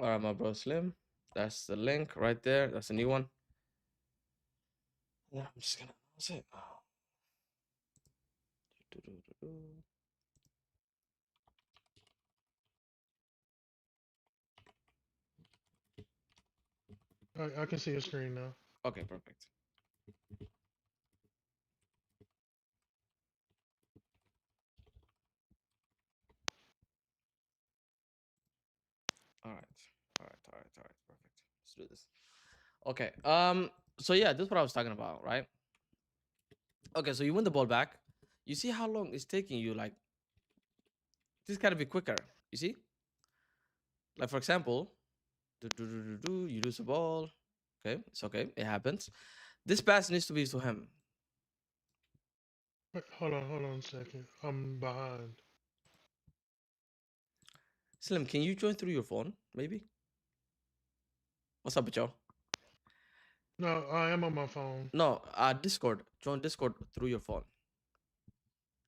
All right, my bro Slim. That's the link right there. That's a new one. Yeah, I'm just gonna announce it. Do-do-do-do-do. I can see your screen now. Okay, perfect. All right, all right, perfect. Let's do this. Okay. So yeah, this is what I was talking about, right? Okay, so you win the ball back. You see how long it's taking you? Like this gotta be quicker. You see? Like for example, you lose the ball. Okay, it's okay. It happens. This pass needs to be to him. Wait, hold on a second. I'm behind. Slim, can you join through your phone? Maybe. What's up, Joe? No, I am on my phone. No, Discord. Join Discord through your phone.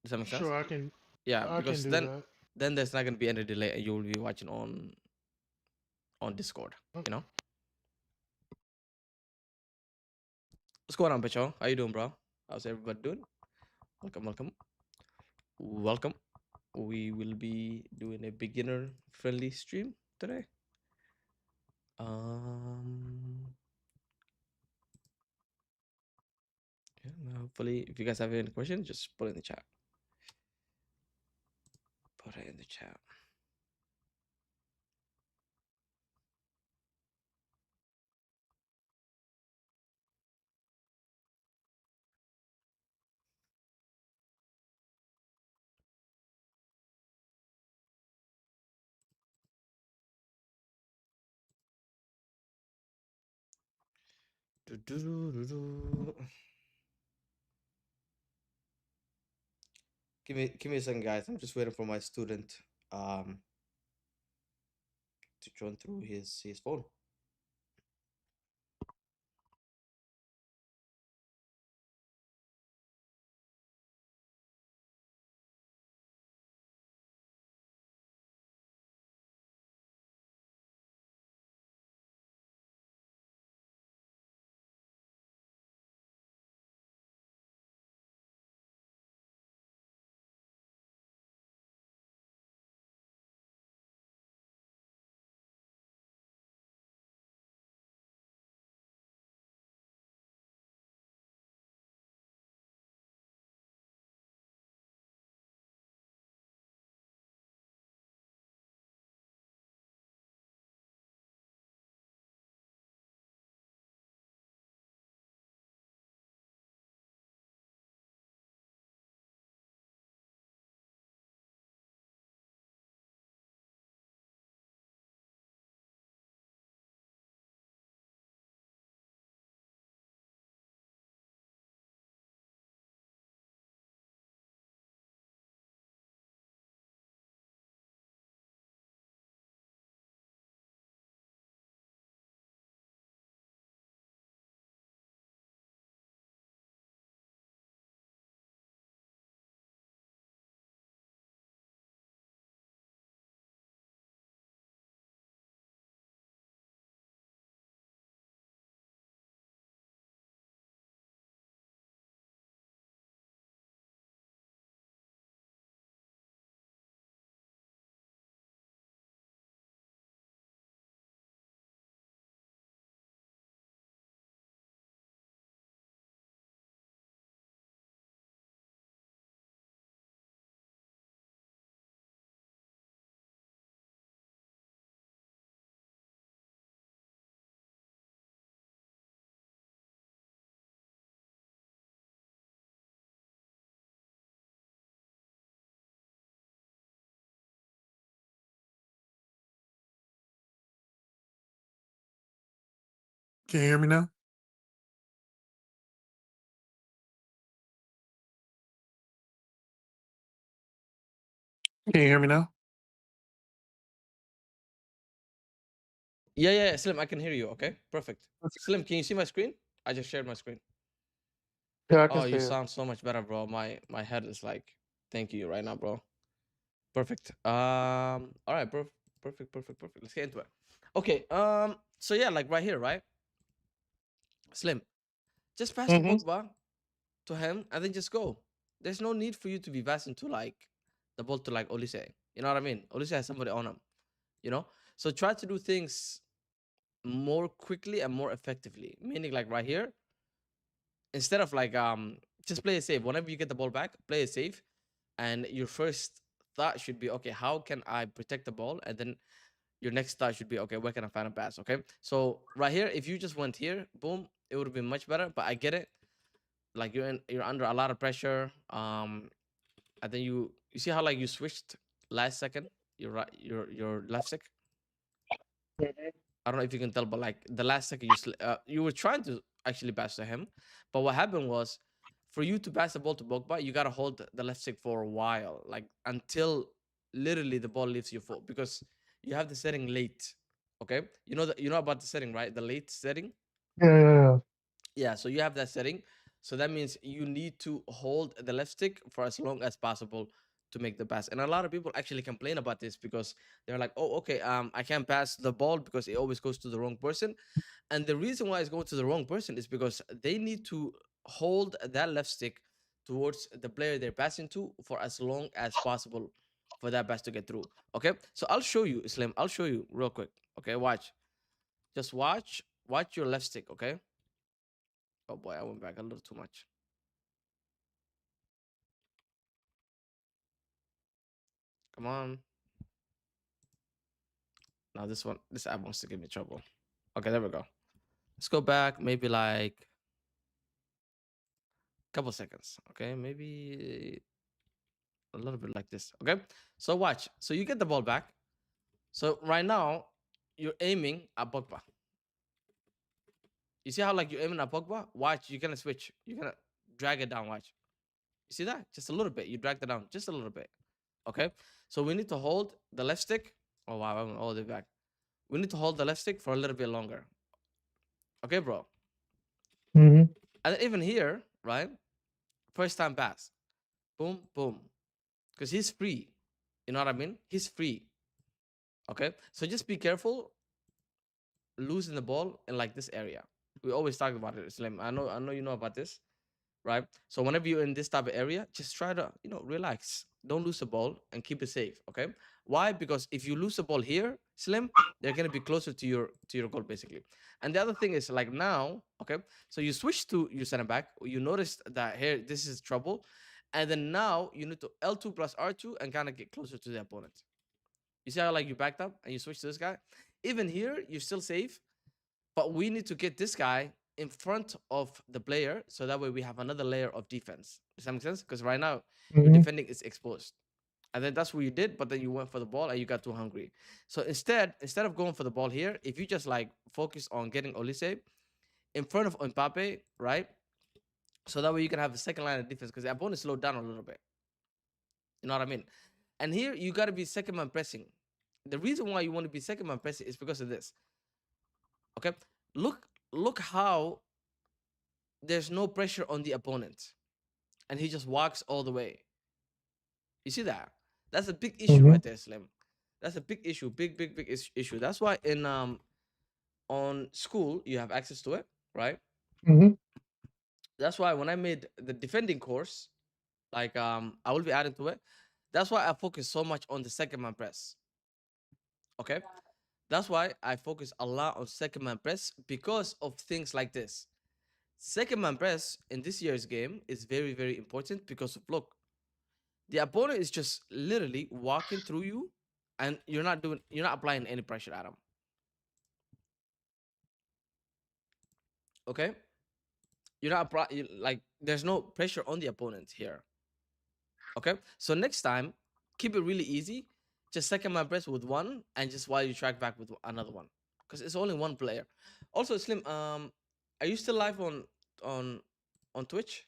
Does that make sense? Sure, I can. Yeah, I can because do that. then there's not gonna be any delay, and you will be watching on Discord. Oh, You know. What's going on, Pacho? How you doing, bro? How's everybody doing? Welcome, welcome, welcome. We will be doing a beginner friendly stream today. Um, yeah, hopefully, if you guys have any questions, just put it in the chat. Put it in the chat. Do-do-do-do-do. Give me a second, guys. I'm just waiting for my student um to join through his phone. Can you hear me now? Can you hear me now? Yeah, yeah, yeah, Slim, I can hear you. Okay, perfect. Okay. Slim, can you see my screen? I just shared my screen. Yeah, I can Oh, see you it. sound so much better, bro. My head is like, thank you right now, bro. Perfect. All right, perfect, perfect, perfect, perfect. Let's get into it. Okay. So yeah, like right here, right? Slim. Just pass the Mm-hmm. Pogba to him and then just go. There's no need for you to be passing to like the ball to like Olise. You know what I mean? Olise has somebody on him. You know? So try to do things more quickly and more effectively. Meaning like right here, instead of like just play it safe. Whenever you get the ball back, play it safe. And your first thought should be, okay, how can I protect the ball? And then your next thought should be, okay, where can I find a pass? Okay. So right here, if you just went here, boom, it would have been much better. But I get it. Like you're under a lot of pressure. And then you see how like you switched last second, your left stick. I don't know if you can tell, but like the last second you were trying to actually pass to him, but what happened was, for you to pass the ball to Pogba, you gotta hold the left stick for a while, like until literally the ball leaves your foot, because you have the setting late. Okay, you know about the setting, right? The late setting. Yeah. Yeah, so you have that setting. So that means you need to hold the left stick for as long as possible to make the pass. And a lot of people actually complain about this because they're like, "Oh, okay, I can't pass the ball because it always goes to the wrong person." And the reason why it's going to the wrong person is because they need to hold that left stick towards the player they're passing to for as long as possible for that pass to get through. Okay? So I'll show you, Islam. I'll show you real quick. Okay, watch. Just watch your left stick, okay? Oh boy, I went back a little too much. Come on. Now this app wants to give me trouble. Okay, there we go. Let's go back maybe like a couple seconds. Okay, maybe a little bit like this. Okay, so watch. So you get the ball back. So right now you're aiming at Pogba. You see how like you're aiming at Pogba? Watch, you're gonna switch. You're gonna drag it down. Watch. You see that? Just a little bit. You drag it down just a little bit. Okay. So we need to hold the left stick. Oh wow, I'm all the way back. We need to hold the left stick for a little bit longer. Okay, bro. Mm-hmm. And even here, right? First time pass. Boom, boom. Because he's free. You know what I mean? He's free. Okay. So just be careful losing the ball in like this area. We always talk about it, Slim. I know you know about this, right? So whenever you're in this type of area, just try to, relax. Don't lose the ball and keep it safe. Okay. Why? Because if you lose the ball here, Slim, they're gonna be closer to your goal, basically. And the other thing is like now, okay, so you switch to your center back, you notice that here this is trouble, and then now you need to L2 plus R2 and kind of get closer to the opponent. You see how like you backed up and you switch to this guy? Even here, you're still safe, but we need to get this guy in front of the player so that way we have another layer of defense. Does that make sense? Because right now your Mm-hmm. defending is exposed. And then that's what you did, but then you went for the ball and you got too hungry. So instead of going for the ball here, if you just like focus on getting Olise in front of Mbappe, right? So that way you can have a second line of defense because the opponent slowed down a little bit. You know what I mean? And here you got to be second man pressing. The reason why you want to be second man pressing is because of this. Okay, look how there's no pressure on the opponent, and he just walks all the way. You see that? That's a big issue Mm-hmm. right there, Slim. That's a big issue, big issue. That's why in on school you have access to it, right? Mm-hmm. That's why when I made the defending course, like I will be adding to it. That's why I focus so much on the second man press. Okay, that's why I focus a lot on second man press because of things like this. Second man press in this year's game is very important because of look, the opponent is just literally walking through you, and you're not applying any pressure at him. Okay, like there's no pressure on the opponent here. Okay, so next time keep it really easy. Just second man press with one, and just while you track back with another one, because it's only one player. Also, Slim, are you still live on on Twitch?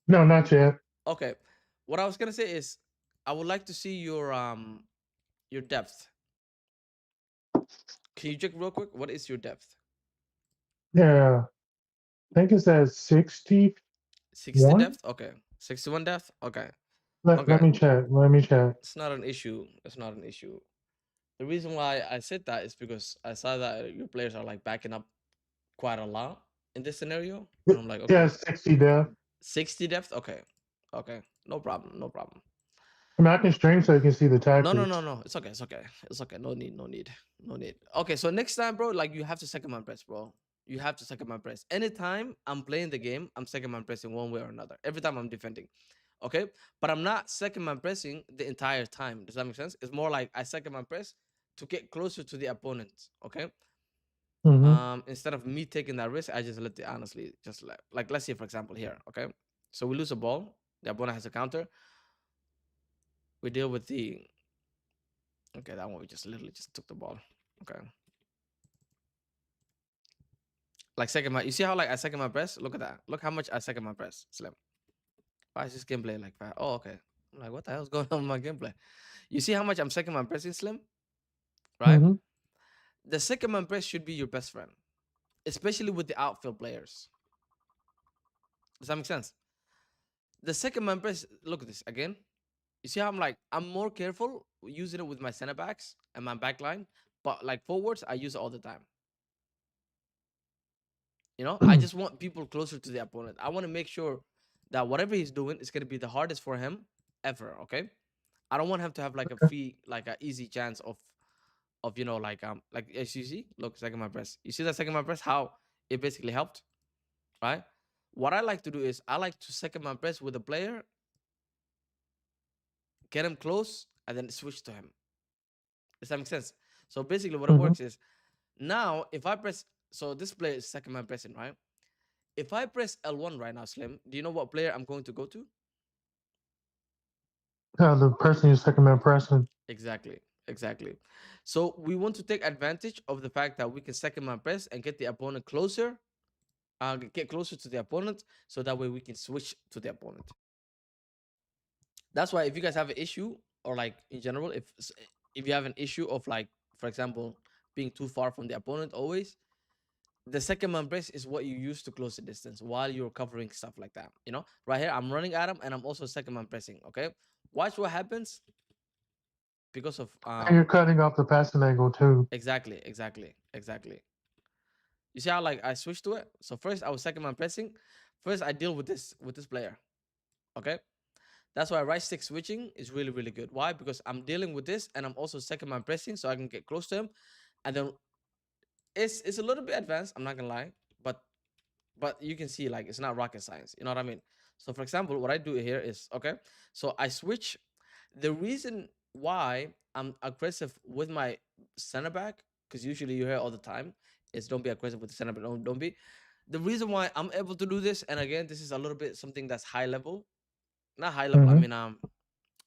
No, not yet. Okay, what I was gonna say is, I would like to see your depth. Can you check real quick? What is your depth? Yeah. I think it's at 61. 60 depth? Okay. 61 depth? Okay. Let Okay. me check. Let me check. It's not an issue. It's not an issue. The The reason why I said that is because I saw that your players are like backing up quite a lot in this scenario, and I'm like, Yeah, okay, 60 depth. 60 depth. Okay, okay, no problem, no problem. I mean, I can stream so you can see the No, no, tactics. no, no. It's okay. It's okay. It's okay. No need. No need. No need. Okay. So next time, bro, like you have to second man press, bro. You have to second man press. Anytime I'm playing the game, I'm second man pressing one way or another. Every time I'm defending. Okay. But I'm not second man pressing the entire time. Does that make sense? It's more like I second man press to get closer to the opponent. Okay. Hmm. Instead of me taking that risk, I just let the honestly just like let's say for example here. Okay. So we lose a ball. The opponent has a counter. We deal with the okay, that one we just literally just took the ball. Okay. Like second my you see how like I second my press? Look at that. Look how much I second my press. Slim. Why is this gameplay like that? Oh, okay. I'm like, what the hell's going on with my gameplay? You see how much I'm second my pressing, Slim? Right? Hmm. The second man press should be your best friend, especially with the outfield players. Does that make sense? The second man press, look at this again. You see how I'm more careful using it with my center backs and my back line, but like forwards, I use it all the time. You know, I just want people closer to the opponent. I want to make sure that whatever he's doing is gonna be the hardest for him ever. Okay, I don't want him to have like a free, like an easy chance of like as you see, look second my press. You see that second my press, how it basically helped, right? What I like to do is I like to second my press with a player, get him close, and then switch to him. Does that make sense? So basically, what it Hmm. works is now if I press, so this player is second man pressing, right? If I press L1 right now, Slim, do you know what player I'm going to go to? The person you're second man pressing. Exactly. Exactly. So we want to take advantage of the fact that we can second man press and get the opponent closer, get closer to the opponent, so that way we can switch to the opponent. That's why if you guys have an issue, or like in general, if you have an issue of like, for example, being too far from the opponent, always the second man press is what you use to close the distance while you're covering stuff like that. You know, right here I'm running at him and I'm also second man pressing. Okay, watch what happens because of And you're cutting off the passing angle too. exactly, exactly, exactly. You see how like I switched to it? So first I was second man pressing. First I deal with this player. Okay? That's why right stick switching is really, really good. Why? Because I'm dealing with this and I'm also second man pressing so I can get close to him. And then it's a little bit advanced, I'm not gonna lie. But you can see like it's not rocket science. You know what I mean? So for example, what I do here is okay. So I switch. The reason why I'm aggressive with my center back, because usually you hear all the time, is don't be aggressive with the center back. Don't be. The reason why I'm able to do this, and again, this is a little bit something that's high level, not high level. I Hmm. mean,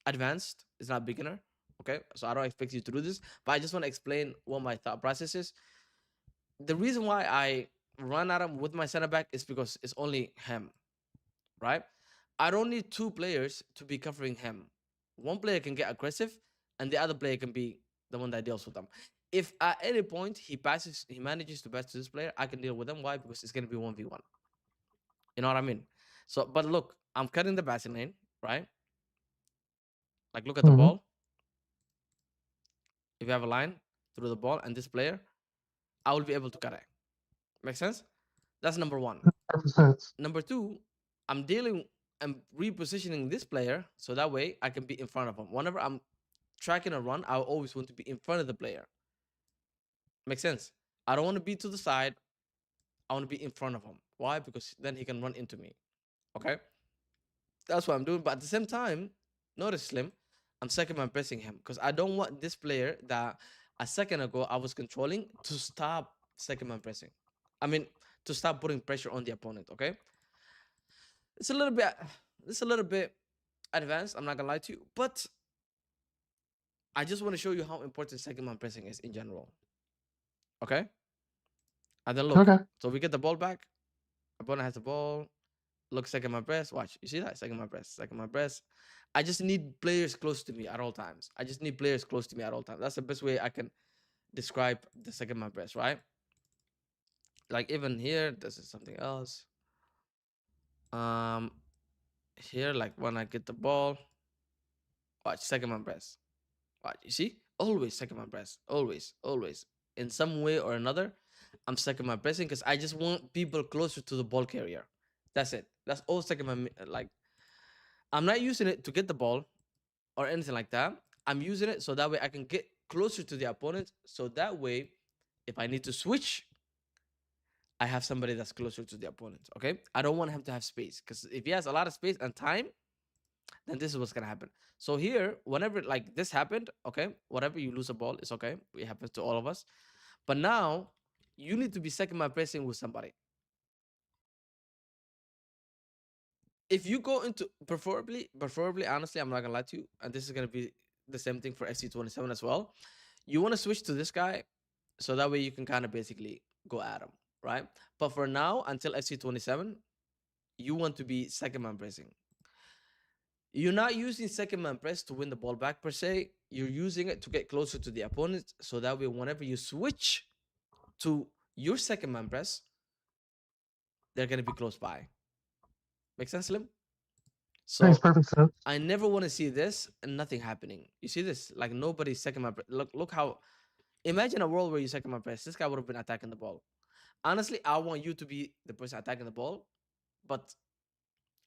advanced. It's not beginner. Okay, so I don't expect you to do this, but I just want to explain what my thought process is. The reason why I run at him with my center back is because it's only him, right? I don't need two players to be covering him. One player can get aggressive, and the other player can be the one that deals with them. If at any point he manages to pass to this player, I can deal with him. Why? Because it's gonna be 1v1. You know what I mean? So, but look, I'm cutting the passing lane, right? Like, look at the Hmm. ball. If you have a line through the ball and this player, I will be able to cut it. Make sense? That's number one. Perfect sense. Number two, I'm repositioning this player so that way I can be in front of him. Whenever I'm tracking a run, I always want to be in front of the player. Makes sense? I don't want to be to the side. I want to be in front of him. Why? Because then he can run into me. Okay? That's what I'm doing. But at the same time, notice Slim, I'm second man pressing him because I don't want this player that a second ago I was controlling to stop second man pressing. I mean, to stop putting pressure on the opponent. Okay? It's a little bit, it's a little bit advanced. I'm not gonna lie to you, but I just want to show you how important second man pressing is in general. Okay, and then look. Okay. So we get the ball back. Opponent has the ball. Look, second man press. Watch. You see that? Second man press. Second man press. I just need players close to me at all times. I just need players close to me at all times. That's the best way I can describe the second man press, right? Like even here, this is something else. Um, Here, like when I get the ball, watch second man press. Watch. You see? Always second man press. Always, always. In some way or another, I'm second man pressing because I just want people closer to the ball carrier. That's it. That's all second man. Like, I'm not using it to get the ball or anything like that. I'm using it so that way I can get closer to the opponent. So that way, if I need to switch, I have somebody that's closer to the opponent. Okay. I don't want him to have space because if he has a lot of space and time, then this is what's gonna happen. So here, whenever like this happened, okay, whatever you lose a ball, it's okay. It happens to all of us. But now you need to be second man pressing with somebody. If you go into preferably, honestly, I'm not gonna lie to you, and this is gonna be the same thing for FC27 as well. You want to switch to this guy, so that way you can kind of basically go at him, right? But for now, until FC27, you want to be second man pressing. You're not using second man press to win the ball back per se. You're using it to get closer to the opponent, so that way whenever you switch to your second man press, they're gonna be close by. Make sense, Slim? Makes So perfect sense. I never want to see this and nothing happening. You see this? Like nobody's second man press. Look how. Imagine a world where you second man press. This guy would have been attacking the ball. Honestly, I want you to be the person attacking the ball, but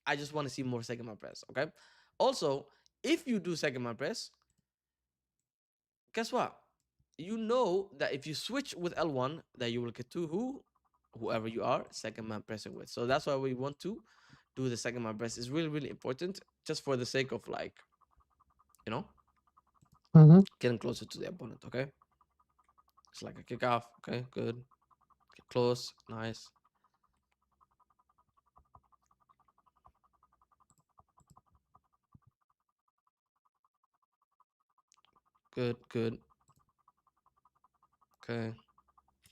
I just want to see more second man press. Okay. Also, if you do second man press, guess what? You know that if you switch with L1, that you will get to whoever you are second man pressing with. So that's why we want to do the second man press. It's really, really important, just for the sake of like, you know, Mm-hmm. getting closer to the opponent. Okay. It's like a kickoff. Okay, good. Get close. Nice. Good, good. Okay.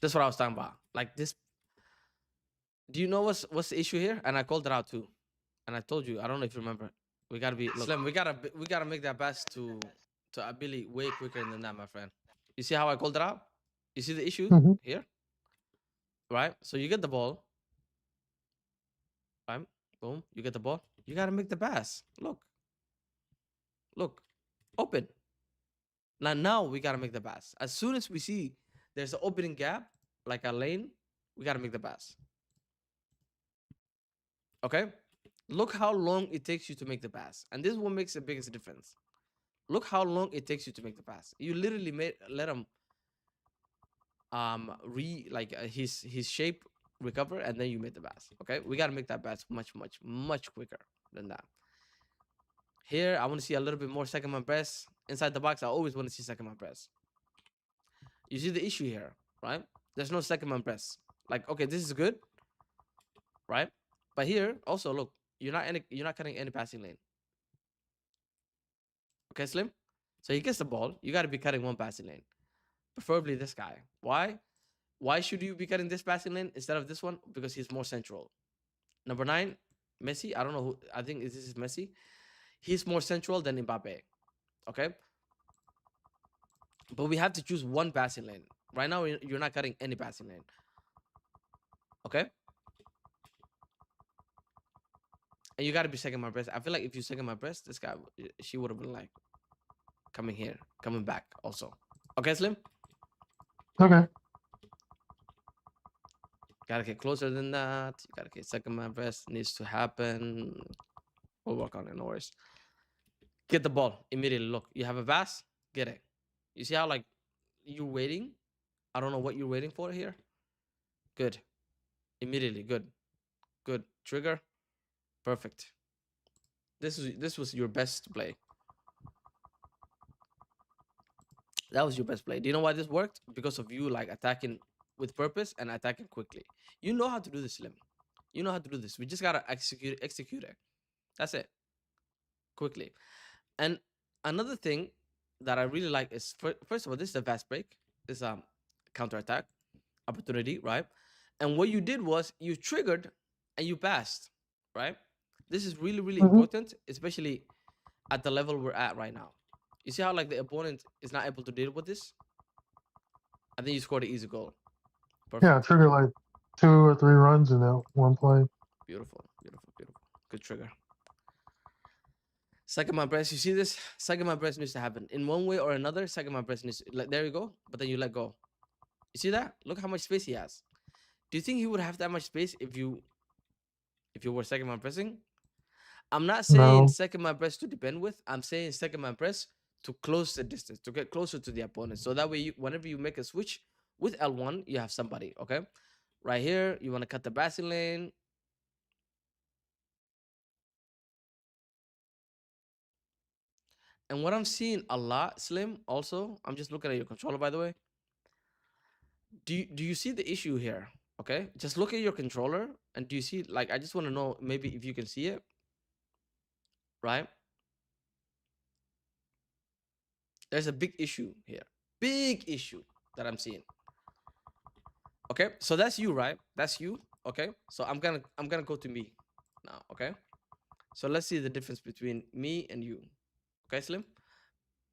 That's what I was talking about. Like this. Do you know what's the issue here? And I called it out too. And I told you, I don't know if you remember. We gotta be Slim. We gotta make that pass to Abili way quicker than that, my friend. You see how I called it out? You see the issue Mm-hmm. here, right? So you get the ball, right? Boom, you get the ball. You gotta make the pass. Look, open. Now we gotta make the pass. As soon as we see there's an opening gap, like a lane, we gotta make the pass. Okay? Look how long it takes you to make the pass. And this is what makes the biggest difference. Look how long it takes you to make the pass. You literally let him his shape recover, and then you made the pass. Okay? We gotta make that pass much quicker than that. Here, I want to see a little bit more second man press. Inside the box, I always want to see second man press. You see the issue here, right? There's no second man press. Like, okay, this is good, right? But here, also look, you're not cutting any passing lane. Okay, Slim? So he gets the ball. You got to be cutting one passing lane, preferably this guy. Why? Why should you be cutting this passing lane instead of this one? Because he's more central. Number 9, Messi. I don't know who. I think this is Messi. He's more central than Mbappe. Okay, but we have to choose one passing lane. Right now, you're not cutting any passing lane. Okay, and you got to be second my press. I feel like if you second my press, this guy, she would have been like coming here, coming back also. Okay, Slim? Okay. Gotta get closer than that. You gotta get second man press. Needs to happen. We'll work on it, no worries. Get the ball immediately. Look, you have a pass, get it. You see how like you're waiting? I don't know what you're waiting for here. Good. Immediately, good. Good. Trigger. Perfect. This was your best play. That was your best play. Do you know why this worked? Because of you like attacking with purpose and attacking quickly. You know how to do this, Slim. You know how to do this. We just gotta execute it. That's it. Quickly. And another thing that I really like is first of all, this is a fast break. This is counter attack opportunity, right? And what you did was you triggered and you passed, right? This is really, really Mm-hmm. important, especially at the level we're at right now. You see how like the opponent is not able to deal with this? And then you scored an easy goal. Perfect. Yeah, trigger like 2 or 3 runs in that one play. Beautiful. Good trigger. Second my press, you see this? Second my press needs to happen. In one way or another, second my press needs to, like, there you go. But then you let go. You see that? Look how much space he has. Do you think he would have that much space if you were second man pressing? I'm not saying No. second man press to depend with. I'm saying second man press to close the distance, to get closer to the opponent. So that way, whenever you make a switch with L1, you have somebody. Okay, right here, you want to cut the passing lane. And what I'm seeing a lot, Slim, also, I'm just looking at your controller, by the way. Do you see the issue here? Okay, just look at your controller, and do you see, like, I just want to know maybe if you can see it, right? There's a big issue here. Big issue that I'm seeing. Okay, so that's you, right? That's you. Okay, so I'm gonna go to me now. Okay, so let's see the difference between me and you. Okay, Slim.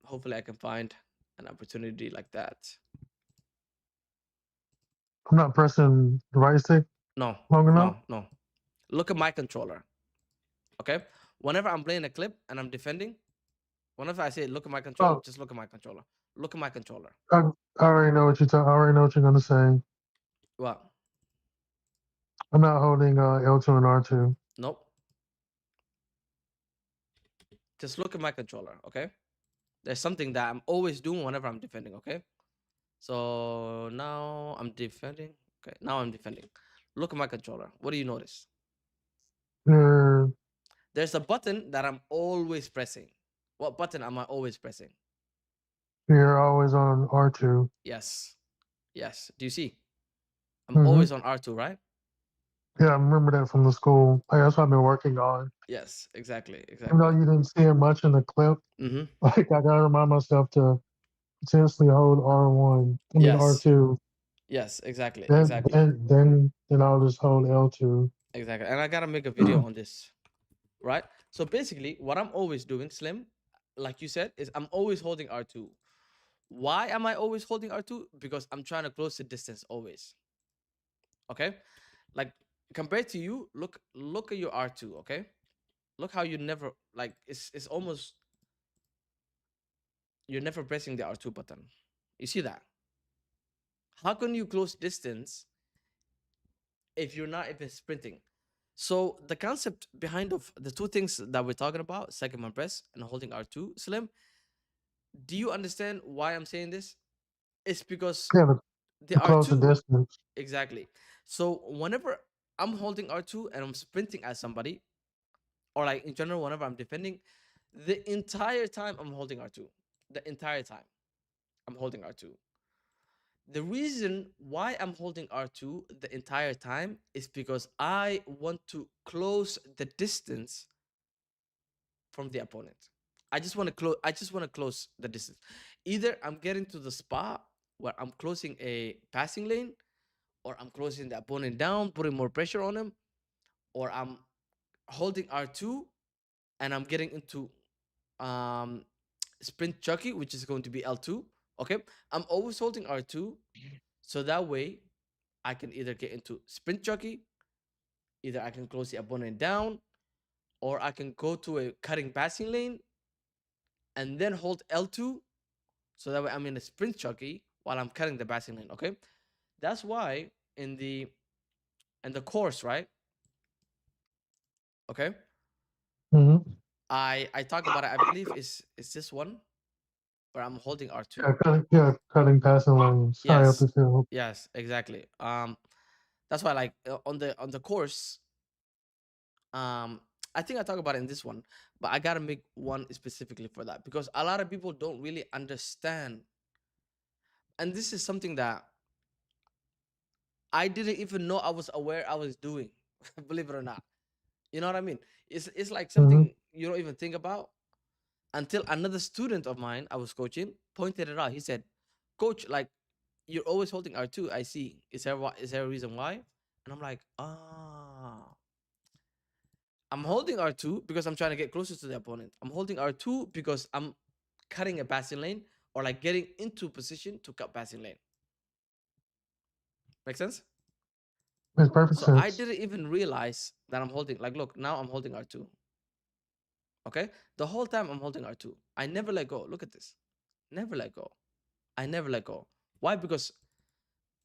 Hopefully, I can find an opportunity like that. I'm not pressing the right stick No, long enough. no. Look at my controller. Okay, whenever I'm playing a clip and I'm defending, whenever I say look at my controller, Oh, just look at my controller. Look at my controller. I already know what I already know what you're gonna say. What? I'm not holding L2 and R2. Nope. Just look at my controller. Okay. There's something that I'm always doing whenever I'm defending. Okay. So now I'm defending. Okay, now I'm defending. Look at my controller. What do you notice? You're There's a button that I'm always pressing. What button am I always pressing? you're always on R2. Yes. Yes. Do you see? I'm Mm-hmm. always on R2, right? Yeah, I remember that from the school. Like, that's what I've been working on. Yes, exactly. Even though Exactly. you didn't see it much in the clip, Mm-hmm. like I gotta remind myself to continuously hold R1. I mean Yes. R2. Yes, exactly. Then Exactly. then I'll just hold L2. Exactly. And I gotta make a video on this. Right? So basically, what I'm always doing, Slim, like you said, is I'm always holding R2. Why am I always holding R2? Because I'm trying to close the distance always. Okay? Like compared to you, look at your R2, okay? Look how you never like it's almost you're never pressing the R2 button. You see that? How can you close distance if you're not even sprinting? So the concept behind of the two things that we're talking about, second man press and holding R2, Slim, do you understand why I'm saying this? It's because Yeah, the to close the R2, distance. exactly. So whenever I'm holding R2 and I'm sprinting at somebody, or like in general, whenever I'm defending, the entire time I'm holding R2. The entire time I'm holding R2. The reason why I'm holding R2 the entire time is because I want to close the distance from the opponent. I just want to close the distance. Either I'm getting to the spot where I'm closing a passing lane, or I'm closing the opponent down, putting more pressure on him, or I'm holding R2 and I'm getting into um sprint jockey, which is going to be L2. Okay, I'm always holding R2, so that way I can either get into sprint jockey, either I can close the opponent down, or I can go to a cutting passing lane and then hold L2, so that way I'm in a sprint jockey while I'm cutting the passing lane. Okay, that's why in the course, right? Okay, Mm-hmm. I talk about it. I believe is this one where I'm holding R2. Cutting passing lanes high up Yes, the field. yes, exactly. That's why like on the course, um, I think I talk about it in this one, but I gotta make one specifically for that because a lot of people don't really understand, and this is something that I didn't even know I was aware I was doing. Believe it or not, you know what I mean? It's like Mm-hmm. something you don't even think about until another student of mine I was coaching pointed it out. He said, "Coach, like you're always holding R2. I see. Is there a reason why?" And I'm like, ah, I'm holding R2 because I'm trying to get closer to the opponent. I'm holding R2 because I'm cutting a passing lane or like getting into position to cut passing lane. Make sense? Makes perfect So I sense. didn't even realize that I'm holding. Like, look, now I'm holding R2. Okay, the whole time I'm holding R2. I never let go. Look at this. Never let go. I never let go. Why? Because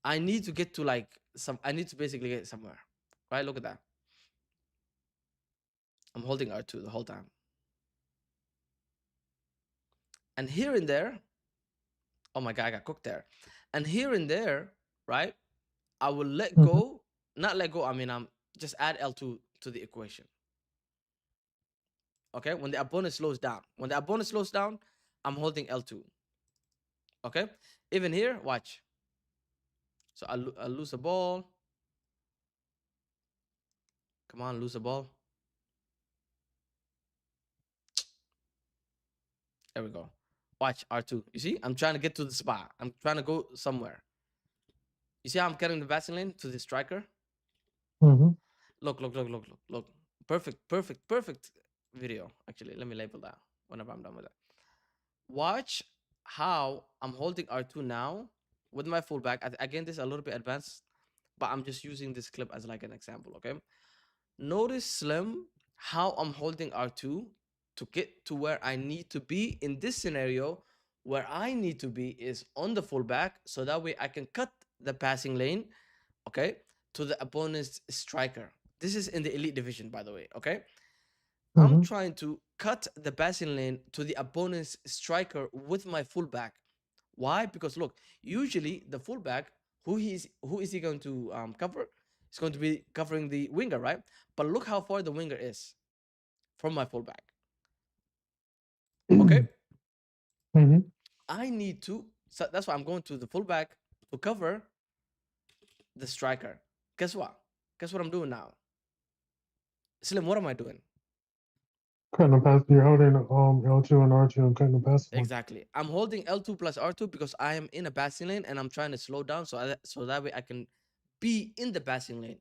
I need to get to like some. I need to basically get somewhere. Right? Look at that. I'm holding R2 the whole time. And here and there, oh my god, I got cooked there. And here and there, right? I will let Mm-hmm. go. Not let go. I mean, I'm just add L2 to the equation. Okay, when the opponent slows down. When the opponent slows down, I'm holding L2. Okay, even here, watch. So I lose the ball. Come on, lose the ball. There we go. Watch R2. You see, I'm trying to get to the spot. I'm trying to go somewhere. You see how I'm cutting the passing lane to the striker? Mm-hmm. Look. Perfect video. Actually, let me label that whenever I'm done with that. Watch how I'm holding R2 now with my fullback. Again, this is a little bit advanced, but I'm just using this clip as like an example, okay? Notice, Slim, how I'm holding R2 to get to where I need to be in this scenario. Where I need to be is on the fullback, so that way I can cut the passing lane, okay, to the opponent's striker. This is in the elite division, by the way, okay? I'm Mm-hmm. trying to cut the passing lane to the opponent's striker with my fullback. Why? Because look, usually the fullback, who is he going to cover? He's going to be covering the winger, right? But look how far the winger is from my fullback. Okay, Mm-hmm. I need to. So that's why I'm going to the fullback to cover the striker. Guess what? Guess what I'm doing now? Slim, what am I doing? Cutting the pass. You're holding L2 and R2 and cutting the pass one. Exactly. I'm holding L2 plus R2 because I am in a passing lane and I'm trying to slow down so that way I can be in the passing lane,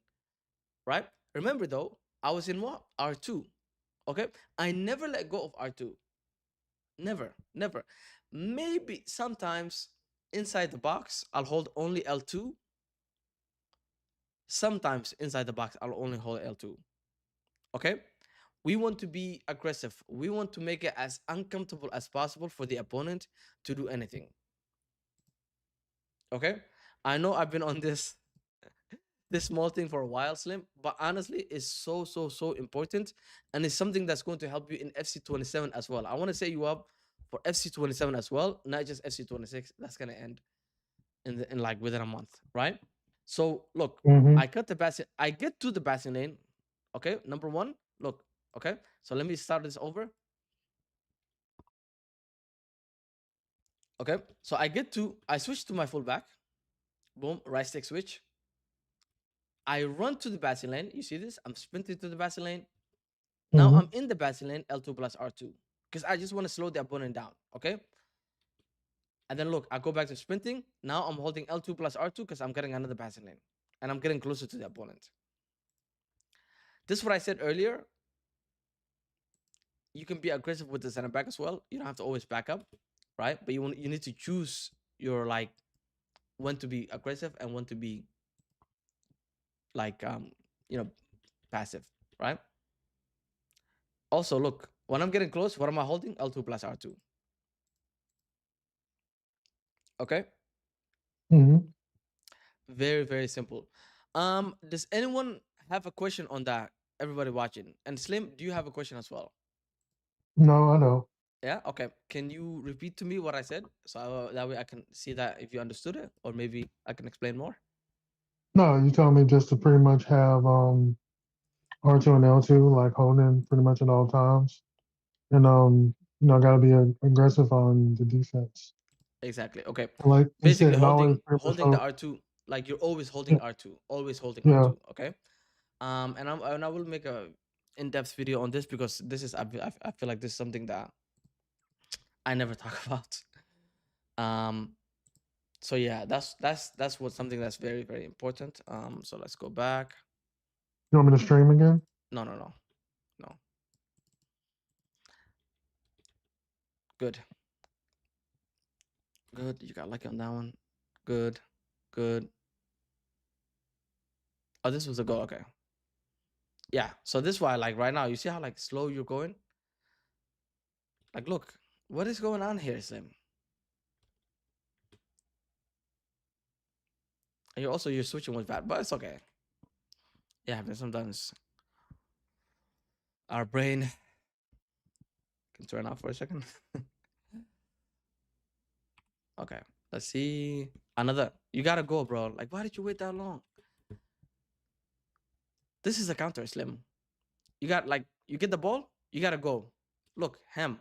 right? Remember though, I was in what? R2. Okay? I never let go of R2. Never. Maybe sometimes inside the box I'll hold only L2. Sometimes inside the box I'll only hold L2. Okay? We want to be aggressive. We want to make it as uncomfortable as possible for the opponent to do anything. Okay, I know I've been on this small thing for a while, Slim, but honestly, it's so important, and it's something that's going to help you in FC27 as well. I want to set you up for FC27 as well, not just FC26. That's gonna end in like within a month, right? So look, Mm-hmm. I cut the passing. I get to the passing lane. Okay, number one. Look, okay. So let me start this over. Okay, so I switch to my fullback. Boom, right stick switch. I run to the passing lane. You see this? I'm sprinting to the passing lane. Now Mm-hmm. I'm in the passing lane, L2 plus R2. Because I just want to slow the opponent down. Okay. And then look, I go back to sprinting. Now I'm holding L2 plus R2 because I'm getting another passing lane. And I'm getting closer to the opponent. This is what I said earlier. You can be aggressive with the center back as well. You don't have to always back up, right? But you need to choose your like when to be aggressive and when to be like you know passive, right? Also, look, when I'm getting close, what am I holding? L2 plus R2. Okay. Mm-hmm. Very simple. Does anyone have a question on that? Everybody watching. And Slim, do you have a question as well? No, I know. Yeah. Okay. Can you repeat to me what I said so that way I can see that if you understood it, or maybe I can explain more. No, you told me just to pretty much have R2 and L2 like holding pretty much at all times, and gotta be aggressive on the defense. Exactly. Okay. And like you Basically, said, always holding pretty much holding the hold. R2, like you're always holding Yeah, R2, always holding yeah. R2. Okay. And I will make a in-depth video on this because this is I feel like this is something that I never talk about. Um, so yeah, that's what something that's very important. So let's go back. You want me to stream again? No. Good. You got lucky on that one. Good. Oh, this was a goal. Okay. Yeah. So this is why, like right now, you see how like slow you're going. Like, look, what is going on here, Slim? And you're switching with that, but it's okay. It happens sometimes. Our brain can turn off for a second. Okay, let's see another. You gotta go, bro. Like, why did you wait that long? This is a counter, Slim. You got like you get the ball, you gotta go. Look, him,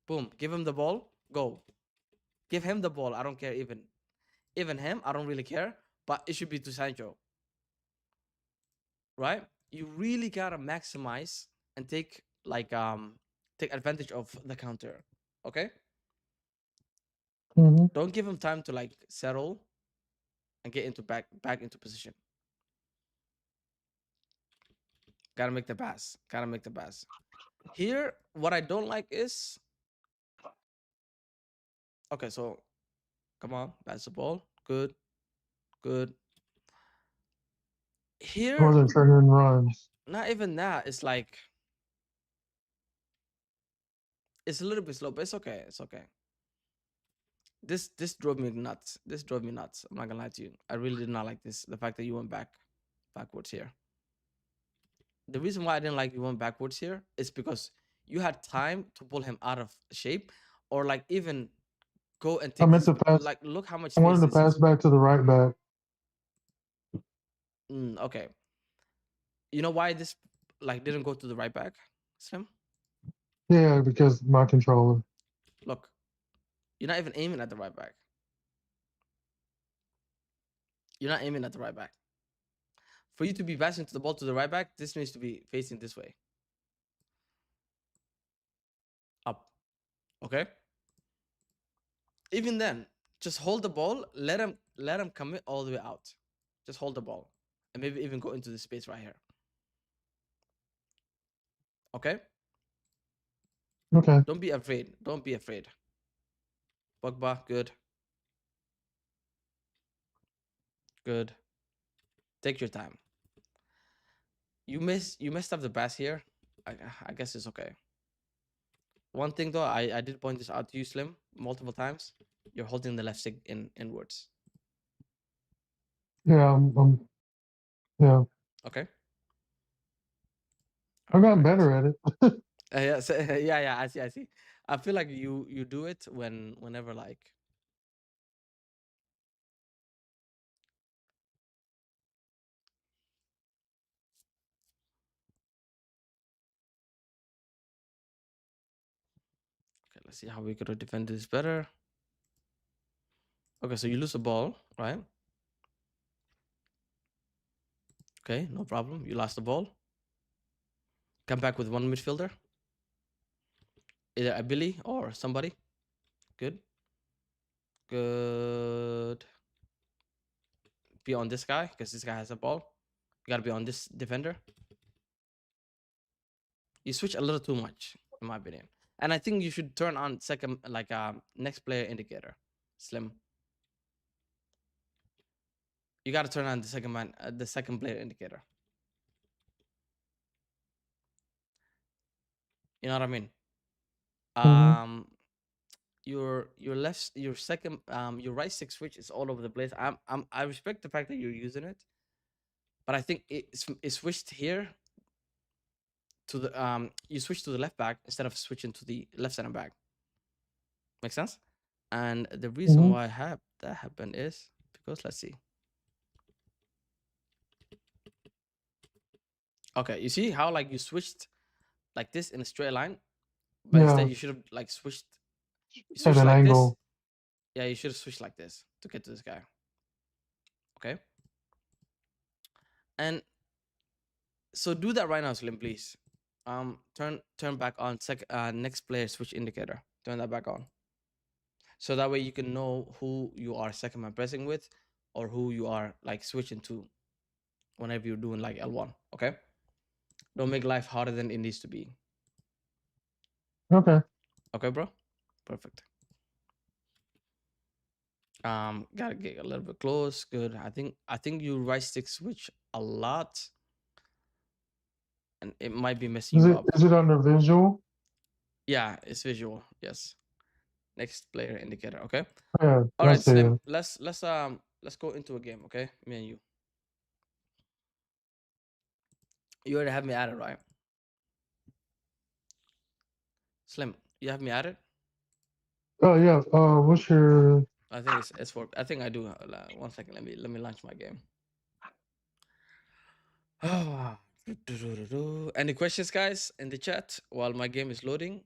boom, give him the ball, go. Give him the ball. I don't care even him. I don't really care, but it should be to Sancho, right? You really gotta maximize and take advantage of the counter. Okay, Hmm. don't give him time to like settle and get into back into position. Gotta make the pass. Gotta make the pass. Here, what I don't like is okay. So come on, pass the ball. Good, good. I Here, wasn't triggering runs. not even that. It's like it's a little bit slow, but it's okay. It's okay. This drove me nuts. This drove me nuts. I'm not gonna lie to you. I really did not like this. The fact that you went backwards here. The reason why I didn't like you went backwards here is because you had time to pull him out of shape, or like even go and I take meant this. to pass. Like, look how much I space wanted to this pass is. back to the right back. Okay, you know why this like didn't go to the right back, Slim? Yeah, because my controller. Look, you're not even aiming at the right back. You're not aiming at the right back. For you to be passing to the ball to the right back, this needs to be facing this way. Up. Okay? Even then, just hold the ball, let him commit all the way out. Just hold the ball. And maybe even go into the space right here. Okay? Okay. Don't be afraid. Don't be afraid. Pogba, good. Good. Take your time. You messed up the pass here. I guess it's okay. One thing though, I did point this out to you, Slim, multiple times. You're holding the left stick inwards. Yeah. Yeah. Okay. I've gotten All right. better at it. Yeah, so, yeah. I see. I see. I feel like you do it whenever like. Okay, let's see how we could defend this better. Okay, so you lose the ball, right? Okay, no problem. You lost the ball. Come back with one midfielder, either a Billy or somebody. Good. Good. Be on this guy because this guy has a ball. You gotta be on this defender. You switch a little too much, in my opinion. And I think you should turn on second, like next player indicator, Slim. You gotta turn on the second player indicator. You know what I mean? Hmm. Your left, your second, your right stick switch is all over the place. I respect the fact that you're using it, but I think it switched here to the you switch to the left back instead of switching to the left center back. Make sense? And the reason Hmm. why that happened is because let's see. Okay, you see how like you switched like this in a straight line, but instead Yeah. you should have like switched. You At switched an like this. angle. Yeah, you should have switched like this to get to this guy. Okay, and so do that right now, Slim, please. Turn back on next player switch indicator. Turn that back on, so that way you can know who you are second man pressing with, or who you are like switching to whenever you're doing like L1. Okay, don't make life harder than it needs to be. Okay. Okay, bro. Perfect. Gotta get a little bit close. Good. I think you right stick switch a lot, and it might be messing Is you it up. is it under visual? Yeah, it's visual. Yes. Next player indicator. Okay. Yeah, All I right, see Slim. it. Let's go into a game. Okay, me and you. You already have me added, right? Slim, you have me added. Oh yeah. What's your? I think it's for. I think I do. 1 second. Let me launch my game. Any questions, guys, in the chat while my game is loading?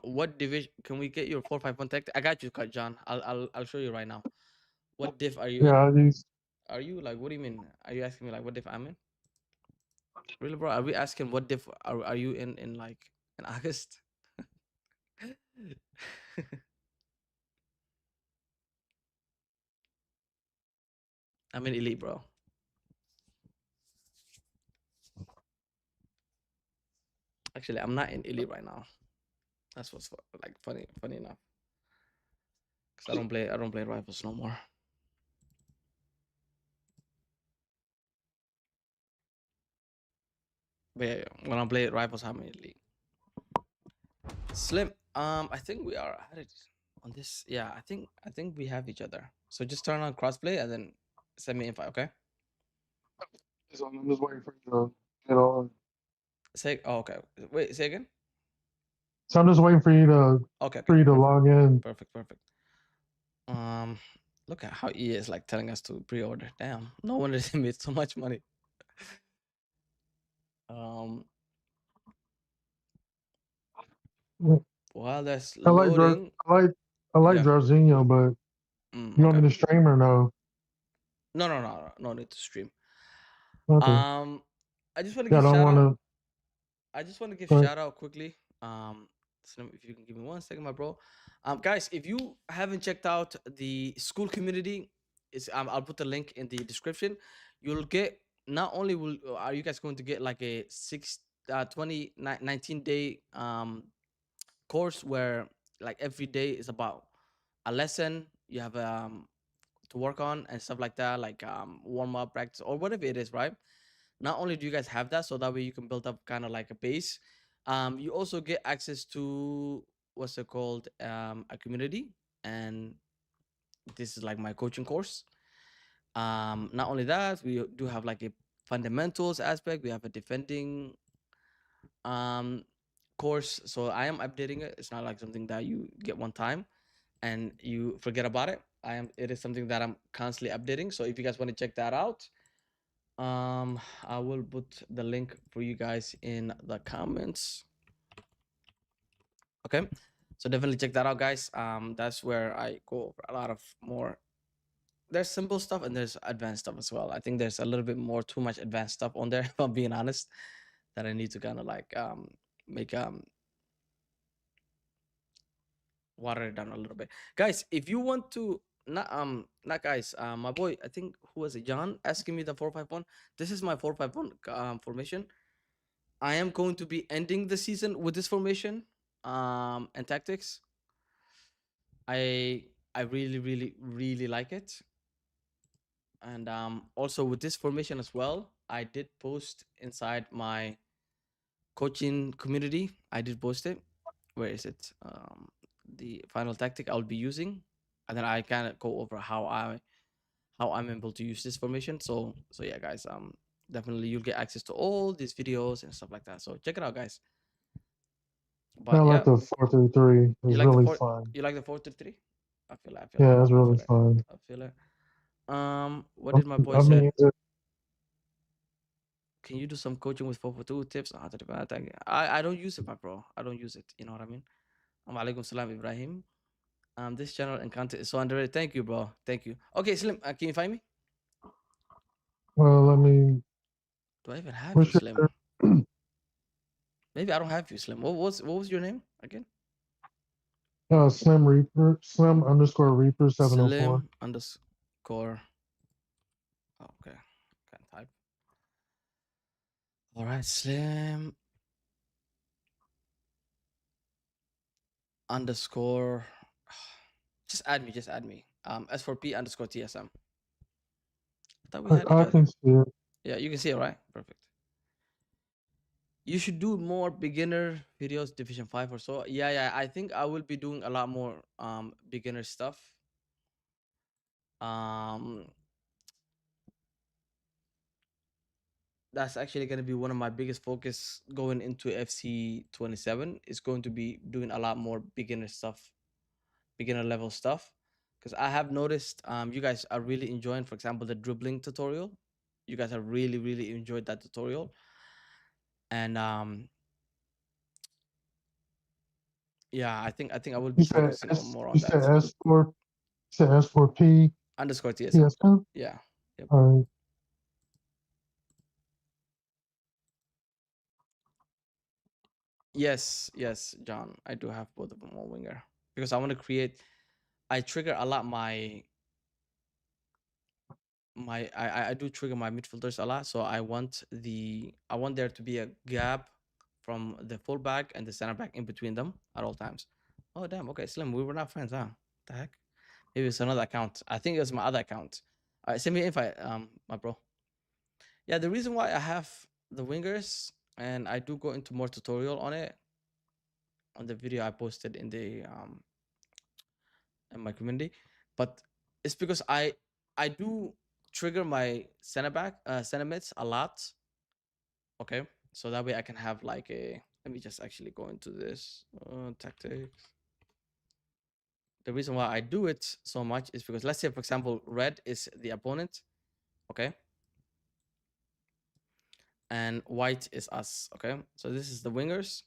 What division can we get your 451 tech? I got you, John. I'll show you right now. What div are you in? Yeah, I use. Are you like? What do you mean? Are you asking me like what div I'm in? Really, bro? Are we asking what div are you in like in August? I'm in elite, bro. Actually, I'm not in elite right now. That's what's like funny enough. Cause I don't play rifles no more. But yeah, when I play rifles, I'm in elite. Slim, I think we are added on this. Yeah, I think we have each other. So just turn on crossplay and then send me invite, okay? So I'm just waiting for you to get on. Say okay. Wait, say again. So I'm just waiting for you to Okay, for okay, you to perfect, log in. perfect. Um, look at how EA is like telling us to pre-order. Damn, no wonder they made so much money. Um, while that's I like Dra- loading, I like I like yeah. Drazinho, but you want Okay. me to stream or no? No need to stream. Okay. Um, I just want to Yeah, I give don't shout want out. to. I just want to give But shout out quickly. Slim, if you can give me 1 second, my bro. Guys, if you haven't checked out the school community, I'll put the link in the description. You'll get not only will are you guys going to get like a 19 day course where like every day is about a lesson you have to work on and stuff like that, like warm up practice or whatever it is, right? Not only do you guys have that, so that way you can build up kind of like a base, you also get access to what's it called, a community, and this is like my coaching course. Not only that, we do have like a fundamentals aspect. We have a defending um course, so I am updating it. It's not like something that you get one time and you forget about it. It is something that I'm constantly updating, so if you guys want to check that out, I will put the link for you guys in the comments. Okay, so definitely check that out, guys. That's where I go over a lot of more. There's simple stuff and there's advanced stuff as well. I think there's a little bit more too much advanced stuff on there, if I'm being honest, that I need to kind of like make water it down a little bit. Guys, if you want to not guys, my boy, I think who was it, John, asking me the 451. This is my 451 formation. I am going to be ending the season with this formation and tactics. I really like it. And also with this formation as well, I did post inside my coaching community. I did post it. Where is it? The final tactic I'll be using, and then I kind of go over how I'm able to use this formation. So yeah, guys, definitely you'll get access to all these videos and stuff like that. So check it out, guys. I But like yeah, the 4-3-3. you It's like the really four fun. you like the 4-3-3? I feel it. Yeah, it's I really feel it. fun. I feel it. What did my boy I said? mean, Can you do some coaching with 442 tips on how to defend attack? I don't use it, my bro. I don't use it. You know what I mean? Alaikum salam, Ibrahim. This channel and content is so underrated. Thank you, bro. Thank you. Okay, Slim, can you find me? well, let me. Do I even have you, What's Slim? your Maybe I don't have you, Slim. What was your name again? Slim Reaper? Slim underscore Reaper 704. Slim underscore. Oh, okay, can't type. All right, Slim underscore. Just add me. Just add me. S4P underscore TSM. I thought we had each I other. can see it. Yeah, you can see it, right? Perfect. You should do more beginner videos, Division 5 or so. Yeah, I think I will be doing a lot more beginner stuff. Um that's actually going to be one of my biggest focus going into FC 27 is going to be doing a lot more beginner stuff, beginner level stuff, because I have noticed you guys are really enjoying, for example, the dribbling tutorial. You guys have really enjoyed that tutorial, and yeah, I think I will You be said focusing on S. more You on said that. S4. You said S4P Underscore TSM. TSM. Yeah. Yep. All right. Yes, John. I do have both of them on winger because I want to create. I trigger a lot I do trigger my midfielders a lot, so I want there to be a gap from the fullback and the center back in between them at all times. Oh damn, okay, Slim, we were not friends, huh? The heck? Maybe it's another account. I think it was my other account. All right, send me an invite, my bro. Yeah, the reason why I have the wingers and I do go into more tutorial on it on the video I posted in my community, but it's because I do trigger my center mids a lot. Okay, so that way I can have like a. Let me just actually go into this tactics. The reason why I do it so much is because let's say, for example, red is the opponent, okay, and white is us, okay. So this is the wingers,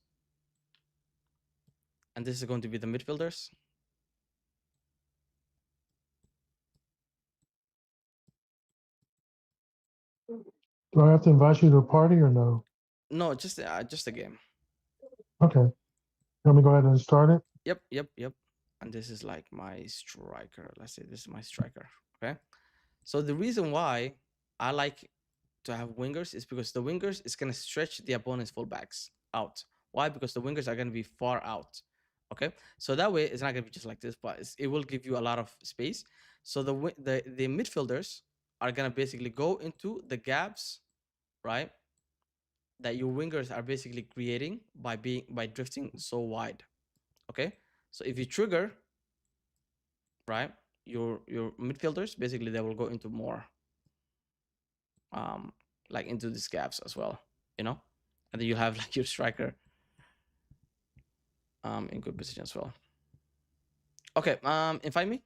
and this is going to be the midfielders. Do I have to invite you to a party or no? No, just a game. Okay. Let me go ahead and start it. Yep. And this is like my striker. Let's say this is my striker. Okay. So the reason why I like to have wingers is because the wingers is gonna stretch the opponent's fullbacks out. Why? Because the wingers are gonna be far out. Okay. So that way it's not gonna be just like this, but it will give you a lot of space. So the midfielders are gonna basically go into the gaps, right? That your wingers are basically creating by drifting so wide. Okay. So if you trigger, right, your midfielders, basically they will go into more um like into these gaps as well, you know, and then you have like your striker in good position as well. Okay, invite me.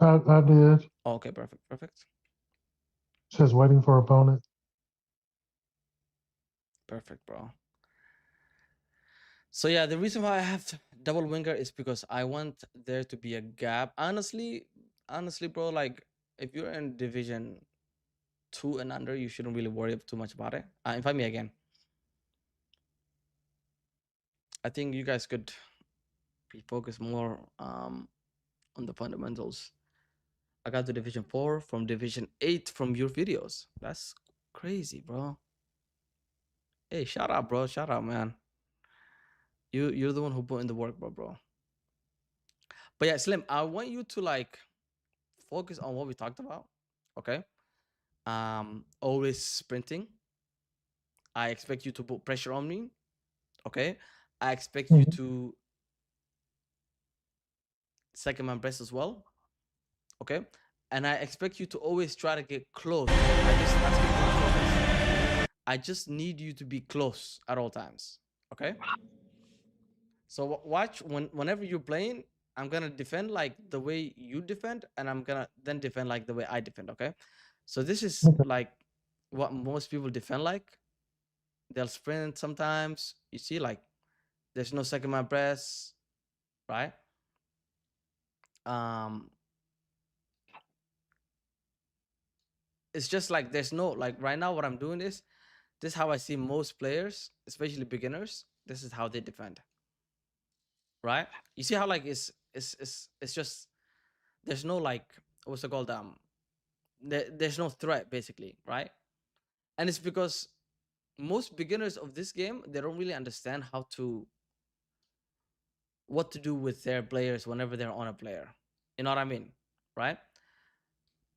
I did. Oh, okay, perfect, Says waiting for opponent. bro. So yeah, the reason why I have double winger is because I want there to be a gap. Honestly, bro, like if you're in division 2 and under, you shouldn't really worry too much about it. Invite me again. I think you guys could be focused more on the fundamentals. I got to division 4 from division 8 from your videos. That's crazy, bro. Hey, shout out, bro. Shout out, man. You're the one who put in the work, bro. But yeah, Slim, I want you to like focus on what we talked about. Okay. Always sprinting. I expect you to put pressure on me. Okay. I expect you Mhm. to second man press as well. Okay. And I expect you to always try to get close. I just need you to be close at all times. Okay. So watch whenever you're playing, I'm gonna defend like the way you defend, and I'm gonna then defend like the way I defend. Okay. So this is Okay. like what most people defend like. They'll sprint sometimes. You see, like there's no second man press, right? Um, it's just like there's no like right now. What I'm doing is this is how I see most players, especially beginners. This is how they defend, right? You see how like it's just there's no like what's it called there's no threat basically, right? And it's because most beginners of this game they don't really understand what to do with their players whenever they're on a player. You know what I mean, right?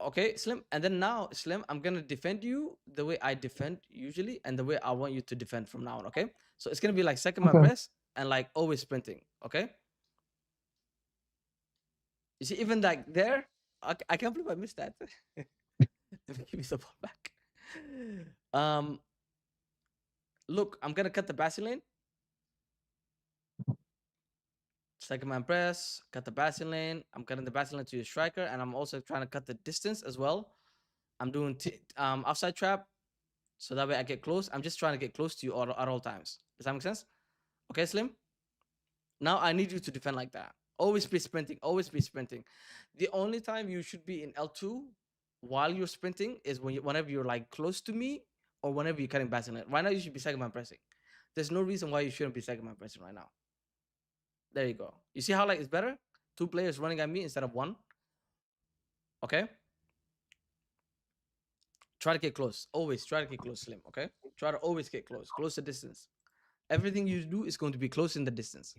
Okay, Slim. And then now, Slim, I'm gonna defend you the way I defend usually, and the way I want you to defend from now on. Okay. So it's gonna be like second my Okay. press and like always sprinting. Okay. You see, even like there, I can't believe I missed that. Let me give me the ball back. Um, look, I'm gonna cut the passing lane. Second man press, cut the passing lane. I'm cutting the passing lane to your striker, and I'm also trying to cut the distance as well. I'm doing offside trap, so that way I get close. I'm just trying to get close to you at all times. Does that make sense? Okay, Slim. Now I need you to defend like that. Always be sprinting. Always be sprinting. The only time you should be in L2 while you're sprinting is whenever you're like close to me or whenever you're cutting passing lane. Right now you should be second man pressing. There's no reason why you shouldn't be second man pressing right now. There you go. You see how like it's better? Two players running at me instead of one. Okay. Try to get close. Always try to get close, Slim. Okay. Try to always get close. Close the distance. Everything you do is going to be close in the distance.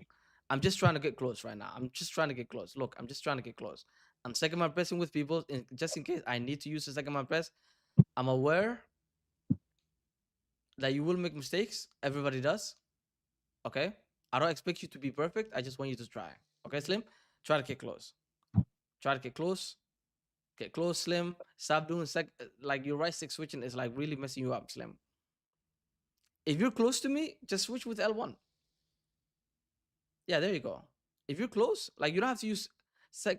I'm just trying to get close right now. I'm just trying to get close. Look, I'm just trying to get close. I'm second man pressing with people just in case I need to use the second man press. I'm aware that you will make mistakes. Everybody does. Okay. I don't expect you to be perfect. I just want you to try. Okay, Slim? Try to get close. Try to get close. Get close, Slim. Stop doing like your right stick switching is like really messing you up, Slim. If you're close to me, just switch with L1. Yeah, there you go. If you're close, like you don't have to use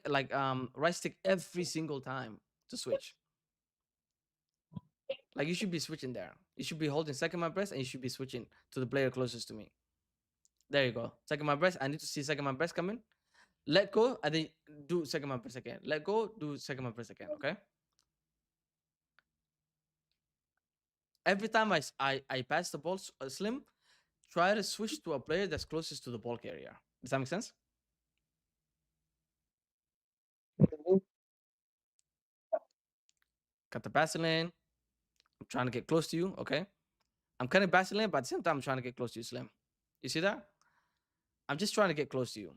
right stick every single time to switch. Like you should be switching there. You should be holding second my press and you should be switching to the player closest to me. There you go. Second my press. I need to see second my press coming. Let go and then do second my press again. Let go, do second my press again. Okay. Every time I pass the ball, Slim, try to switch to a player that's closest to the ball carrier. Does that make sense? Cut the passing lane. I'm trying to get close to you. Okay. I'm cutting passing lane, but at the same time, I'm trying to get close to you, Slim. You see that? I'm just trying to get close to you.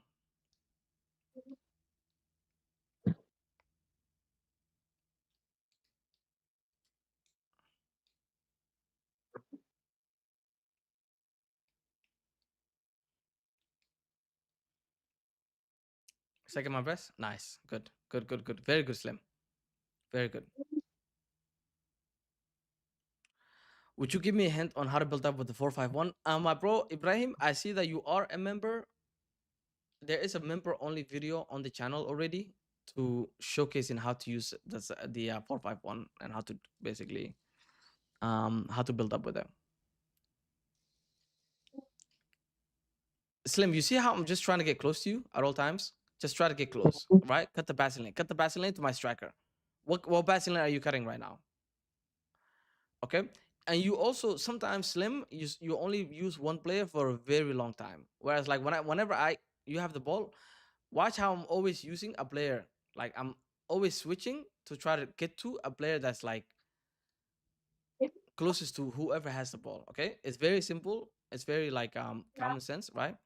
Second my press. Nice. Good. Good, good, good. Very good, Slim. Very good. Would you give me a hint on how to build up with the 451? My bro, Ibrahim, I see that you are a member. There is a member only video on the channel already to showcasing how to use the 451 and how to basically how to build up with it. Slim, you see how I'm just trying to get close to you at all times? Just try to get close, right? Cut the passing lane. Cut the passing lane to my striker. What passing lane are you cutting right now? Okay. And you also sometimes, Slim, you only use one player for a very long time. Whereas like whenever you have the ball, watch how I'm always using a player. Like I'm always switching to try to get to a player that's like closest to whoever has the ball. Okay. It's very simple. It's very like common sense, right?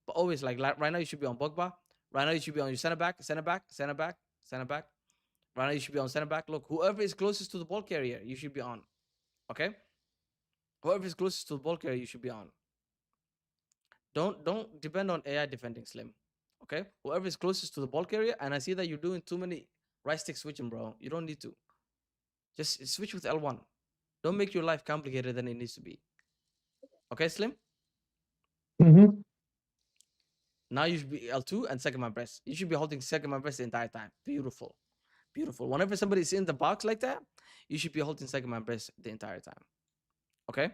But always like right now you should be on Bogba. Right now you should be on your center back, center back, center back, center back. Right now you should be on center back. Look, whoever is closest to the ball carrier, you should be on. Okay. Whoever is closest to the ball carrier, you should be on. Don't depend on AI defending, Slim. Okay. Whoever is closest to the ball carrier, and I see that you're doing too many right stick switching, bro. You don't need to. Just switch with L1. Don't make your life complicated than it needs to be. Okay, Slim? Mm-hmm. Now you should be L2 and second my press. You should be holding second my press the entire time. Beautiful. Beautiful. Whenever somebody's in the box like that, you should be holding second my press the entire time. Okay?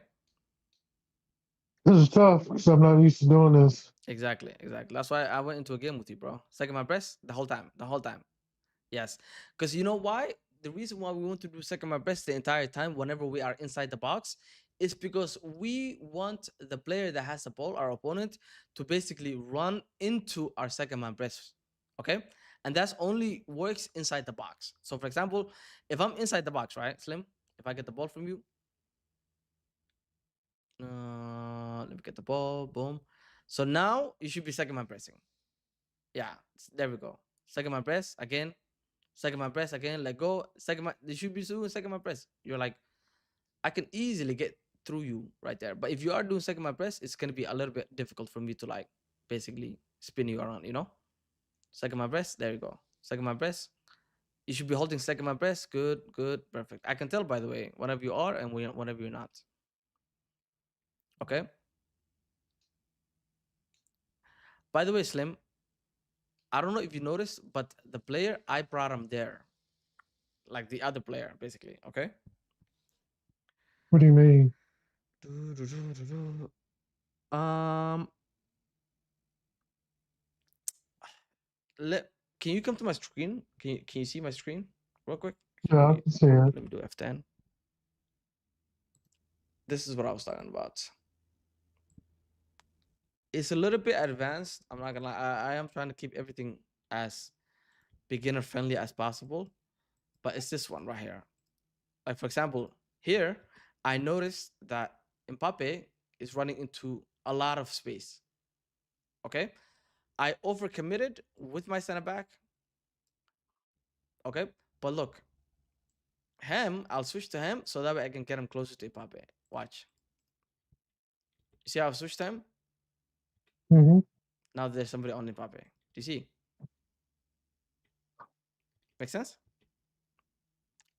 This is tough because I'm not used to doing this. Exactly. Exactly. That's why I went into a game with you, bro. Second my press the whole time. The whole time. Yes. Because you know why? The reason why we want to do second my best the entire time whenever we are inside the box is because we want the player that has the ball, our opponent, to basically run into our second man press. Okay? And that's only works inside the box. So for example, if I'm inside the box, right, Slim? If I get the ball from you, let me get the ball, boom. So now you should be second man pressing. Yeah, there we go. Second man press again. Second my press again, let go. Second my, you should be doing second my press. You're like, I can easily get through you right there. But if you are doing second my press, it's gonna be a little bit difficult for me to like basically spin you around, you know? Second my press, there you go. Second my press. You should be holding second my press. Good, good, perfect. I can tell by the way, whenever you are and whenever you're not. Okay. By the way, Slim, I don't know if you noticed, but the player I brought him there, like the other player, basically. Okay. What do you mean? Um, let can you come to my screen? Can you see my screen real quick? Yeah, I can see it. Let me do F10. This is what I was talking about. It's a little bit advanced. I'm not gonna lie. I am trying to keep everything as beginner friendly as possible, but it's this one right here. Like for example, here I noticed that Mbappe is running into a lot of space. Okay, I overcommitted with my center back. Okay, but look, him, I'll switch to him so that way I can get him closer to Mbappe. Watch. You see how I switched to him? Mm-hmm. Now there's somebody on Mbappe. Do you see? Make sense?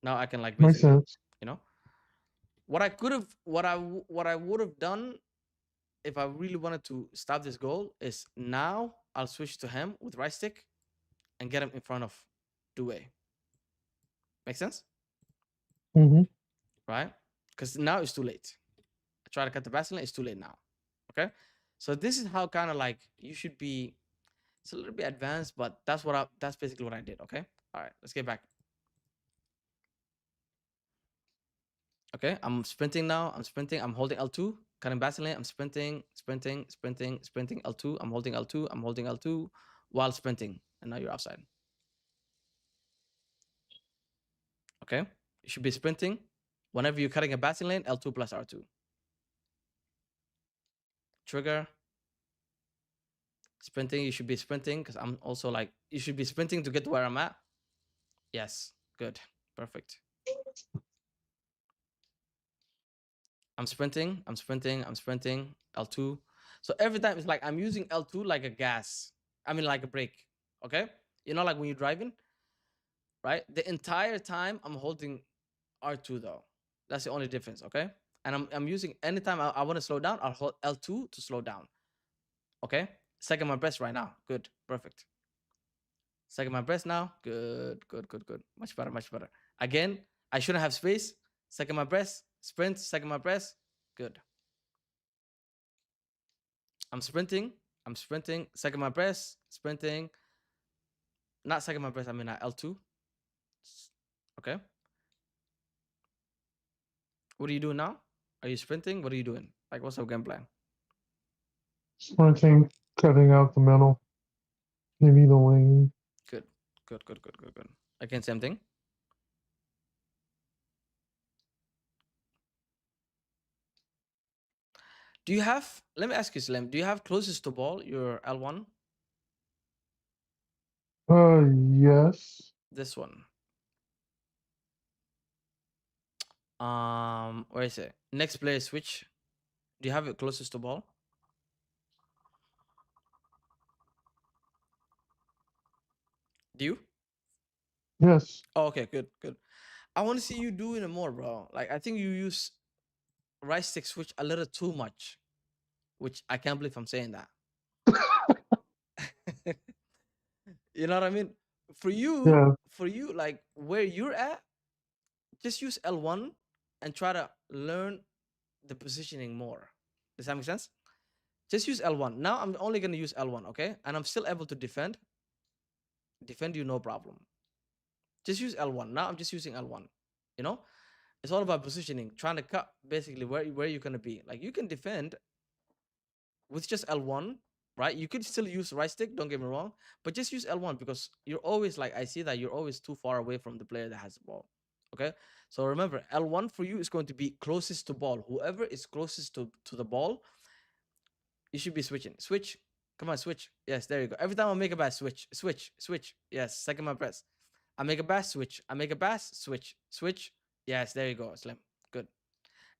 Now I can like Makes basically, sense. you know, what I could have, what I would have done if I really wanted to stop this goal is now I'll switch to him with right stick and get him in front of Due. Make sense? Mm-hmm. Right? Because now it's too late. I try to cut the baseline, it's too late now. Okay? So this is how kind of like you should be. It's a little bit advanced, but that's basically what I did. Okay? All right, let's get back. Okay, I'm sprinting now. I'm sprinting. I'm holding L2, cutting baseline. I'm sprinting, sprinting, sprinting, sprinting L2. I'm holding L2. I'm holding L2 while sprinting. And now you're outside. Okay? You should be sprinting. Whenever you're cutting a passing lane, L2 plus R2. Trigger. Sprinting, you should be sprinting because I'm also like, you should be sprinting to get to where I'm at. Yes, good, perfect. I'm sprinting, I'm sprinting, I'm sprinting, L2. So every time it's like I'm using L2 like a gas. I mean, like a brake, okay? You know, like when you're driving, right? The entire time I'm holding R2 though. That's the only difference, okay? And I'm using anytime I want to slow down, I'll hold L2 to slow down. Okay? Second my breath right now. Good. Perfect. Second my breath now. Good, good, good, good. Much better, much better. Again, I shouldn't have space. Second my breath. Sprint. Second my breath. Good. I'm sprinting. I'm sprinting. Second my breath. Sprinting. Not second my breath. I mean L2. Okay. What are you doing now? Are you sprinting? What are you doing? Like, what's your game plan? Sprinting, cutting out the middle, maybe the wing. Good. Good, good, good, good, good. Again, same thing. Do you have, let me ask you, Slim, do you have closest to ball, your L1? Yes. This one. Where is it? Next player switch. Do you have it closest to ball? Do you? Yes. Oh, okay, good, good. I want to see you doing it more, bro. Like I think you use right stick switch a little too much, which I can't believe I'm saying that. You know what I mean? Yeah. For you, like where you're at, just use L1 and try to learn the positioning more. Does that make sense? Just use L1. Now I'm only gonna use L1, okay? And I'm still able to defend. Defend you no problem. Just use L1. Now I'm just using L1. You know? It's all about positioning, trying to cut basically where you're gonna be. Like you can defend with just L1, right? You could still use right stick, don't get me wrong, but just use L1 because you're always like I see that you're always too far away from the player that has the ball. Okay? So remember, L1 for you is going to be closest to ball. Whoever is closest to the ball, you should be switching. Switch. Come on, switch. Yes, there you go. Every time I make a bad switch, switch, switch. Yes, second my press. I make a pass, switch. I make a pass, switch. Switch. Yes, there you go, Slim. Good.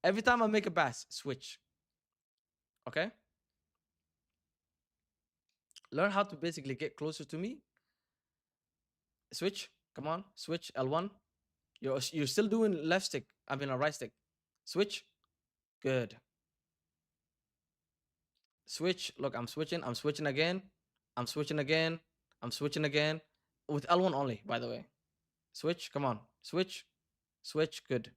Every time I make a pass, switch. Okay? Learn how to basically get closer to me. Switch. Come on. Switch. L1. You're still doing left stick. I mean a right stick. Switch. Good. Switch. Look, I'm switching. I'm switching again. I'm switching again. I'm switching again. With L1 only, by the way. Switch. Come on. Switch. Switch. Good.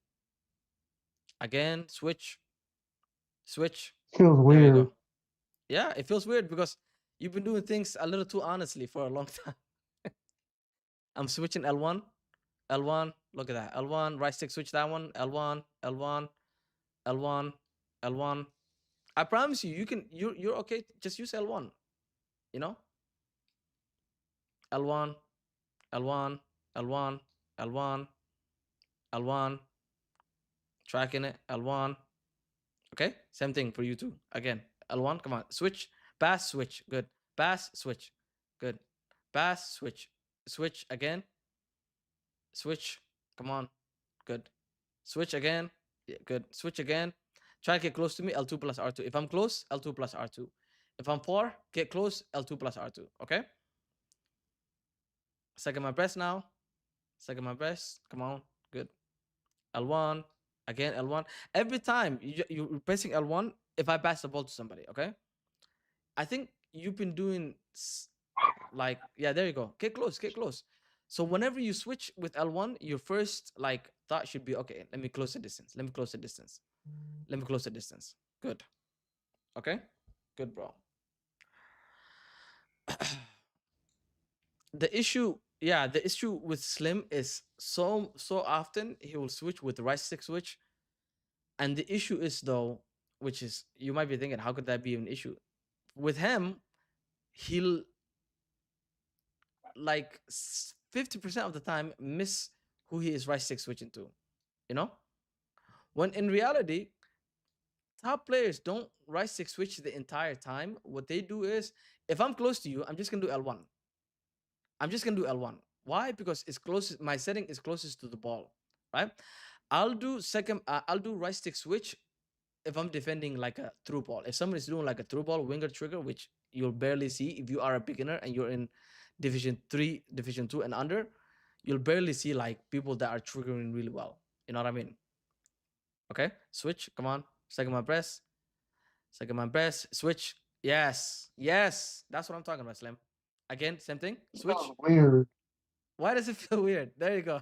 Again. Switch. Switch. Feels There you weird. go. Yeah, it feels weird because you've been doing things a little too honestly for a long time. I'm switching L1. L1. Look at that. L1. Right stick switch that one. L1. L1. L1. L1. I promise you, you're okay. Just use L1. You know? L1. L1. L1. L1. L1. Tracking it. L1. Okay? Same thing for you too. Again. L1. Come on. Switch. Pass. Switch. Good. Pass. Switch. Good. Pass. Switch. Switch again. Switch. Come on. Good. Switch again. Yeah, good. Switch again. Try to get close to me. L2 plus R2. If I'm close, L2 plus R2. If I'm far, get close. L2 plus R2. Okay? Second my press now. Second my press. Come on. Good. L1. Again, L1. Every time you're pressing L1, if I pass the ball to somebody, okay? I think you've been doing like, yeah, there you go. Get close, get close. So whenever you switch with L1, your first like thought should be, okay, let me close the distance. Let me close the distance. Let me close the distance. Good. Okay? Good, bro. The issue, yeah, the issue with Slim is so often he will switch with the right stick switch. And the issue is though, which is you might be thinking, how could that be an issue? With him, he'll like 50% of the time miss who he is right stick switching to, you know? When in reality, top players don't right stick switch the entire time. What they do is, if I'm close to you, I'm just gonna do L1. I'm just gonna do L1. Why? Because it's closest. My setting is closest to the ball, right? I'll do second. I'll do right stick switch if I'm defending like a through ball. If somebody's doing like a through ball winger trigger, which you'll barely see if you are a beginner and you're in Division 3, Division 2 and under, you'll barely see like people that are triggering really well. You know what I mean? Okay, switch. Come on, second my press. Second my press. Switch. Yes, yes. That's what I'm talking about, Slim. Again, same thing. Switch. Feels weird. Why does it feel weird? There you go.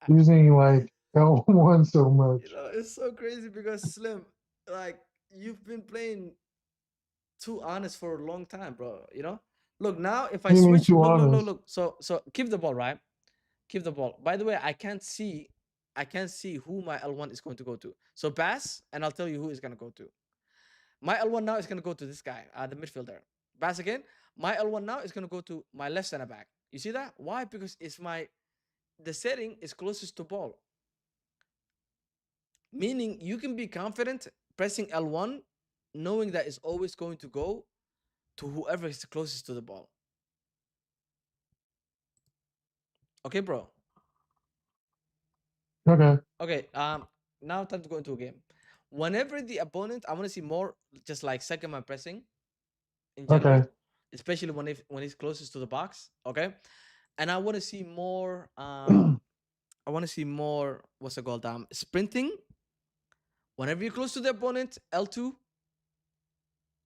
Using like L1 so much. You know, it's so crazy because Slim, like, you've been playing too honest for a long time, bro. You know? Look, now if I You mean switch, too look, look, look, honest? look. So keep the ball, right? Keep the ball. By the way, I can't see who my L1 is going to go to. So pass, and I'll tell you who is gonna go to. My L1 now is gonna go to this guy, the midfielder. Pass again. My L1 now is gonna go to my left center back. You see that? Why? Because it's the setting is closest to ball. Meaning you can be confident pressing L1, knowing that it's always going to go to whoever is closest to the ball. Okay, bro. Okay. Okay. Now time to go into a game. Whenever the opponent, I want to see more just like second man pressing in general, Okay. especially when he's closest to the box. Okay. And I want to see more I want to see more what's it called? Sprinting. Whenever you're close to the opponent, L2.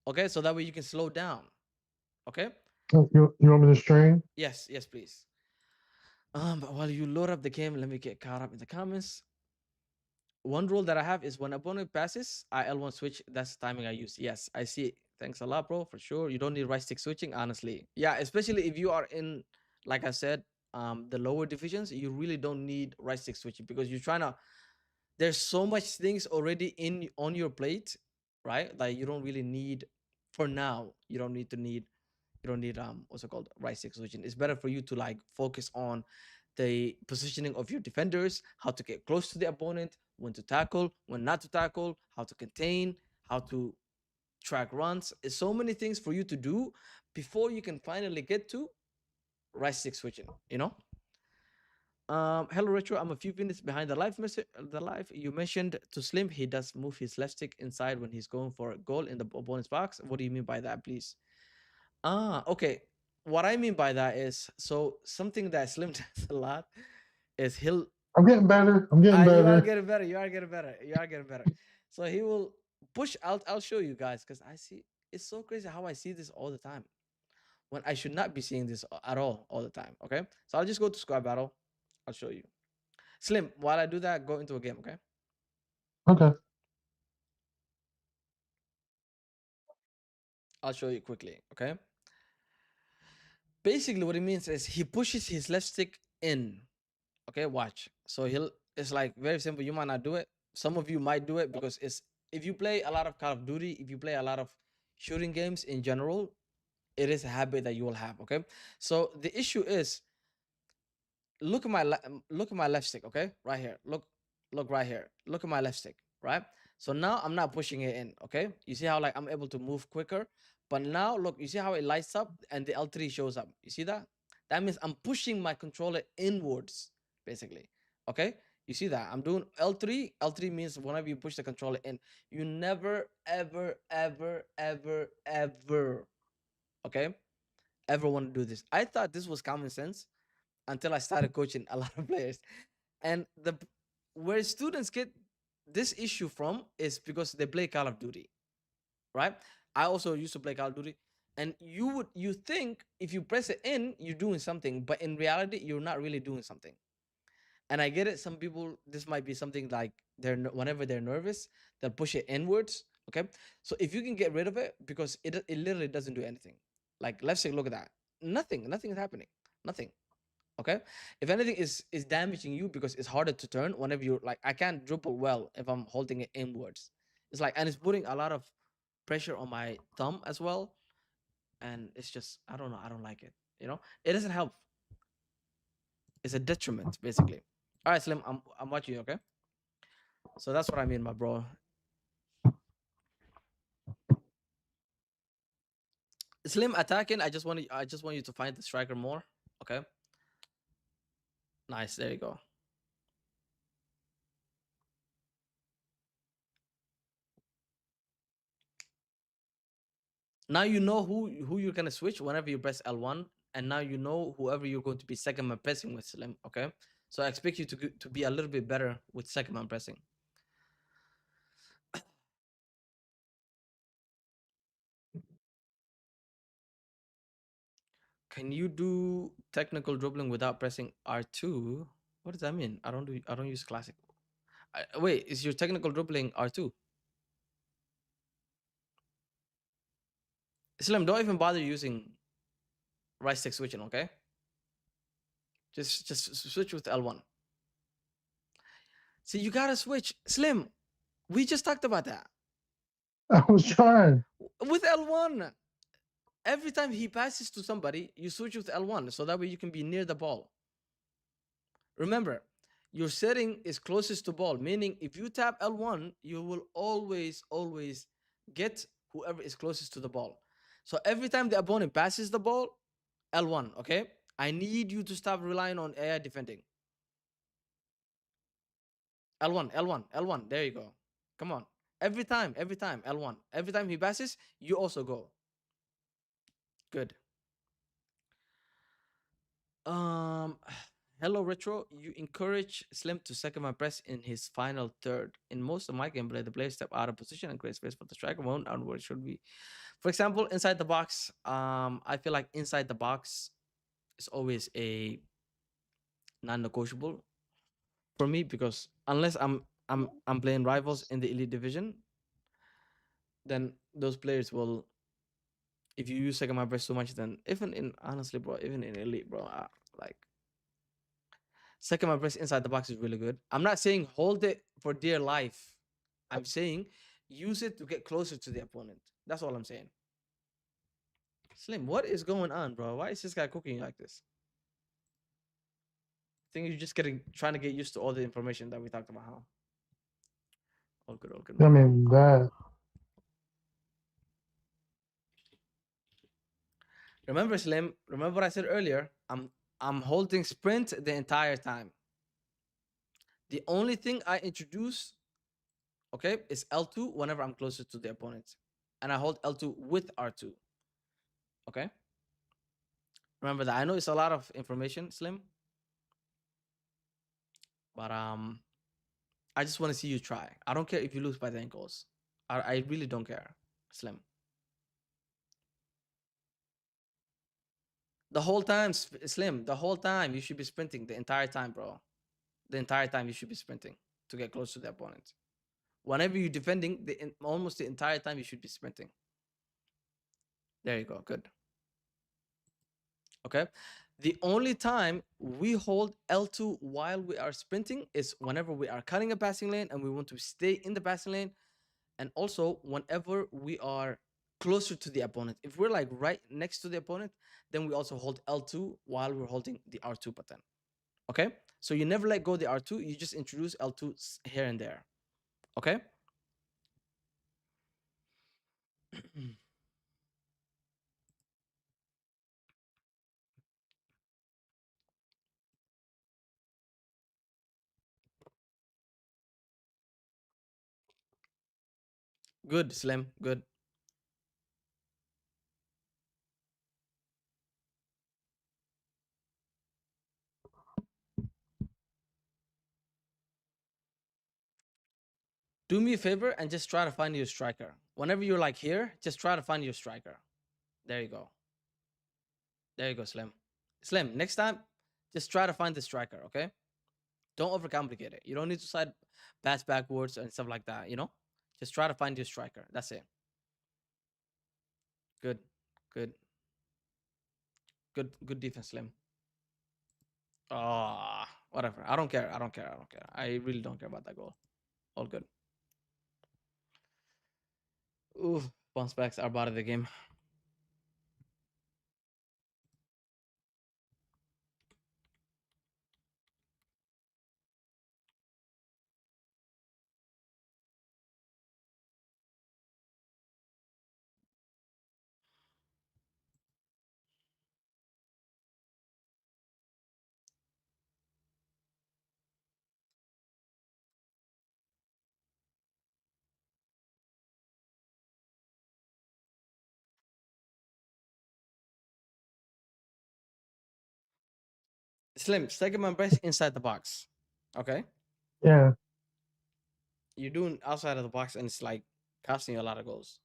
Okay, so that way you can slow down. Okay. You want me to stream? Yes, yes, please. But while you load up the game, let me get caught up in the comments. One rule that I have is when opponent passes, I L1 switch. That's the timing I use. Yes, I see. Thanks a lot, bro. For sure. You don't need right stick switching, honestly. Yeah, especially if you are in, like I said, the lower divisions, you really don't need right stick switching because you're trying to. There's so much things already in on your plate, right? Like you don't really need, for now, you don't need what's it called, right stick switching. It's better for you to like focus on the positioning of your defenders, how to get close to the opponent, when to tackle, when not to tackle, how to contain, how to track runs. It's so many things for you to do before you can finally get to right stick switching, you know. Hello Retro, I'm a few minutes behind the live message. The live you mentioned to Slim, he does move his left stick inside when he's going for a goal in the opponent's box. What do you mean by that, please? Okay. What I mean by that is, so something that Slim does a lot is he'll. I'm getting better. I'm getting You are better. getting better. You are getting better. You are getting better. So he will push. I'll show you guys because I see it's so crazy how I see this all the time when I should not be seeing this at all the time. Okay, so I'll just go to squad battle. I'll show you. Slim, while I do that, go into a game. Okay, Okay. I'll show you quickly. Okay, basically what it means is he pushes his left stick in. Okay, watch. So he'll. It's like very simple. You might not do it. Some of you might do it because it's if you play a lot of Call of Duty, if you play a lot of shooting games in general, it is a habit that you will have. Okay, so the issue is look at look at my left stick. Okay, right here. Look right here. Look at my left stick. Right. So now I'm not pushing it in. Okay, you see how like I'm able to move quicker. But now look, you see how it lights up and the L3 shows up. You see that? That means I'm pushing my controller inwards, basically. Okay. You see that? I'm doing L3. L3 means whenever you push the controller in, you never, ever, ever, ever, ever, okay, ever want to do this. I thought this was common sense until I started coaching a lot of players. And where students get this issue from is because they play Call of Duty, right? I also used to play Call of Duty. And you think if you press it in, you're doing something, but in reality, you're not really doing something. And I get it. Some people, this might be something like whenever they're nervous, they'll push it inwards. Okay, so if you can get rid of it, because it literally doesn't do anything. Like left stick, look at that. Nothing is happening. Nothing. Okay, if anything is damaging you because it's harder to turn whenever you're like I can't dribble well if I'm holding it inwards. It's like and it's putting a lot of pressure on my thumb as well, and it's just I don't know. I don't like it. You know, it doesn't help. It's a detriment basically. All right, Slim, I'm watching you. Okay, so that's what I mean, my bro. Slim attacking. I just want you to find the striker more. Okay, nice. There you go. Now you know who you're gonna switch whenever you press L1, and now you know whoever you're going to be second man pressing with Slim. Okay, so I expect you to be a little bit better with second man pressing. Can you do technical dribbling without pressing R2? What does that mean? I don't use classic. Wait, is your technical dribbling R2? Slim, don't even bother using right stick switching. Okay, just switch with L1. See, you gotta switch, Slim. We just talked about that I was trying. with L1. Every time he passes to somebody, you switch with L1 so that way you can be near the ball. Remember, your setting is closest to ball, meaning if you tap L1, you will always get whoever is closest to the ball. So every time the opponent passes the ball, L1, okay? I need you to stop relying on AI defending. L1, L1, L1. There you go. Come on. Every time, L1. Every time he passes, you also go. Good. Hello Retro. You encourage Slim to second my press in his final third. In most of my gameplay, the player step out of position and create space for the striker. Won't onward should be. For example, inside the box. I feel like inside the box is always a non-negotiable for me because unless I'm playing rivals in the elite division, then those players will. If you use second my press too much, then even in honestly, bro, even in elite, bro, like second my press inside the box is really good. I'm not saying hold it for dear life. I'm saying use it to get closer to the opponent. That's all I'm saying. Slim, what is going on, bro? Why is this guy cooking like this? I think you're just trying to get used to all the information that we talked about. Huh? All good, all good. I mean that. Remember, Slim. Remember what I said earlier. I'm holding sprint the entire time. The only thing I introduce, okay, is L2 whenever I'm closer to the opponent. And I hold L2 with R2. Okay? Remember that. I know it's a lot of information, Slim. But I just want to see you try. I don't care if you lose by the ankles. I really don't care, Slim. The whole time, Slim, the whole time you should be sprinting the entire time, bro. The entire time you should be sprinting to get close to the opponent. Whenever you're defending, almost the entire time you should be sprinting. There you go. Good. Okay. The only time we hold L2 while we are sprinting is whenever we are cutting a passing lane and we want to stay in the passing lane. And also whenever we are closer to the opponent. If we're like right next to the opponent, then we also hold L2 while we're holding the R2 button. Okay? So you never let go of the R2, you just introduce L2 here and there. Okay? Good, Slim. Good. Do me a favor and just try to find your striker. Whenever you're like here, just try to find your striker. There you go. There you go, Slim. Slim, next time, just try to find the striker, okay? Don't overcomplicate it. You don't need to side pass backwards and stuff like that, you know? Just try to find your striker. That's it. Good. Good. Good defense, Slim. Ah, whatever. I don't care. I don't care. I don't care. I really don't care about that goal. All good. Ooh, bounce backs are part of the game. Slim, second man press inside the box. Okay? Yeah, You're doing outside of the box and it's like costing you a lot of goals.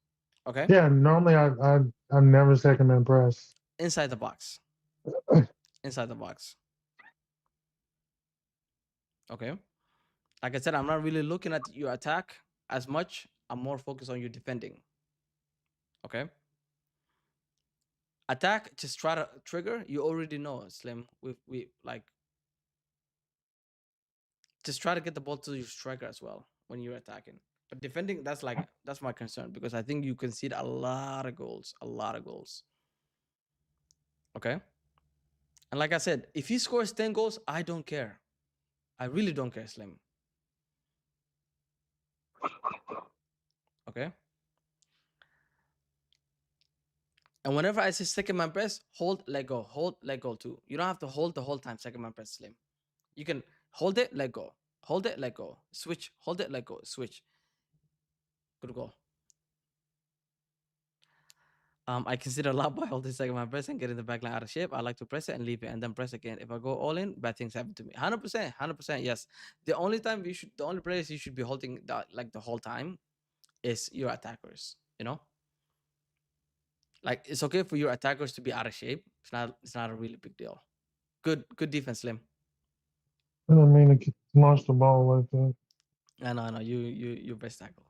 Okay? yeah. Normally, I never second man press. Inside the box. Inside the box. Okay? Like I said, I'm not really looking at your attack as much. I'm more focused on your defending. Okay? Attack, just try to trigger. You already know, Slim. We like just try to get the ball to your striker as well when you're attacking. But defending, that's my concern because I think you concede a lot of goals. A lot of goals. Okay? And like I said, if he scores 10 goals, I don't care. I really don't care, Slim. Okay? And whenever I say second man press, hold, let go. Hold, let go too. You don't have to hold the whole time second man press, Slim. You can hold it, let go. Hold it, let go. Switch. Hold it, let go. Switch. Good goal. I consider a lot by holding second man press and getting the backline out of shape. I like to press it and leave it and then press again. If I go all in, bad things happen to me. 100%, 100%, yes. The only place you should be holding that like the whole time is your attackers, you know? Like it's okay for your attackers to be out of shape. It's not a really big deal. Good defense, Slim. I didn't mean to launch the ball like that. I know. You best tackle.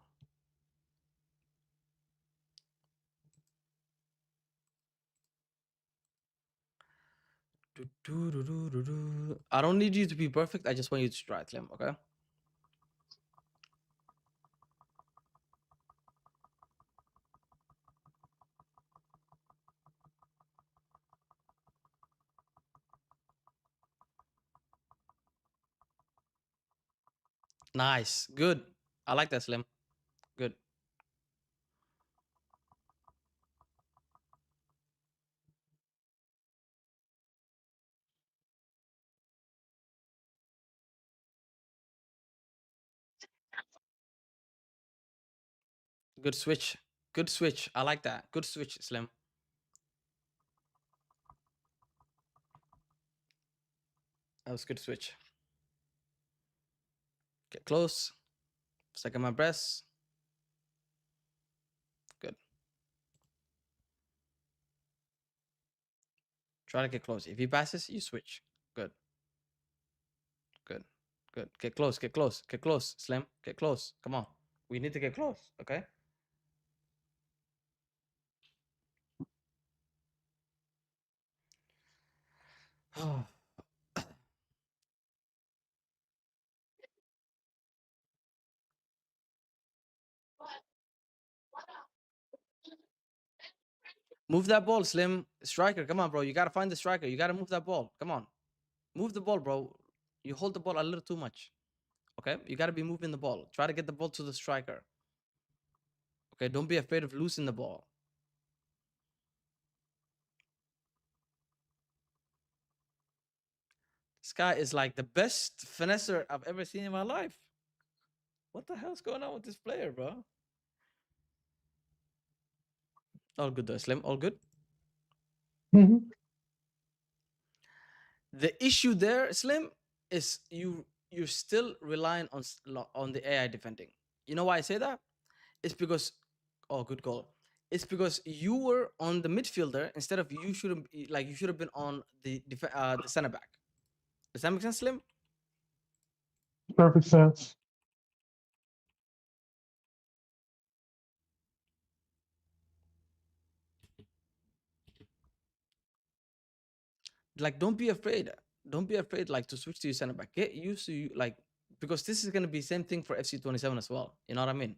I don't need you to be perfect. I just want you to try, Slim, okay? Nice. Good. I like that, Slim. Good. Good switch. Good switch. I like that. Good switch, Slim. That was good switch. Get close. Second my breath. Good. Try to get close. If he passes, you switch. Good. Good. Good. Get close. Get close. Get close. Slim. Get close. Come on. We need to get close. Okay. Move that ball, Slim. Striker, come on, bro. You gotta find the striker. You gotta move that ball. Come on. Move the ball, bro. You hold the ball a little too much. Okay? You gotta be moving the ball. Try to get the ball to the striker. Okay, don't be afraid of losing the ball. This guy is like the best finesser I've ever seen in my life. What the hell's going on with this player, bro? All good though, Slim. All good. Hmm. The issue there, Slim, is you're still relying on the AI defending. You know why I say that? It's because good goal. It's because you were on the midfielder instead of you shouldn't like you should have been on the center back. Does that make sense, Slim? Perfect sense. Like, don't be afraid. Don't be afraid, like, to switch to your center back. Get used to like, because this is gonna be same thing for FC27 as well. You know what I mean?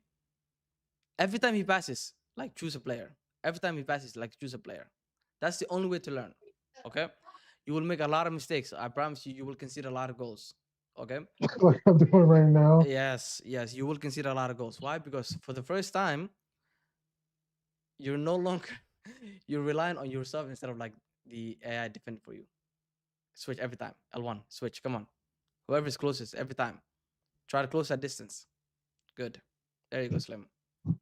Every time he passes, like, choose a player. Every time he passes, like, choose a player. That's the only way to learn. Okay? You will make a lot of mistakes. I promise you, you will concede a lot of goals. Okay? Like I'm doing right now. Yes, you will concede a lot of goals. Why? Because for the first time, you're no longer you're relying on yourself instead of like the AI defend for you. Switch every time. L1, switch. Come on. Whoever is closest every time. Try to close that distance. Good. There you go, Slim. It's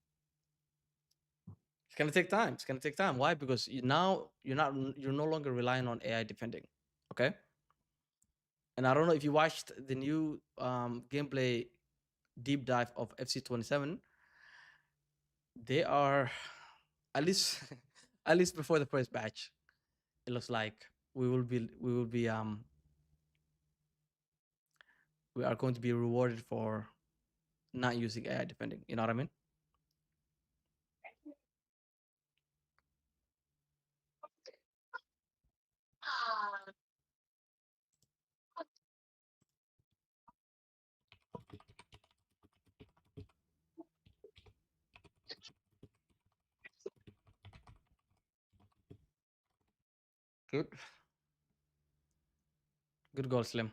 gonna take time. It's gonna take time. Why? Because you're no longer relying on AI defending. Okay. And I don't know if you watched the new gameplay deep dive of FC27. They are at least at least before the first batch. It looks like we are going to be rewarded for not using AI defending. You know what I mean? Good. Good goal, Slim.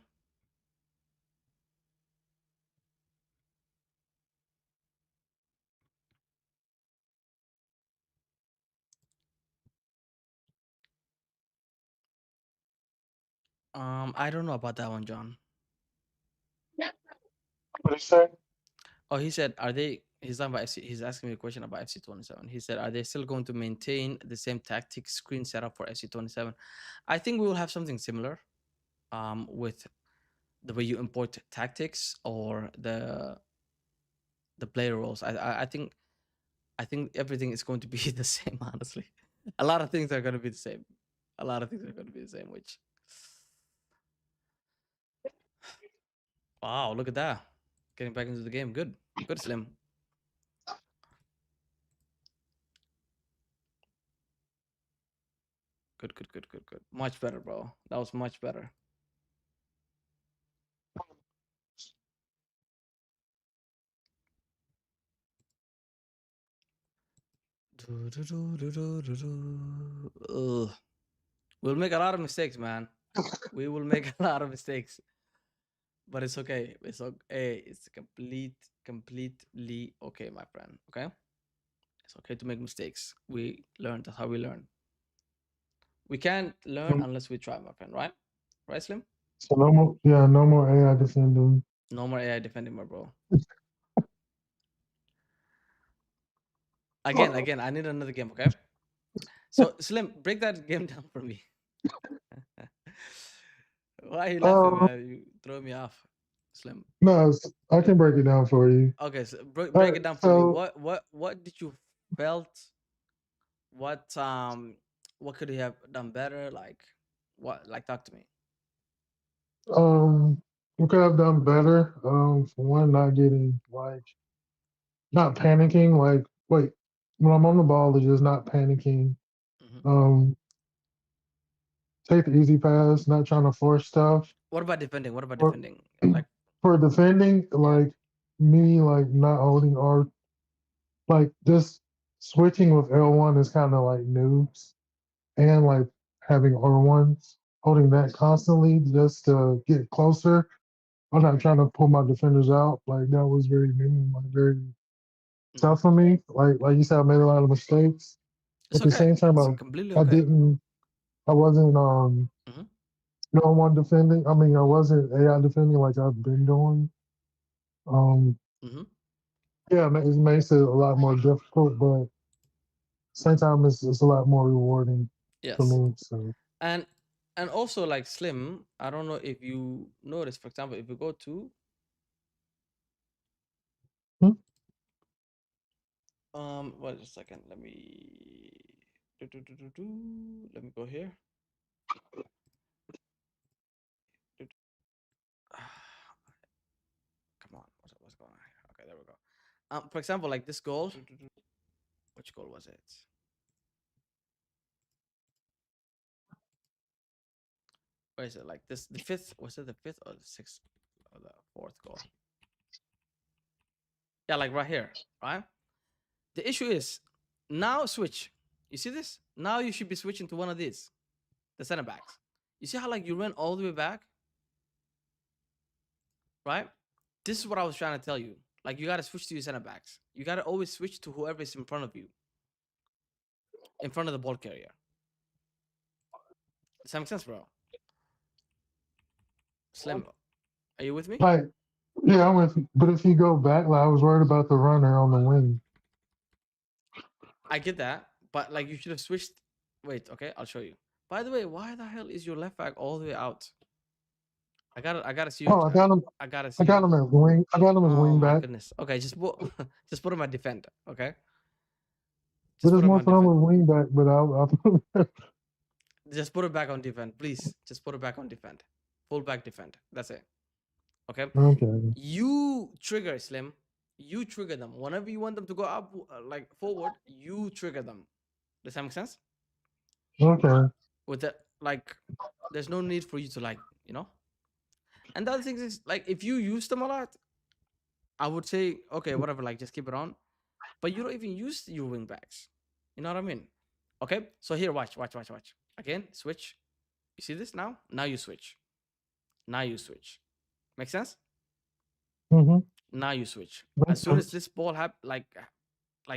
I don't know about that one, John. What did you say? Oh, he said, are they? He's talking about FC. He's asking me a question about FC27. He said, are they still going to maintain the same tactic screen setup for FC27? I think we will have something similar, with the way you import tactics or the player roles. I think everything is going to be the same. Honestly, a lot of things are going to be the same. A lot of things are going to be the same. Which, wow, look at that! Getting back into the game. Good, good, Slim. Good, good, good, good, good. Much better, bro. That was much better. Ugh. We'll make a lot of mistakes, man. We will make a lot of mistakes, but it's okay. It's okay. It's completely okay, my friend. Okay, it's okay to make mistakes. We learn. That's how we learn. We can't learn unless we try, my friend. Right? Right, Slim? So no more AI defending. No more AI defending, my bro. Again, I need another game, okay? So Slim, break that game down for me. Why are you laughing, Um, man? You throw me off, Slim. no, I can break it down for you. Okay, so All break right, it down for me. so What did you felt? What what could you have done better? Like what? Like talk to me. we could have done better. For one, not getting not panicking. Like, wait, when I'm on the ball, it's just not panicking. Hmm. Um, take the easy pass, not trying to force stuff. What about defending? What about For defending? Like for defending, yeah. like me, like not holding R, like just switching with L1 is kind of like noobs, and like having R1s, holding that constantly just to get closer. I'm not trying to pull my defenders out. Like that was very new and like very Hmm. tough for me. Like you said, I made a lot of mistakes. It's At the okay. same time, It's completely I okay. didn't, I wasn't Hmm. no one defending. I mean, I wasn't AI defending like I've been doing. Um, Hmm. yeah, it makes it a lot more difficult, but same time it's a lot more rewarding for Yes. me. So And also like Slim, I don't know if you notice, for example, if you go to hmm? wait a second, let me let me go here. Come on, what's going on here? Okay, there we go. For example, like this goal. Which goal was it? Where is it? Like this, the fifth? Was it the fifth or the sixth or the fourth goal? Yeah, like right here, right? The issue is now switch. You see this? Now you should be switching to one of these, the center backs. You see how like you ran all the way back, right? This is what I was trying to tell you. Like you gotta switch to your center backs. You gotta always switch to whoever is in front of you, in front of the ball carrier. Does that make sense, bro? Slim, are you with me? like, yeah, I'm with you. But if you go back, like I was worried about the runner on the wing. I get that, but like you should have switched. Wait, okay, I'll show you. By the way, why the hell is your left back all the way out? I gotta see you. Oh, I gotta I see got you. him as wing. I got him as Oh wing my back. goodness. Okay, just put just put him at defend. Okay, But just it's put him more on fun defend. with wing back. But I'll Just put it back on defend, please. Just put it back on defend. Full back defend. That's it. Okay. okay. You trigger Slim. You trigger them whenever you want them to go up, like forward. You trigger them. Does that make sense? Okay. With that, like, there's no need for you to like, you know. And the other thing is, like, if you use them a lot, I would say, okay, whatever, like, just keep it on. But you don't even use your wing backs. You know what I mean? Okay. So here, watch. Again, switch. You see this now? Now you switch. Now you switch. Make sense? Mm-hmm. Now you switch. As Makes soon as sense. this ball like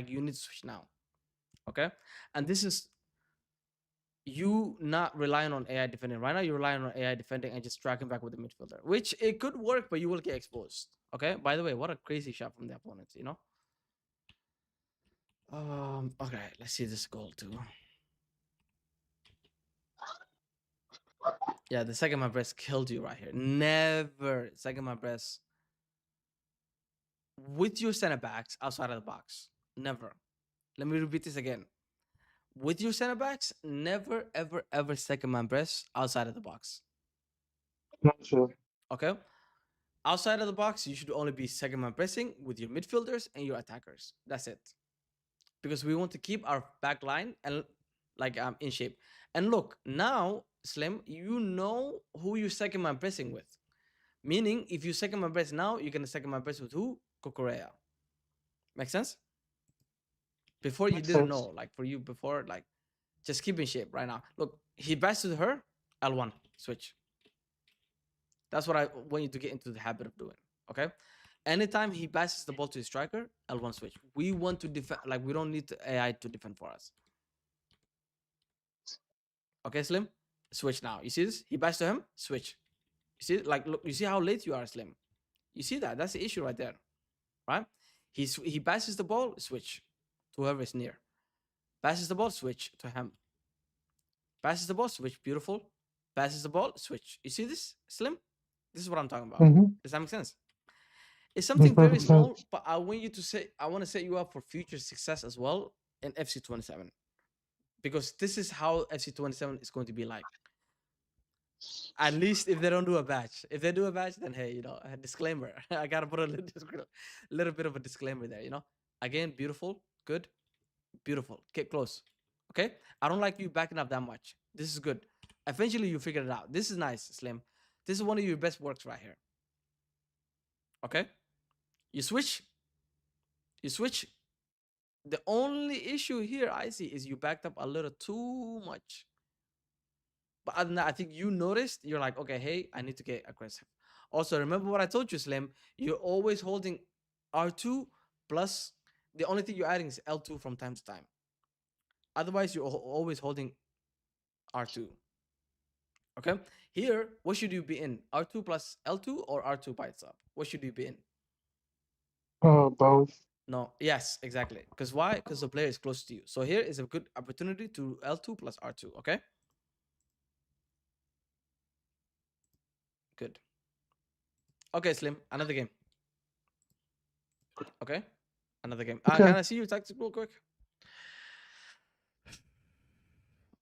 you need to switch now. Okay. And this is you not relying on AI defending. Right now, you're relying on AI defending and just tracking back with the midfielder, which it could work, but you will get exposed. Okay. By the way, what a crazy shot from the opponent, you know? Okay, let's see this goal too. Yeah, the second my breast killed you right here. Never second my breast with your center backs outside of the box. Never. Let me repeat this again. With your center backs, never, ever, ever second man press outside of the box. Gotcha. Okay? Outside of the box, you should only be second man pressing with your midfielders and your attackers. That's it. Because we want to keep our back line and like in shape. And look, now, Slim, you know who you're second man pressing with. Meaning, if you second man press now, you're gonna second man press with who? Kokorea. Make sense? Before you Makes didn't know, sense. like for you before, like just keep in shape right now. Look, he passed to her, L1, switch. That's what I want you to get into the habit of doing. Okay. Anytime he passes the ball to his striker, L1 switch. We want to defend, like we don't need AI to defend for us. Okay, Slim? Switch now. You see this? He passed to him, switch. You see, like, look, you see how late you are, Slim. You see that? That's the issue right there. Right? He passes the ball, switch. to whoever is near. Passes the ball, switch to him. Passes the ball, switch. Beautiful. Passes the ball, switch. You see this, Slim? This is what I'm talking about. Mm-hmm. Does that make sense? It's Makes something very perfect small, sense. but I want you to say, I want to set you up for future success as well in FC27, because this is how FC27 is going to be like. At least if they don't do a batch. If they do a batch, then hey, a disclaimer. I gotta put a little bit of a disclaimer there. Again, beautiful, good, beautiful. Get close. Okay? I don't like you backing up that much. This is good. Eventually you figure it out. This is nice, Slim. This is one of your best works right here. Okay? You switch. You switch. The only issue here I see is you backed up a little too much. But other than that, I think you noticed, you're like, okay, hey, I need to get aggressive. Also, remember what I told you, Slim. You're always holding R2 plus the only thing you're adding is L2 from time to time. Otherwise, you're always holding R2. Okay? Here, what should you be in? R2 plus L2 or R2 by itself? What should you be in? Both. No, yes, exactly. Because why? Because the player is close to you. So here is a good opportunity to L2 plus R2. Okay? Good. Okay, Slim, another game. Okay? Another game. Okay. Can I see your tactics real quick?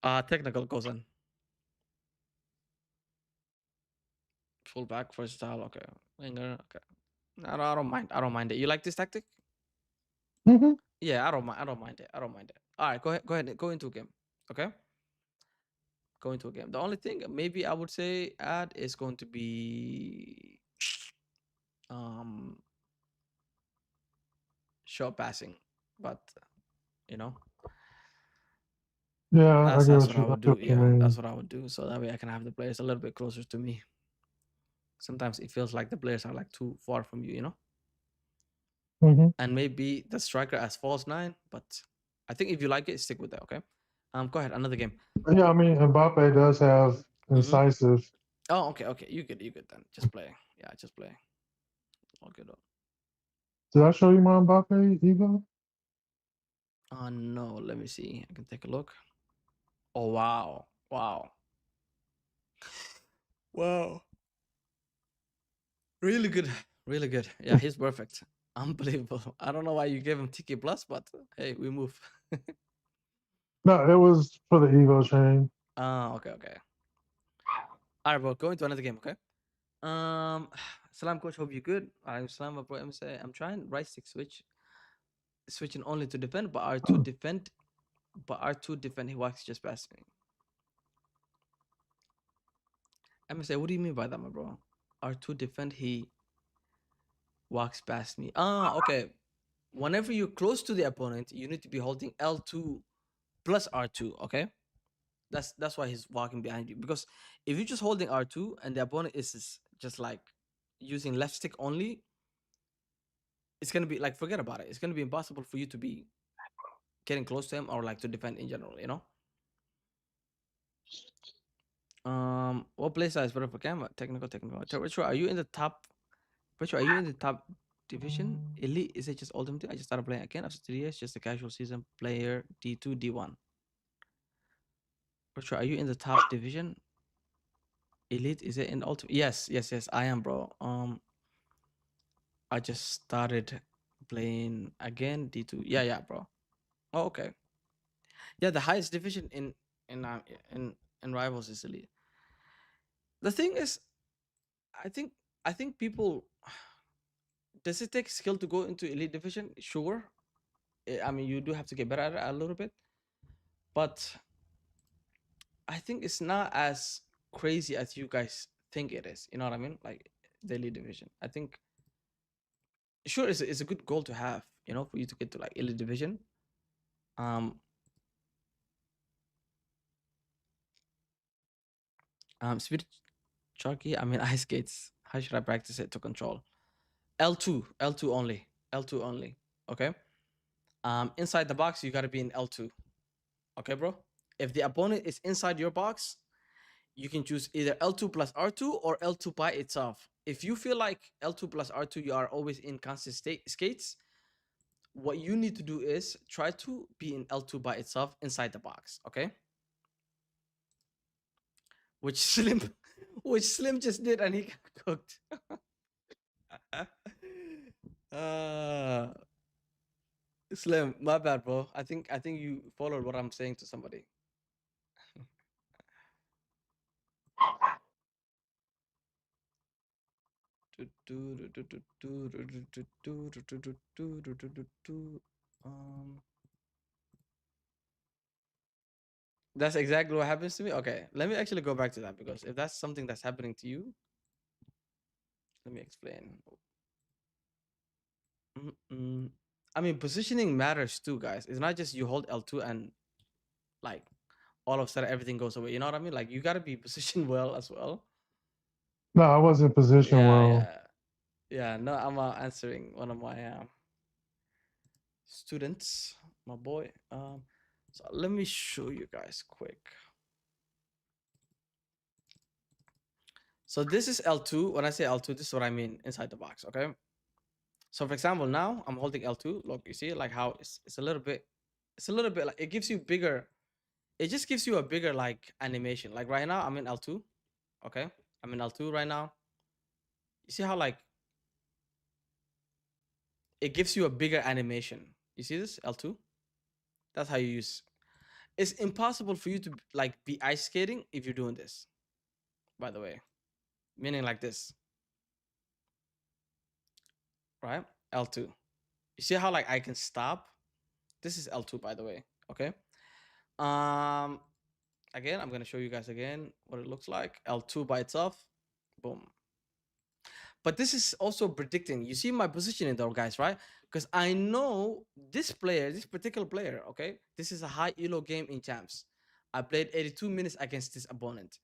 Technical goes in. Fullback, versatile. Okay. Winger. Okay. I don't mind. I don't mind it. You like this tactic? Mm-hmm. Yeah, I don't mind. I don't mind it. I don't mind it. All right, go ahead. Go ahead. Go into a game. Okay. Go into a game. The only thing maybe I would say add is going to be um short passing, but you know Yeah, that's I what get I would do. what you Yeah, that's mean. what I would do. So that way I can have the players a little bit closer to me. Sometimes it feels like the players are like too far from you. Mm-hmm. And maybe the striker as false nine. But I think if you like it, stick with that. Okay. Go ahead. Another game. Yeah, I mean, Mbappe does have Mm-hmm. incisive. Oh, okay, okay. You good. You good then. Just play. Yeah, just play. All good. Did I show you my Mbappe, Evo? No. Let me see. I can take a look. Oh wow, wow, wow. Really good. Really good. Yeah, he's perfect. Unbelievable. I don't know why you gave him TK plus, but hey, we move. No, it was for the Evo chain. Okay, okay. All right, bro. Go into another game, okay? Salam, coach. Hope you're good. I'm Salam, bro. I'm trying right stick switching only to defend, but R2 defend, he walks just past me. MSA, what do you mean by that, my bro? R2 defend, he walks past me. Okay. Whenever you're close to the opponent, you need to be holding L2 plus R2, okay? That's why he's walking behind you. Because if you're just holding R2 and the opponent is just like using left stick only, it's gonna be like, forget about it. It's gonna be impossible for you to be getting close to him or like to defend in general. What play size better for camera? Technical. Retro, are you in the top? Retro, are you in the top division? Elite? Is it just ultimate? I just started playing again after 3 years. Just a casual season player. D2, D1. Retro, are you in the top division? Elite? Is it in ultimate? Yes. I am, bro. I just started playing again. D2. Yeah, bro. Oh, okay. Yeah, the highest division in uh, in in rivals is elite. The thing is, I think people, does it take skill to go into elite division? Sure. I mean, you do have to get better at it a little bit, but I think it's not as crazy as you guys think it is. You know what I mean? Like the elite division. I think sure it's a good goal to have. For you to get to like elite division. Um. Speed chalky. I mean, ice skates. How should I practice it to control? L2, L2 only, L2 only. Okay. Inside the box, you gotta be in L2. Okay, bro. If the opponent is inside your box, you can choose either L2 plus R2 or L2 by itself. If you feel like L2 plus R2, you are always in constant skates, what you need to do is try to be in L2 by itself inside the box, okay? Which Slim, which Slim just did, and he got cooked. uh, Slim, my bad, bro. I think you followed what I'm saying to somebody. Um, that's exactly what happens to me. Okay, let me actually go back to that, because if that's something that's happening to you, let me explain. Mm-mm. I mean, positioning matters too, guys. It's not just you hold L2 and like all of a sudden everything goes away. You know what I mean? Like you gotta be positioned well as well. No, I wasn't positioned Yeah, well. yeah, yeah. No, I'm answering one of my students, my boy. So let me show you guys quick. So this is L2. When I say L2, this is what I mean inside the box. Okay. So for example, now I'm holding L2. Look, you see like how it's a little bit, like it gives you bigger. It just gives you a bigger like animation. Like right now, I'm in L2. Okay, I'm in L2 right now. You see how like it gives you a bigger animation. You see this L2? That's how you use. It's impossible for you to like be ice skating if you're doing this. By the way, meaning like this, right? L2. You see how like I can stop? This is L2, by the way. Okay. Um. Again, I'm gonna show you guys again what it looks like. L2 by itself. Boom. But this is also predicting. You see my positioning though, guys, right? Because I know this player, this particular player, okay? This is a high elo game in champs. I played 82 minutes against this opponent.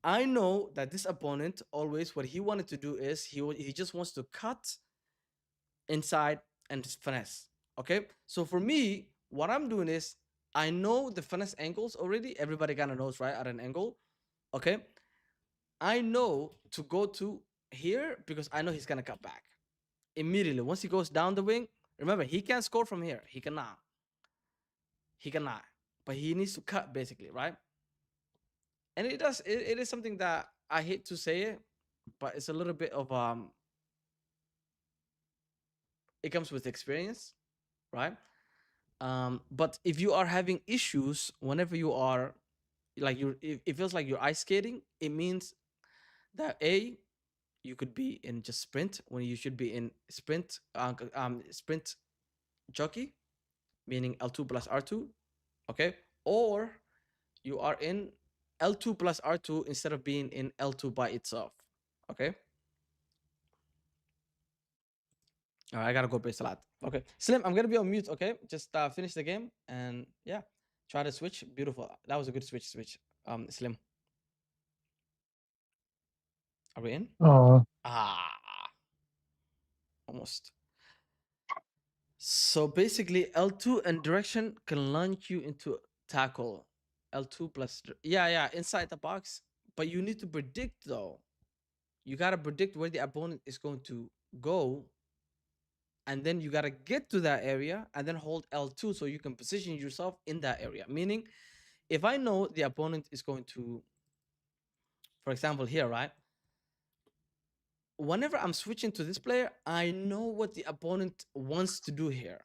I know that this opponent always what he wanted to do is he just wants to cut inside and finesse. Okay? So for me, what I'm doing is I know the finesse angles already. Everybody kind of knows, right? At an angle. Okay. I know to go to here because I know he's gonna cut back immediately. Once he goes down the wing, remember he can't score from here. He cannot. He cannot. But he needs to cut basically, right? And it does. It is something that I hate to say it, but it's a little bit of It comes with experience, right? But if you are having issues whenever you are like it feels like you're ice skating, it means that you could be in just sprint when you should be in sprint jockey, meaning L2 plus R2, okay? Or you are in L2 plus R2 instead of being in L2 by itself, okay? All right, I gotta go base a lot. Okay, Slim, I'm gonna be on mute, okay? Just finish the game and yeah, try to switch. Beautiful. That was a good switch. Slim, are we in? Uh, Ah, almost. So basically, L2 and direction can launch you into tackle. L2 plus, yeah, inside the box. But you need to predict though. You gotta predict where the opponent is going to go, and then you gotta get to that area and then hold L2 so you can position yourself in that area. Meaning, if I know the opponent is going to, for example, here, right? Whenever I'm switching to this player, I know what the opponent wants to do here.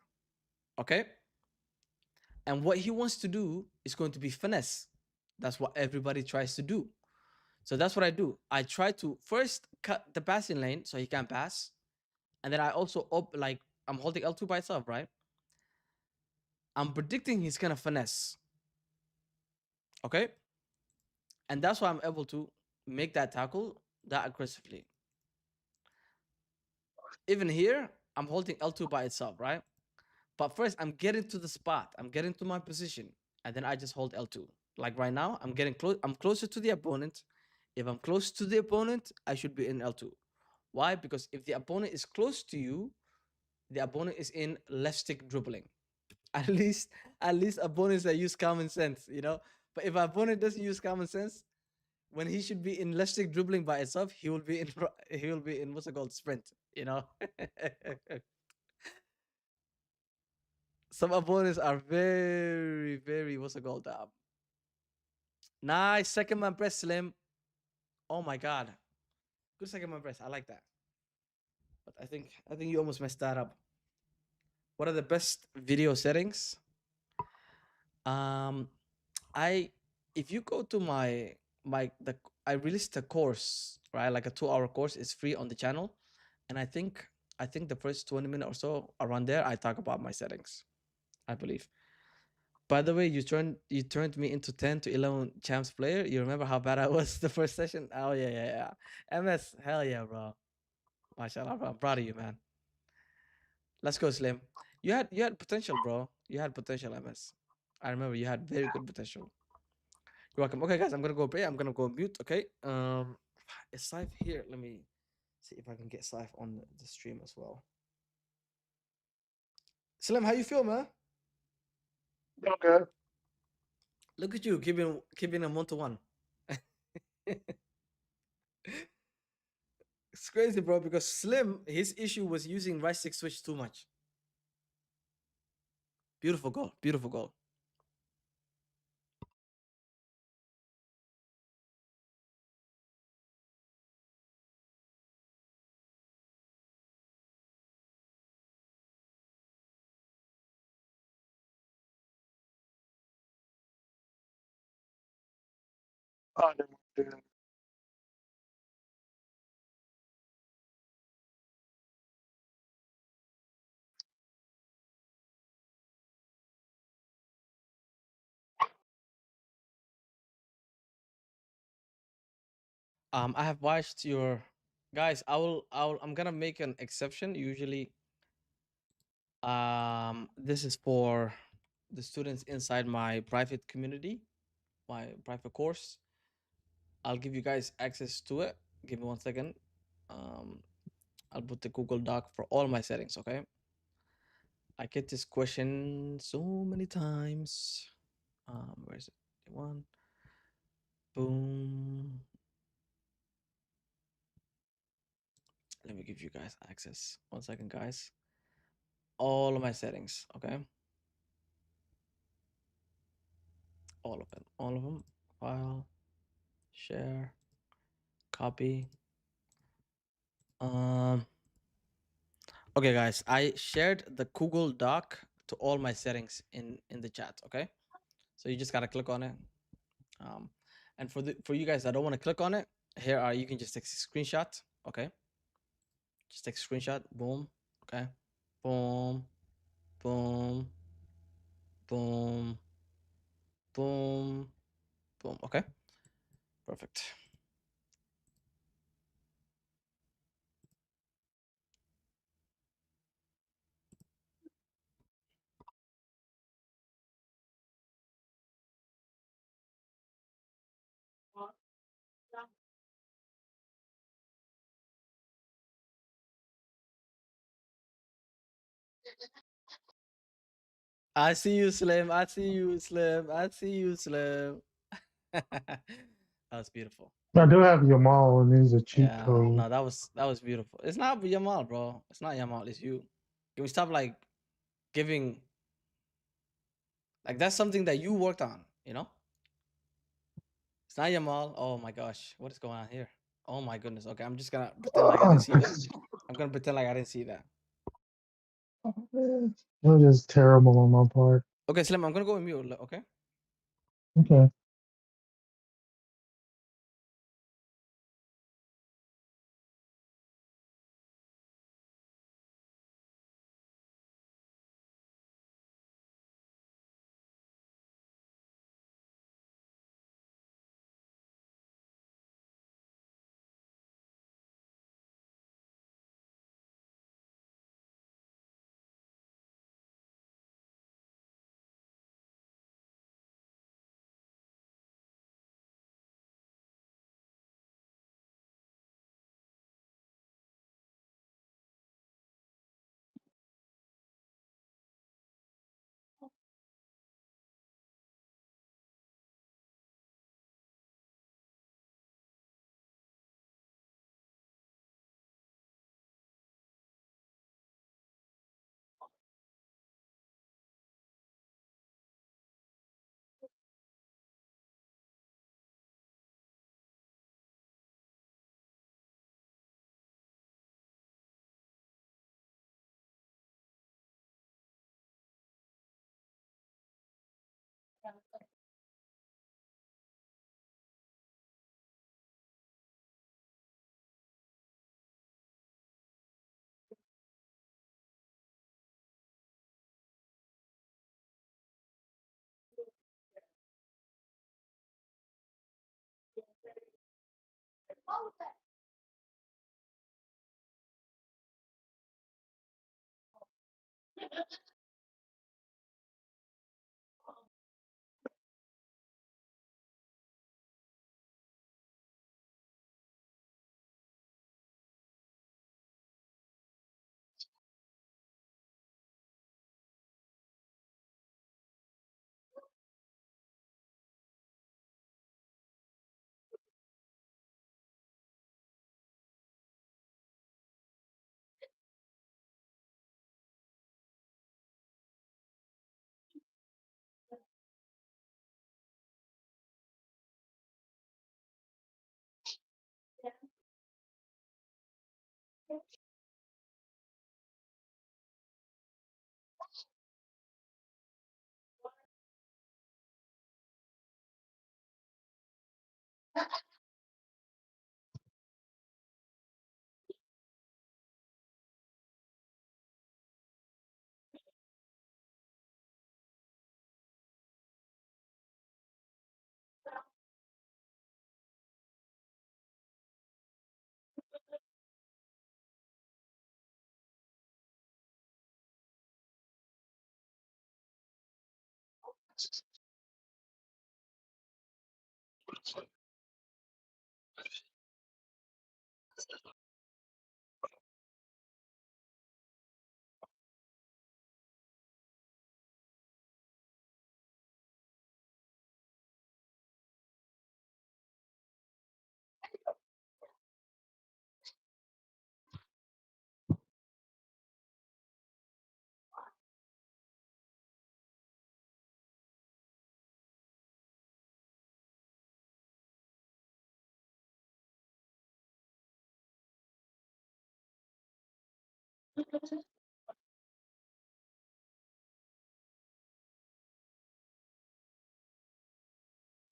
Okay? And what he wants to do is going to be finesse. That's what everybody tries to do. So that's what I do. I try to first cut the passing lane so he can't pass. And then I also like I'm holding L2 by itself, right? I'm predicting he's gonna finesse. Okay? And that's why I'm able to make that tackle that aggressively. Even here, I'm holding L2 by itself, right? But first, I'm getting to the spot. I'm getting to my position. And then I just hold L2. Like right now, I'm getting close. I'm closer to the opponent. If I'm close to the opponent, I should be in L2. Why? Because if the opponent is close to you, the opponent is in left stick dribbling. At least opponents that use common sense, you know. But if an opponent doesn't use common sense, when he should be in left stick dribbling by itself, he will be in he will be in what's it called sprint, you know. Some opponents are very, very, what's it called? Nice second man press, Slim. Oh my god. Good second man press. I like that. But I think you almost messed that up. What are the best video settings? Um I if you go to I released a course, right? Like a 2-hour course. It's free on the channel. And I think the first 20 minutes or so around there, I talk about my settings, I believe. By the way, you turned me into 10 to 11 champs player. You remember how bad I was the first session? Oh yeah, yeah, yeah. MS, hell yeah, bro. Mashallah, bro. I'm proud of you, man. Let's go, Slim. You had potential, bro. You had potential, MS. I remember you had very good potential. You're welcome. Okay, guys, I'm gonna go pray. I'm gonna go mute. Okay. Is Saif here? Let me see if I can get Saif on the stream as well. Slim, how you feel, man? Okay. Look at you, keeping a 1-to-1. It's crazy, bro, because Slim, his issue was using right stick switch too much. Beautiful goal. Beautiful goal. Oh, never mind. I have watched your guys. I'm gonna make an exception. Usually, this is for the students inside my private community, my private course. I'll give you guys access to it. Give me 1 second. Um, I'll put the Google Doc for all my settings. Okay. I get this question so many times. Where is it? One. Boom. Let me give you guys access. 1 second, guys. All of my settings. Okay. All of them. All of them. File. Share. Copy. Um. Okay, guys. I shared the Google Doc to all my settings in the chat. Okay. So you just gotta click on it. Um, and for you guys that don't want to click on it, here are you can just take a screenshot. Okay. Just take a screenshot. Boom. Okay. Boom. Boom. Boom. Boom. Boom. Okay. Perfect. I see you, Slim. I see you, Slim. I see you, Slim. That was beautiful. I do have Yamal, and he's a cheat Yeah. code. No, that was beautiful. It's not Yamal, bro. It's not Yamal. It's you. Can we stop like giving like that's something that you worked on? You know. It's not Yamal. Oh my gosh, what is going on here? Oh my goodness. Okay, I'm just gonna pretend like I didn't see that. I'm gonna pretend like I didn't see that. That was just terrible on my part. Okay, Slim, I'm gonna go on mute. Okay. Okay.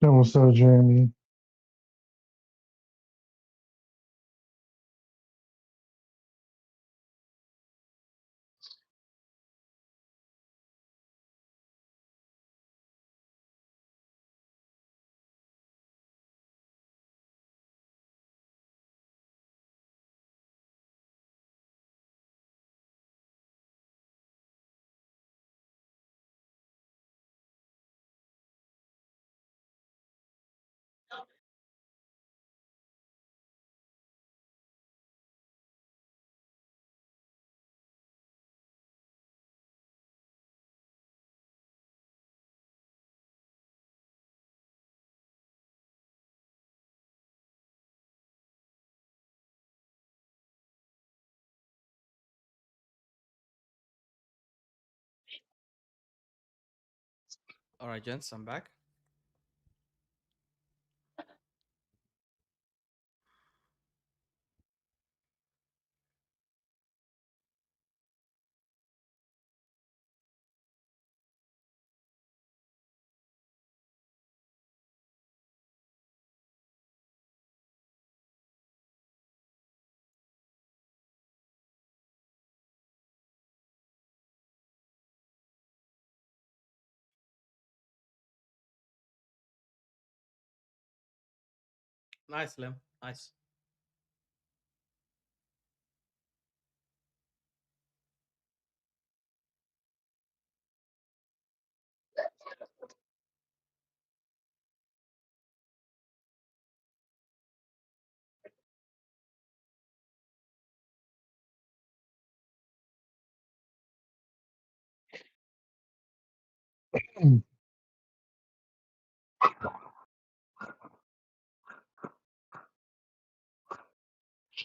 That was so Jeremy. All right, gents, I'm back. Nice, Lim. Nice.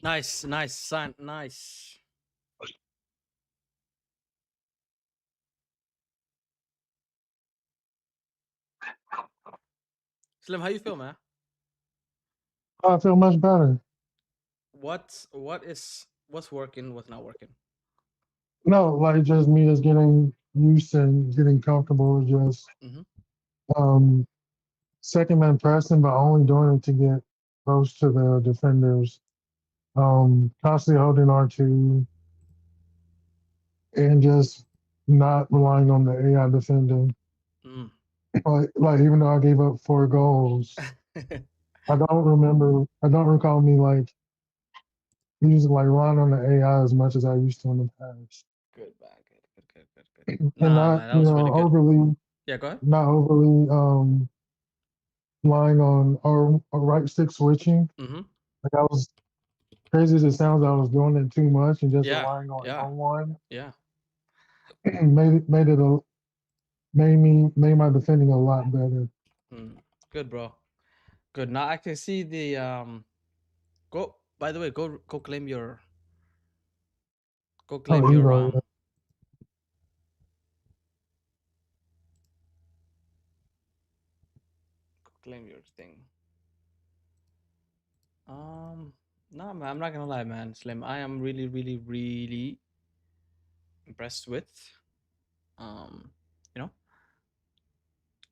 Nice, nice, son. Nice. Slim, how you feel, man? I feel much better. What's working, what's not working? No, like just me just getting used and getting comfortable with just Hmm. um, second man pressing, but only doing it to get close to the defenders. Constantly holding R2 and just not relying on the AI defending. Mm. Like even though I gave up 4 goals, I don't recall me like using like relying on the AI as much as I used to in the past. Good, man. Good, good, good, good, good. And Nah, not, man, that was really good. Yeah, go ahead. not overly relying on or right stick switching. Mm-hmm. Like I was crazy as it sounds, I was doing it too much and just Yeah, relying on yeah, L1 yeah. made my defending a lot better. Mm. Good, bro. Good. Now I can see the Go. By the way, go claim your Oh, Evo, go claim your thing. No, man, I'm not gonna lie, man. Slim, I am really, really, really impressed with um, you know,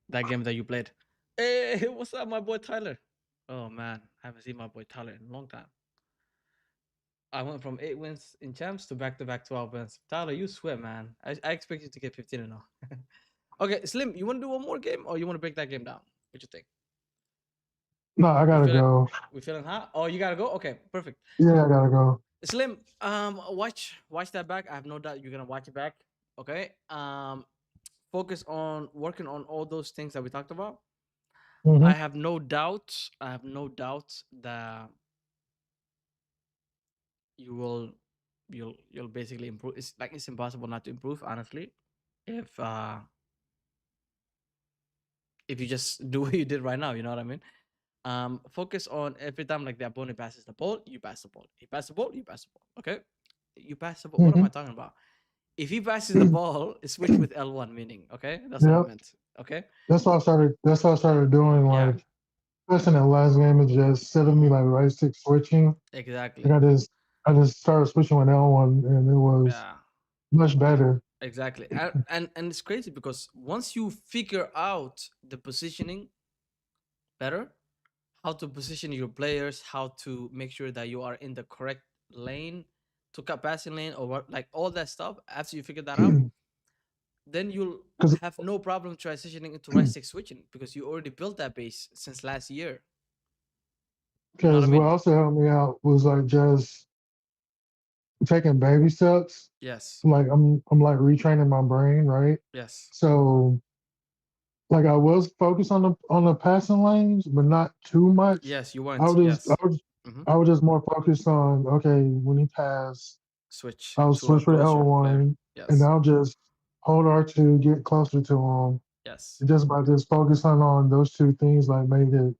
that game that you played. Hey, what's up, my boy Tyler? Oh man, I haven't seen my boy Tyler in a long time. I went from 8 wins in champs to back 12 wins. Tyler, you sweat, man. I expect you to get 15 and all. Okay, Slim, you want to do one more game or you want to break that game down? What you think? no, I We gotta feeling go. we feeling hot? Oh, you gotta go? Okay, perfect. Yeah, I gotta go. Slim, watch that back. I have no doubt you're gonna watch it back. Okay. Focus on working on all those things that we talked about. Hmm. I have no doubt. I have no doubt that you will you'll basically improve. It's like it's impossible not to improve, honestly. If uh if you just do what you did right now, you know what I mean? Focus on every time like the opponent passes the ball, you pass the ball. He pass the ball, you pass the ball. Okay? You pass the ball. What am I Hmm. talking about? If he passes the ball, switch with L1 meaning, okay? That's what I Yep. meant. Okay? That's what I started. That's what I started doing. Yeah, Like, especially in the last game, it just instead of me like right stick switching, like exactly. I just started switching with L1, and it was Yeah, much better. exactly. And it's crazy because once you figure out the positioning better, how to position your players, how to make sure that you are in the correct lane to cut passing lane or what, like all that stuff. After you figure that out, then you'll Because have no problem transitioning into right stick switching because you already built that base since last year. You know what I because what mean? also helped me out was like just taking baby steps. Yes. Like I'm like retraining my brain, right? Yes. So like I was focused on the passing lanes, but not too much. Yes, you I weren't. would just Yes. Hmm. I was just more focused on okay when he passed, Switch I'll to a switch with closer player. L1 and Yes. I'll just hold R2, get closer to him. Yes. And just by just focusing on those two things, like made it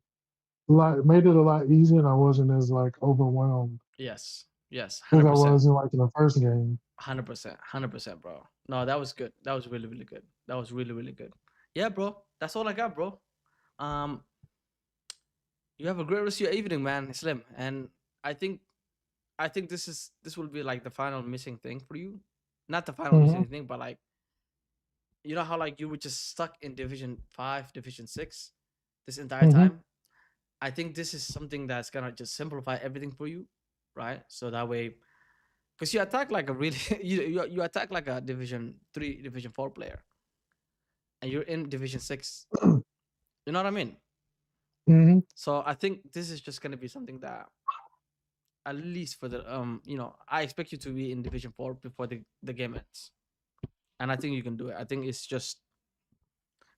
a lot easier, and I wasn't as like overwhelmed Yes. Yes. as I 100%. was in like in the first game. 100%. 100%, bro. No, that was good. That was really, really good. That was really, really good. Yeah, bro. That's all I got, bro. Um, you have a great rest of your evening, man, Slim. And I think this will be like the final missing thing for you. Not the final Hmm. missing thing, but like you know how like you were just stuck in Division 5, Division 6 this entire Hmm. time. I think this is something that's gonna just simplify everything for you, right? So that way, because you attack like a really you attack like a Division 3, Division 4 player, and you're in Division 6. You know what I mean? Hmm. So I think this is just gonna be something that at least for the I expect you to be in Division 4 before the game ends, and I think you can do it. I think it's just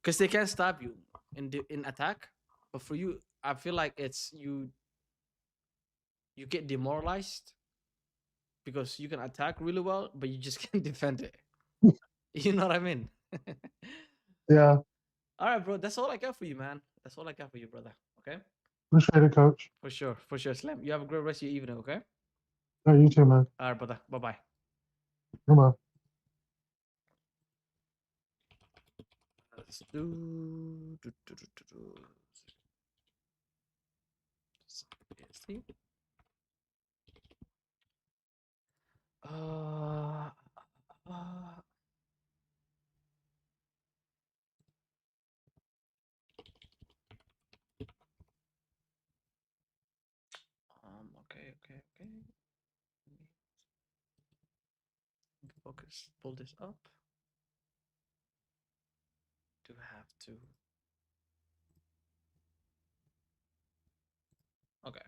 because they can't stop you in attack, but for you, I feel like it's you get demoralized because you can attack really well, but you just can't defend it. You know what I mean? Yeah, All right, bro. That's all I got for you, man. That's all I got for you, brother. Okay, appreciate it, coach. for sure, Slam. You have a great rest of your evening. Okay. Yeah, you too, man. All right, brother. Bye bye. Come on. Let's do. See? Uh, uh, Okay. Focus. Pull this up. Do have to. Okay.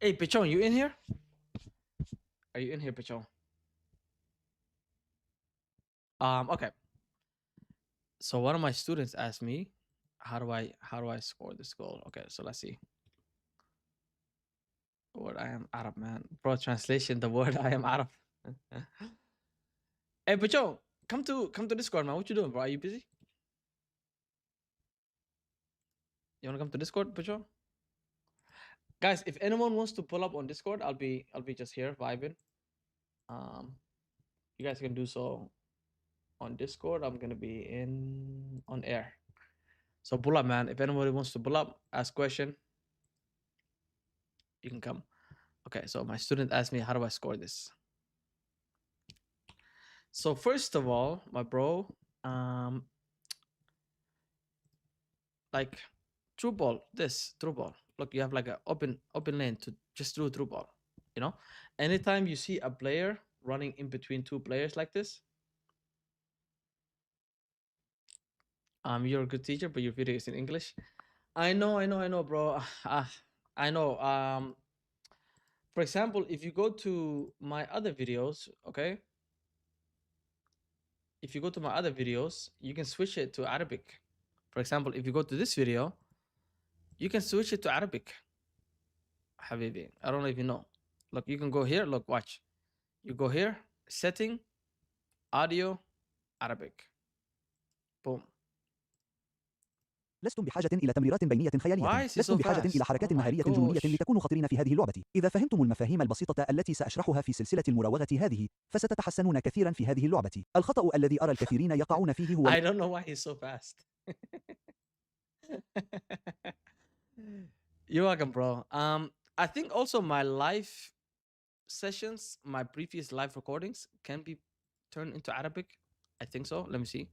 Hey, Pichon, you in here? Are you in here, Pichon? Okay. So one of my students asked me, how do I score this goal? Okay, so let's see. Word I am Arab, man. Bro, translation, the word I am Arab. Hey, Pichon, come to Discord, man. What you doing, bro? Are you busy? You wanna come to Discord, Pichon? Guys, if anyone wants to pull up on Discord, I'll be just here vibing. You guys can do so on Discord. I'm gonna be on air. So pull up, man. If anybody wants to pull up, ask question, you can come. Okay, so my student asked me, how do I score this? So first of all, my bro, like through ball, through ball. Look, you have like an open lane to just do through ball. You know, anytime you see a player running in between two players like this, you're a good teacher, but your video is in English. I know, bro. I know. For example, if you go to my other videos, okay, if you go to my other videos, you can switch it to Arabic. For example, if you go to this video, you can switch it to Arabic. Habibi, I don't know if you know. Look, you can go here. Look, watch. You go here, setting, audio, Arabic. Boom. لستم بحاجة إلى تمريرات بينية خيالية. Why is he لستم so بحاجة fast? إلى حركات Oh my مهارية جنونية gosh. لتكونوا خطيرين في هذه اللعبة. إذا فهمتم المفاهيم البسيطة التي سأشرحها في سلسلة المراوغة هذه، فستتحسنون كثيرا في هذه اللعبة. الخطأ الذي أرى الكثيرين يقعون فيه هو I don't know why he's so fast. You're welcome, bro. I think also my live sessions, my previous live recordings can be turned into Arabic. I think so. Let me see.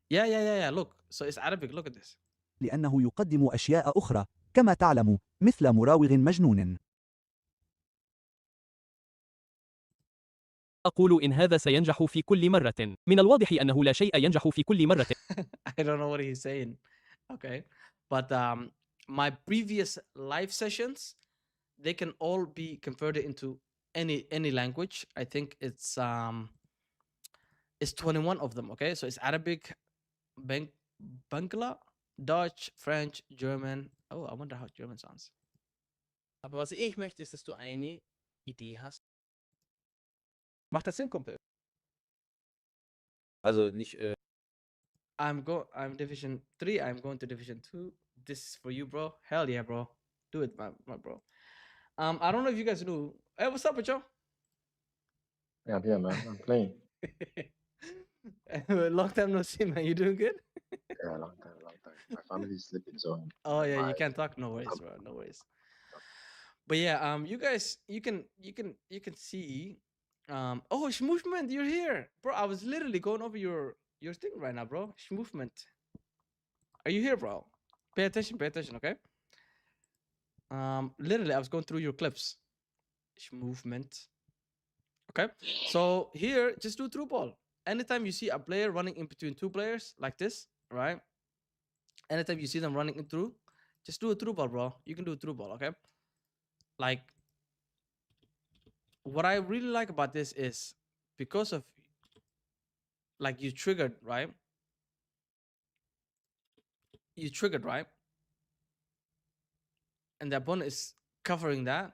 Yeah. Look, so it's Arabic. Look at this. لأنه يقدم أشياء أخرى، كما تعلم، مثل مراوغ مجنون. أقول إن هذا سينجح في كل مرة. من الواضح أنه لا شيء ينجح في كل مرة. I don't know what he's saying. Okay. But my previous live sessions, they can all be converted into any language. I think it's 21 of them, okay? So it's Arabic, Bangla, Dutch, French, German. Oh, I wonder how German sounds. Aber was ich möchte, ist, dass du eine Idee hast. Macht das Sinn, Kumpel? Also nicht. I'm Division 3. I'm going to Division 2. This is for you, bro. Hell yeah, bro. Do it, my bro. I don't know if you guys knew. Hey, what's up, Joe? Yeah, yeah, man. I'm playing. Long time no see, man. You doing good? Yeah, long time. My family's sleeping, so. Oh yeah, you can't talk. No worries, bro. No worries. But yeah, you guys, you can see. Oh, movement, you're here, bro. I was literally going over your thing right now, bro. Movement. Are you here, bro? Pay attention, okay? Literally, I was going through your clips. Movement. Okay, so here, just do through ball. Anytime you see a player running in between two players like this, right? Anytime you see them running in through, just do a through ball, bro. You can do a through ball, okay? Like, what I really like about this is because of, like, you triggered, right? You triggered, right? And the opponent is covering that.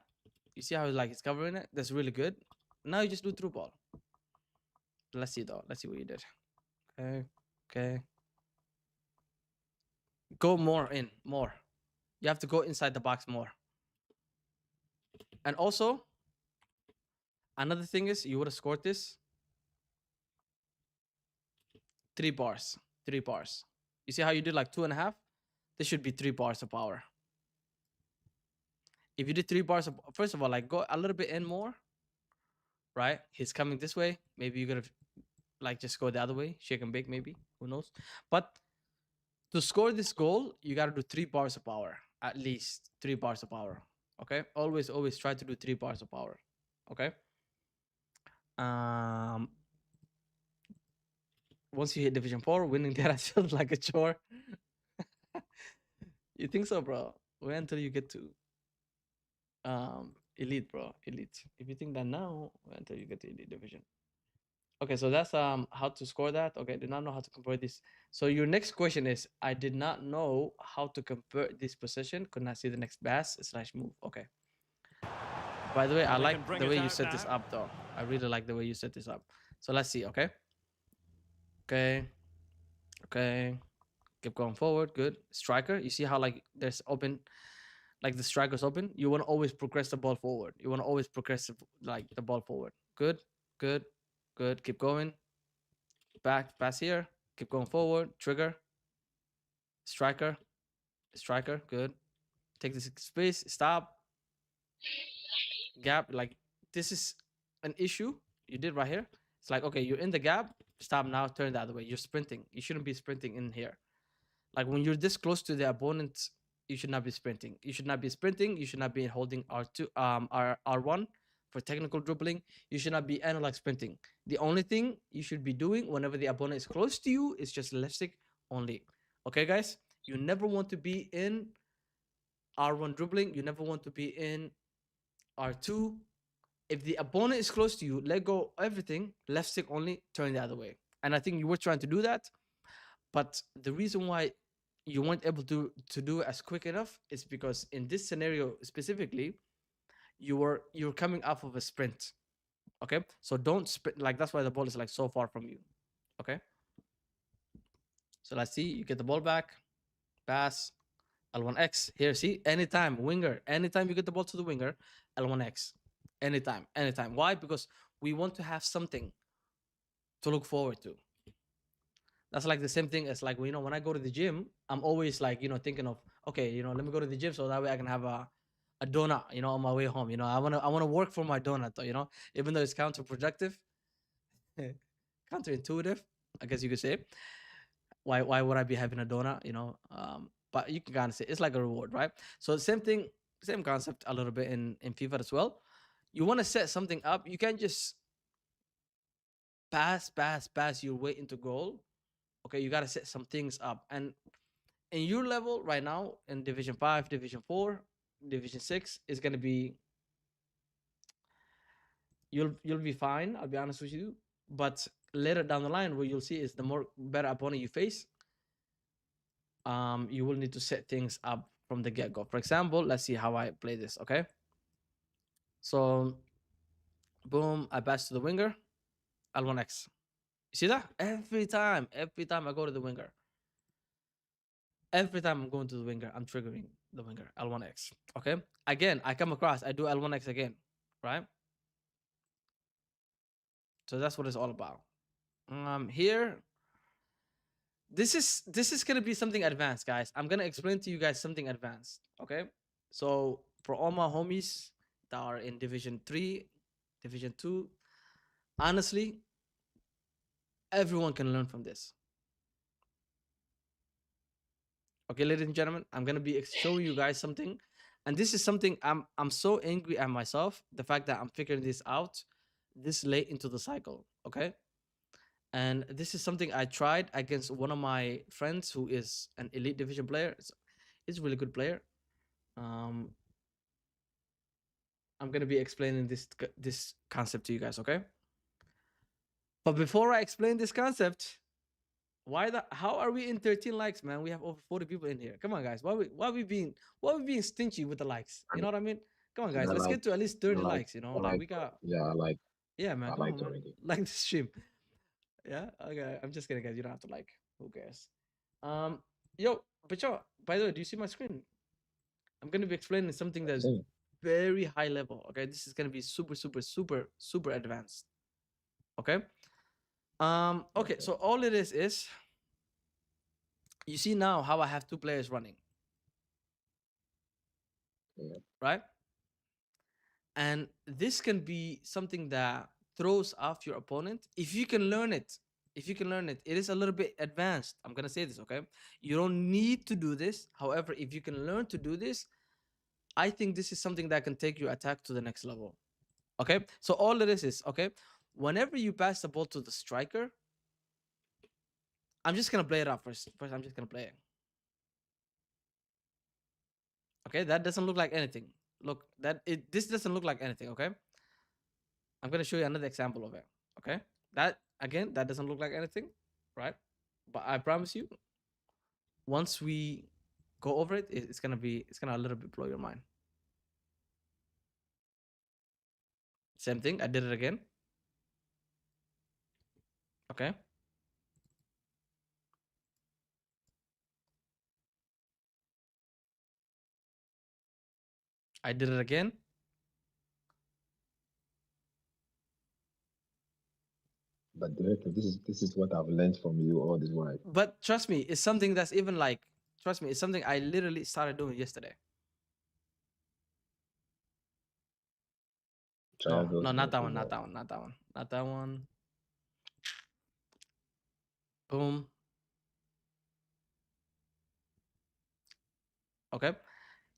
You see how like it's covering it? That's really good. Now you just do through ball. Let's see though. Let's see what you did. Okay. Go more in, more. You have to go inside the box more. And also, another thing is you would have scored this 3 bars. 3 bars. You see how you did like 2.5? this should be 3 bars of power. If you did 3 bars of, first of all, like go a little bit in more, right? He's coming this way. Maybe you're gonna like just go the other way, shake and bake, maybe. Who knows? But to score this goal, you gotta do 3 bars of power, at least 3 bars of power. Okay, always try to do 3 bars of power. Okay. Once you hit Division 4, winning there feels like a chore. You think so, bro? Wait until you get to elite, bro. Elite. If you think that now, wait until you get to elite division. Okay, so that's how to score that. Okay, did not know how to convert this. So your next question is, I did not know how to convert this position. Could not see the next pass / move. Okay. By the way, I like the way you set this up, though. I really like the way you set this up. So let's see. Okay. Okay. Okay. Keep going forward. Good. Striker. You see how like there's open, like the striker's open. You want to always progress the ball forward. You want to always progress like the ball forward. Good. Good. Good. Keep going. Back. Pass here. Keep going forward. Trigger. Striker. Striker. Good. Take this space. Stop. Gap. Like this is an issue you did right here. It's like, okay, you're in the gap. Stop now. Turn the other way. You're sprinting. You shouldn't be sprinting in here. Like when you're this close to the opponent, you should not be sprinting. You should not be sprinting. You should not be holding R2, R1 for technical dribbling. You should not be analog sprinting. The only thing you should be doing whenever the opponent is close to you is just left stick only. Okay, guys? You never want to be in R1 dribbling. You never want to be in R2. If the opponent is close to you, let go everything, left stick only, turn the other way. And I think you were trying to do that. But the reason why you weren't able to do it as quick enough is because in this scenario specifically, you're coming off of a sprint. Okay, so don't sprint. Like that's why the ball is like so far from you. Okay, so let's see. You get the ball back, pass, L1X. Here, see, anytime winger, anytime you get the ball to the winger, L1X, anytime. Why? Because we want to have something to look forward to. That's like the same thing as like, when I go to the gym, I'm always like, thinking of, okay, let me go to the gym so that way I can have a donut, on my way home. I wanna work for my donut though, even though it's counterproductive, counterintuitive, I guess you could say. Why would I be having a donut? But you can kind of say it's like a reward, right? So same thing, same concept a little bit in FIFA as well. You want to set something up. You can't just pass your way into goal. Okay, you got to set some things up. And in your level right now, in Division 5, Division 4, Division 6, is going to be, you'll be fine, I'll be honest with you. But later down the line, what you'll see is the more better opponent you face, you will need to set things up from the get-go. For example, let's see how I play this, okay? So, boom, I pass to the winger, L1X. You see that? Every time I go to the winger, every time I'm going to the winger, I'm triggering the winger, L1X. Okay. Again, I come across, I do L1X again, right? So that's what it's all about. Here, this is gonna be something advanced, guys. I'm gonna explain to you guys something advanced. Okay. So for all my homies that are in Division 3, Division 2, honestly, everyone can learn from this. Okay, ladies and gentlemen, I'm gonna be showing you guys something, and this is something I'm so angry at myself, the fact that I'm figuring this out this late into the cycle. Okay, and this is something I tried against one of my friends who is an elite division player. He's a really good player. I'm gonna be explaining this concept to you guys. Okay, but before I explain this concept, how are we in 13 likes, man? We have over 40 people in here. Come on, guys. Why we being stingy with the likes? You know what I mean? Come on, guys. I Let's like, get to at least I 30 like, likes, I like like, we got. yeah, Yeah, man. I Come on, liked man. already. Like the stream. Yeah. Okay. I'm just kidding, guys. You don't have to like. Who cares? Yo, but yo, by the way, do you see my screen? I'm gonna be explaining something that's See, very high level. Okay, this is gonna be super, super, super, super advanced. Okay. Okay. So all it is you see now how I have 2 players running. Yeah. right? And this can be something that throws off your opponent if you can learn it. If you can learn it, it is a little bit advanced. I'm gonna say this, okay? You don't need to do this. However, if you can learn to do this, I think this is something that can take your attack to the next level. Okay, so all it is okay. Whenever you pass the ball to the striker, I'm just gonna play it out first. First, I'm just gonna play it. Okay, that doesn't look like anything. Look, this doesn't look like anything. Okay, I'm gonna show you another example of it. Okay, that again, that doesn't look like anything, right? But I promise you, once we go over it, it's gonna a little bit blow your mind. Same thing. I did it again. Okay. I did it again. But director, this is what I've learned from you all this while. But trust me, it's something that's even like, trust me, it's something I literally started doing yesterday. Try out No, those not that moves one, not more. that one, not that one, not that one. Boom. Okay.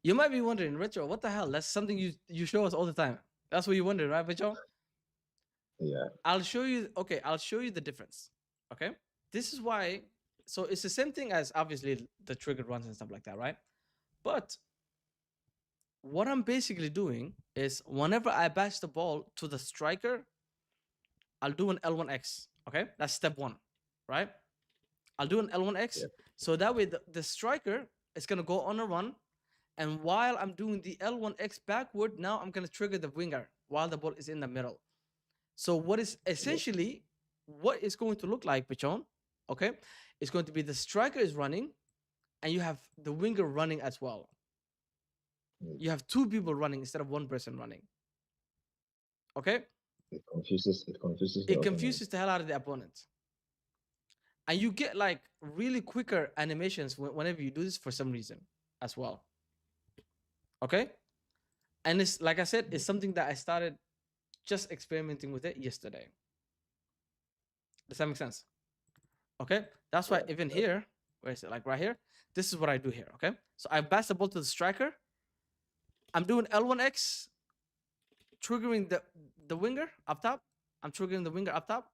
You might be wondering, Retro, what the hell? That's something you show us all the time. That's what you wondering, right, Retro? Yeah. I'll show you. Okay, I'll show you the difference. Okay. This is why. So it's the same thing as obviously the triggered runs and stuff like that, right? But what I'm basically doing is whenever I bash the ball to the striker, I'll do an L1X. Okay, that's step one, right? I'll do an L1X. Yep. So that way the striker is gonna go on a run. And while I'm doing the L1X backward, now I'm gonna trigger the winger while the ball is in the middle. So what is essentially what is going to look like, Pichon, okay? It's going to be the striker is running and you have the winger running as well. You have two people running instead of one person running. Okay? It confuses the It opponent. confuses the hell out of the opponent. And you get like really quicker animations whenever you do this for some reason as well. Okay? And it's like I said, it's something that I started just experimenting with it yesterday. Does that make sense? Okay? That's why even here, where is it? Like right here, this is what I do here. Okay? So I pass the ball to the striker. I'm doing L1X, triggering the winger up top. I'm triggering the winger up top.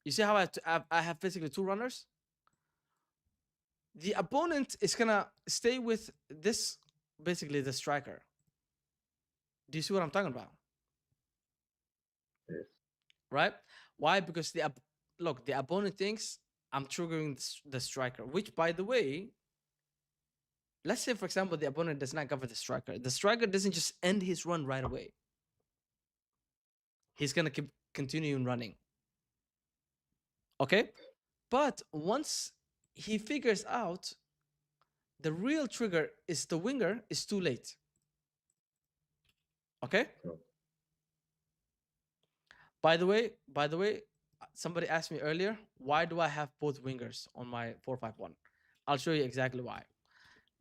You see how I have basically two runners? The opponent is gonna stay with this, basically the striker. Do you see what I'm talking about? Yes. Right? Why? Because the opponent thinks I'm triggering the striker, which, by the way, let's say, for example, the opponent does not cover the striker. The striker doesn't just end his run right away. He's gonna keep continuing running. Okay? But once he figures out the real trigger is the winger, it's too late. Okay? Sure. By the way, somebody asked me earlier, why do I have both wingers on my 4-5-1? I'll show you exactly why.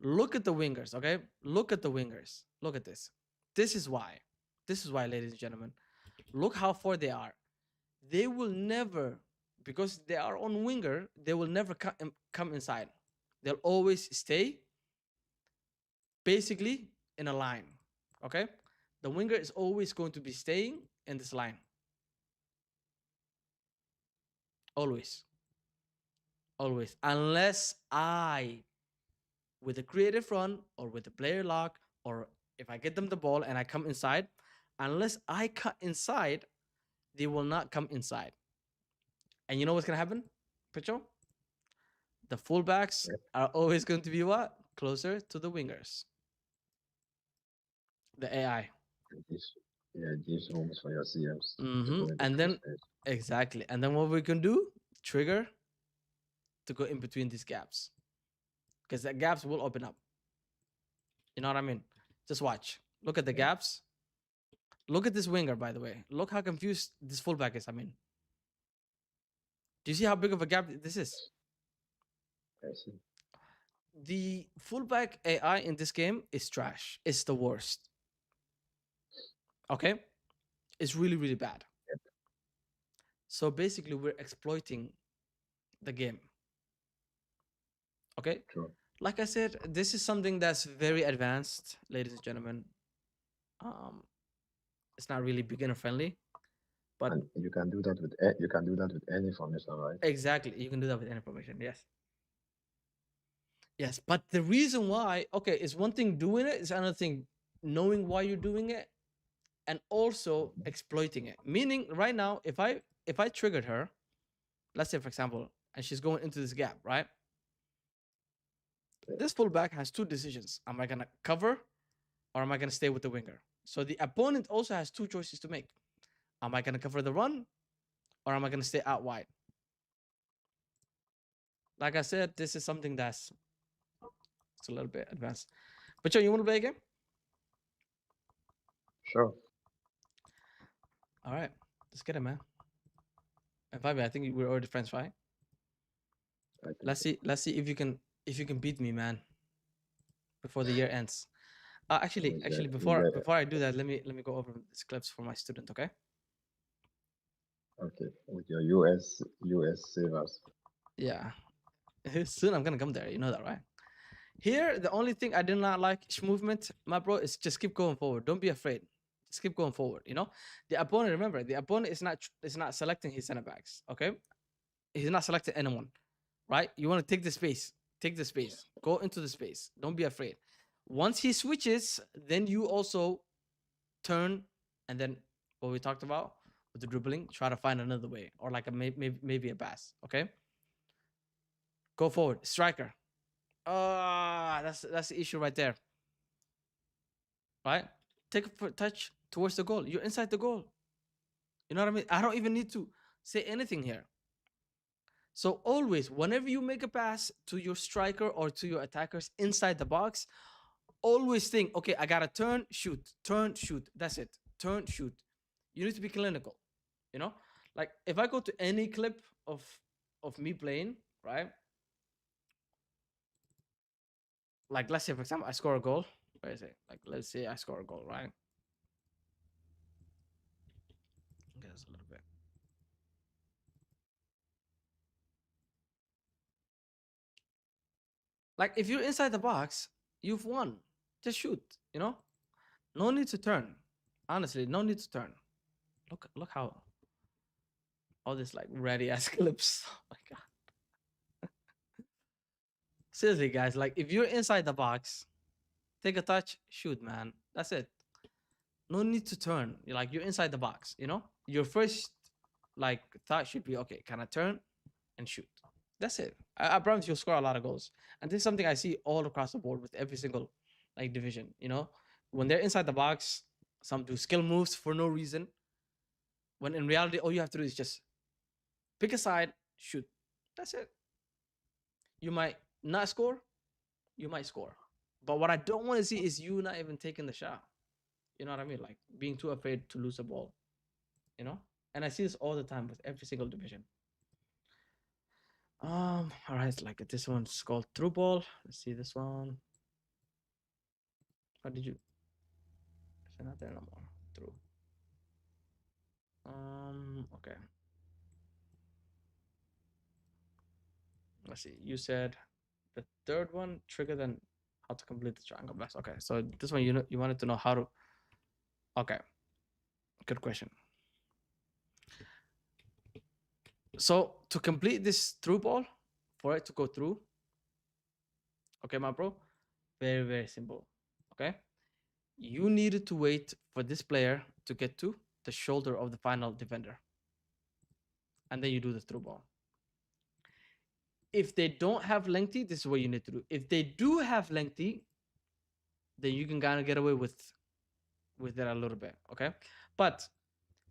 Look at the wingers, okay? Look at the wingers. Look at this. This is why. This is why, ladies and gentlemen. Look how far they are. They will never, because they are on winger, they will never come inside. They'll always stay basically in a line, okay? The winger is always going to be staying in this line. Always. Always. Unless I, with a creative run or with a player lock, or if I get them the ball and I come inside, unless I cut inside, they will not come inside. And you know what's going to happen, Picho? The fullbacks are always going to be what? Closer to the wingers. The AI. It gives rooms for your CMs. And then, exactly. And then what we can do, trigger to go in between these gaps. Because the gaps will open up. You know what I mean? Just watch. Look at the gaps. Look at this winger, by the way. Look how confused this fullback is. I mean, do you see how big of a gap this is? I see. the fullback AI in this game is trash. It's the worst. Okay, it's really really bad. So basically, we're exploiting the game. Okay, True. like I said, this is something that's very advanced, ladies and gentlemen. It's not really beginner friendly, but And you can do that with you can do that with any formation, right? exactly, you can do that with any formation. Yes. Yes, but the reason why, okay, is one thing doing it, is another thing knowing why you're doing it, and also exploiting it. Meaning, right now, if I triggered her, let's say for example, and she's going into this gap, right? This fullback has two decisions: am I gonna cover, or am I gonna stay with the winger? So the opponent also has two choices to make: am I gonna cover the run, or am I gonna stay out wide? Like I said, this is something that's it's a little bit advanced. But Joe, you want to play a game? Sure. All right, let's get it, man. And Fabi, I think we're already friends, right? I think Let's so. see. Let's see if you can beat me, man, before the year ends. Actually, With actually, the, with the, before I do that, let me go over these clips for my student, okay? okay, with your US savers. Yeah. Soon I'm gonna come there. You know that, right? Here, the only thing I did not like movement, my bro, is just keep going forward. Don't be afraid. Just keep going forward. You know, the opponent. Remember, the opponent is not selecting his center backs. Okay, he's not selecting anyone. Right? You want to take the space. Take the space. Go into the space. Don't be afraid. Once he switches, then you also turn, and then what we talked about with the dribbling, try to find another way, or like a maybe a pass. Okay, go forward, striker. That's the issue right there. Right, take a touch towards the goal. You're inside the goal. You know what I mean? I don't even need to say anything here. So always, whenever you make a pass to your striker or to your attackers inside the box, always think, okay, I gotta turn, shoot, turn, shoot. That's it. Turn, shoot. You need to be clinical. You know, like if I go to any clip of me playing, right? Like let's say for example, I score a goal. Where is it? Like let's say I score a goal, right? Okay, that's a little bit. Like if you're inside the box, you've won. Just shoot. You know, no need to turn. Honestly, no need to turn. Look how all this like ready ass clips. Oh my god. Seriously, guys, like if you're inside the box, take a touch, shoot, man. That's it. No need to turn. Like you're inside the box, you know? Your first like thought should be, okay, can I turn and shoot? That's it. I promise you'll score a lot of goals. And this is something I see all across the board with every single like division, you know? When they're inside the box, some do skill moves for no reason. When in reality, all you have to do is just pick a side, shoot. That's it. You might not score, you might score. But what I don't want to see is you not even taking the shot. You know what I mean? Like being too afraid to lose a ball. You know? And I see this all the time with every single division. All right, like this one's called through ball. Let's see this one. How did you? It's not there no more. Through. Okay. Let's see. You said the third one trigger then how to complete the triangle blast. Okay, so this one you wanted to know how to. Okay, good question. So to complete this through ball, for it to go through, okay, my bro, very simple. Okay, you needed to wait for this player to get to the shoulder of the final defender, and then you do the through ball. If they don't have lengthy, this is what you need to do. If they do have lengthy, then you can kind of get away with it a little bit, okay? But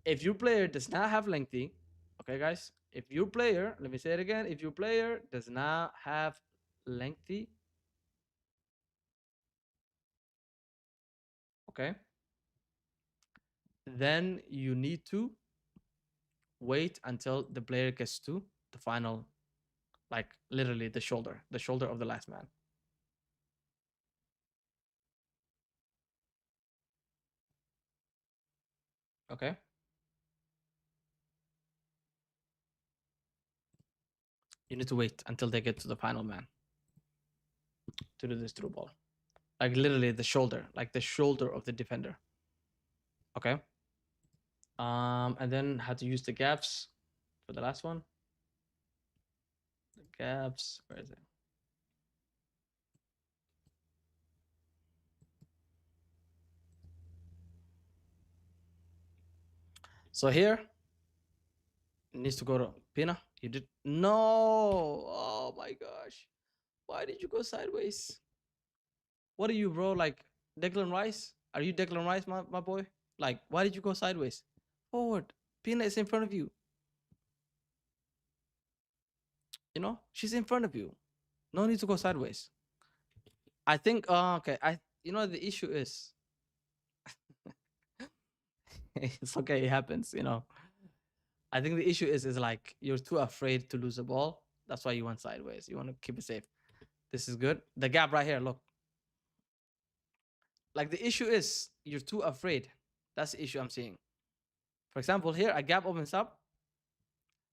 if your player does not have lengthy, okay, guys, if your player, let me say it again, if your player does not have lengthy, okay, then you need to wait until the player gets to the final, like literally the shoulder of the last man. Okay. You need to wait until they get to the final man to do this through ball. Like literally the shoulder, like the shoulder of the defender. Okay. And then how to use the gaps for the last one. The gaps, where is it? So here it needs to go to Pina. You did no. Oh my gosh. Why did you go sideways? What are you, bro? Like Declan Rice? Are you Declan Rice, my boy? Like, why did you go sideways? Forward. Pina is in front of you. You know, she's in front of you. No need to go sideways. I think okay. You know the issue is it's okay, it happens, you know. I think the issue is like you're too afraid to lose the ball. That's why you went sideways. You want to keep it safe. This is good. The gap right here, look. Like the issue is you're too afraid. That's the issue I'm seeing. For example, here a gap opens up.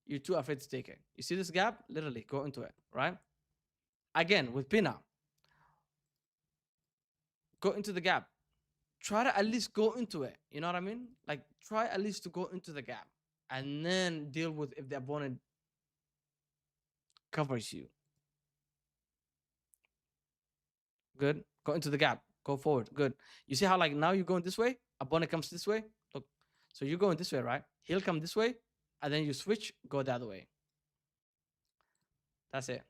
You're too afraid to take it. You see this gap? Literally go into it, right? Again with Pina. Go into the gap. Try to at least go into it. You know what I mean? Like try at least to go into the gap and then deal with if the opponent covers you. Good. Go into the gap. Go forward. Good. You see how like now you're going this way? Opponent comes this way. Look. So you're going this way, right? He'll come this way, and then you switch, go the other way. That's it.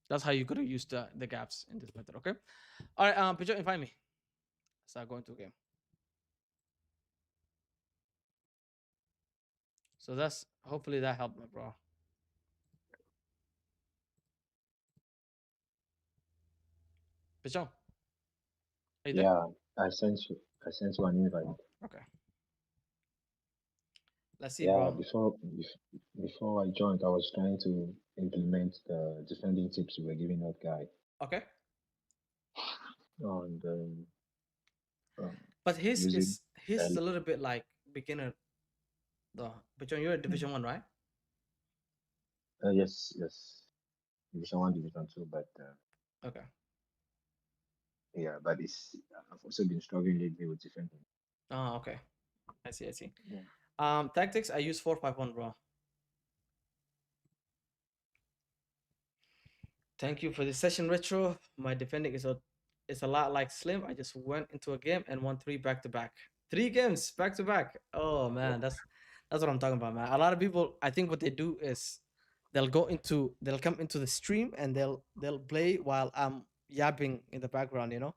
That's how you're gonna use the gaps in this method. Okay. All right. Pijo, invite me. Start going to a game. So that's hopefully that helped me, bro. Pijo, are you there? Yeah, I sent you an invite. Okay. Let's see, Yeah, bro. before I joined, I was trying to implement the defending tips you were giving that guy. Okay. And But his using is a little bit like beginner though. Pijo, you're a Division 1, right? yes, Division 1, Division 2, but Okay. yeah, but I've also been struggling lately with defending. Oh, okay. I see. Yeah. Tactics, I use 4-5-1, bro. Thank you for the session, Retro. My defending is a lot like Slim. I just went into a game and won 3 back to back. 3 games back to back. Oh man, that's what I'm talking about, man. A lot of people, I think what they do is they'll come into the stream and they'll play while I'm yapping in the background, you know?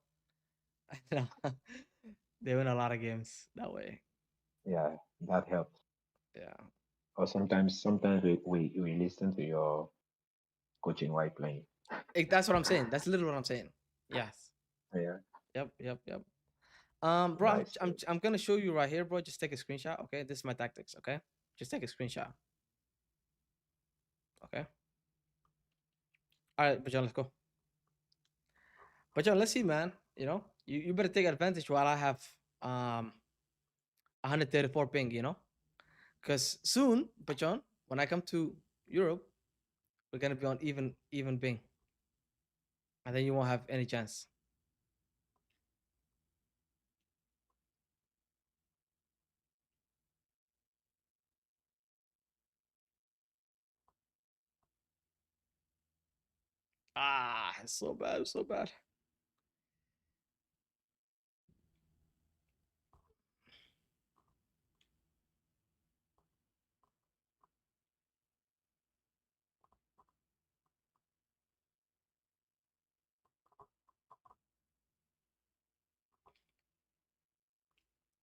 They win a lot of games that way. Yeah, that helps. Yeah. Or sometimes we listen to your coaching while playing. That's what I'm saying. That's literally what I'm saying. Yes. Yeah. Yep. Bro, Nice. I'm gonna show you right here, bro. Just take a screenshot. Okay, this is my tactics. Okay, just take a screenshot. Okay. All right, Bajan, let's go. Bajan, let's see, man. You know, you better take advantage while I have 134 ping. You know, because soon, Bajan, when I come to Europe, we're gonna be on even ping, and then you won't have any chance. Ah, it's so bad, so bad.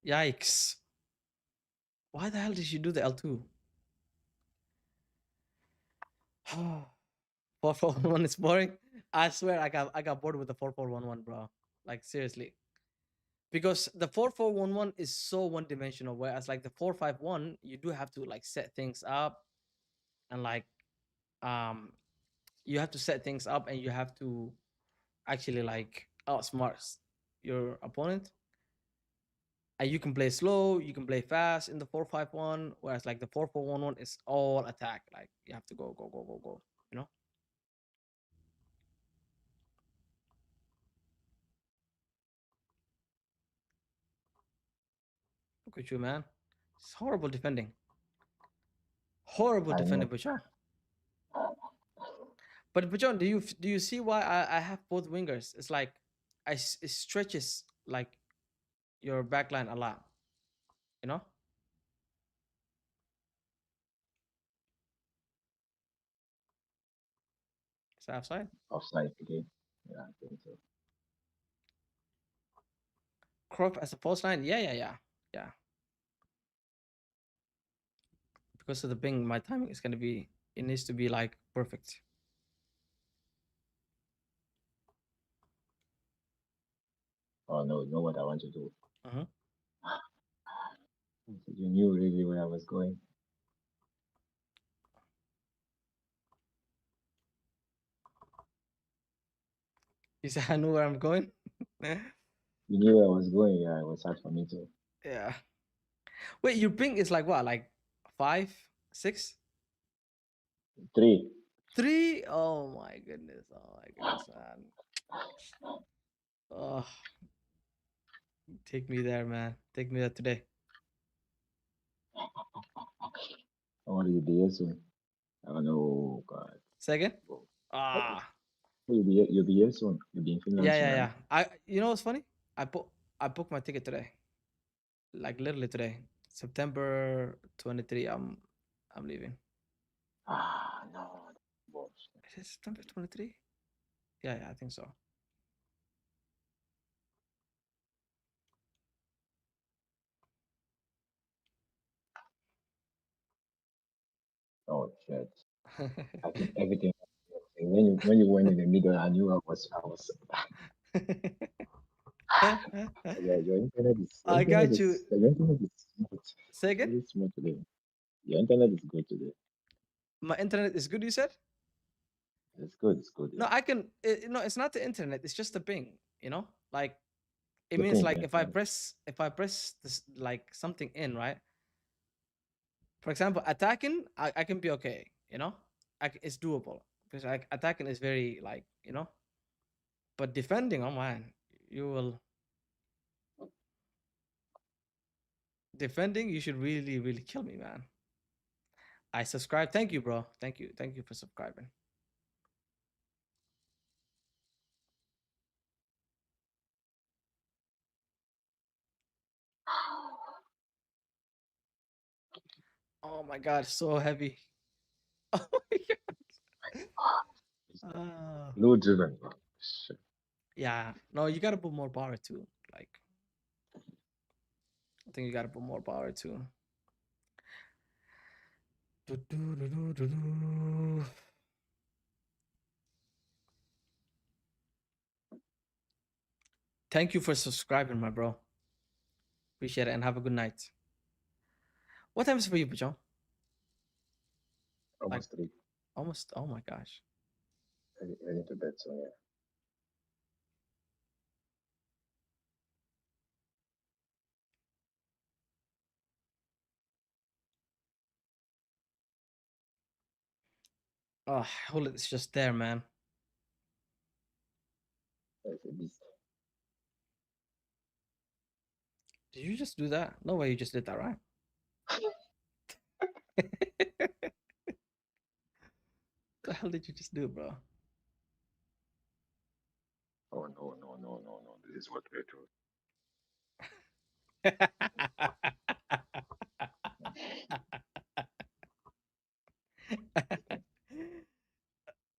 Yikes. Why the hell did you do the L2? 4-4-1-1 is boring. I swear I got bored with the 4-4-1-1, bro. Like seriously. Because the 4-4-1-1 is so one-dimensional, whereas like the 4-5-1, you do have to like set things up and like you have to set things up and you have to actually like outsmart your opponent. And you can play slow, you can play fast in the 4-5-1, whereas like the 4-4-1-1 is all attack. Like you have to go, go, go, go, go. You know. Look at you, man. It's horrible defending. Horrible I defending, know. Bachon. But Bachon, do you see why I have both wingers? It's like it stretches like your backline a lot. You know. Is that offside? Offside again. Yeah, I think so. Crop as a false line? Yeah. Because of the ping, my timing is gonna be. It needs to be like perfect. Oh no, you know what I want to do. Uh-huh. You knew really where I was going. You said I know where I'm going. You knew where I was going. Yeah, it was hard for me to. Yeah. Wait, your ping is like what? Like 5, 6, 3. 3? Oh my goodness. Oh my goodness, man. Oh, take me there, man. Take me there today. I want to be here soon. Oh no, God. Second? Oh. Ah. You'll be here soon. You'll be in Finland soon, Yeah. right? You know what's funny? I booked my ticket today. Like literally today. September 23. I'm leaving. Ah, no. Boss. Is it September 23? Yeah, I think so. Oh shit. I think everything. When you went in the middle, I knew I was. Your internet is. I got you. Your internet is smooth. Say again? Very smooth today. Your internet is good today. My internet is good, you said? It's good. It's good. No, Yeah. I can. No, it's not the internet. It's just the ping. You know, like it The means ping, like yeah, if I press this like something in, right? For example, attacking, I can be okay. You know, it's doable because like attacking is very like you know, but defending, oh man, you will defending. You should really kill me, man. I subscribe. Thank you, bro. Thank you for subscribing. Oh my god, so heavy. Oh my god. Ah. Blue driven. Shit. Yeah, no, you gotta put more power too. Like, I think you gotta put more power too. Thank you for subscribing, my bro. Appreciate it and have a good night. What time is it for you, Pajon? Almost 3. Almost. Oh my gosh. Ready to bed. So yeah. Oh, hold it. It's just there, man. It's a beast. Did you just do that? No way you just did that, right? The hell did you just do, bro? Oh no. This is what we do.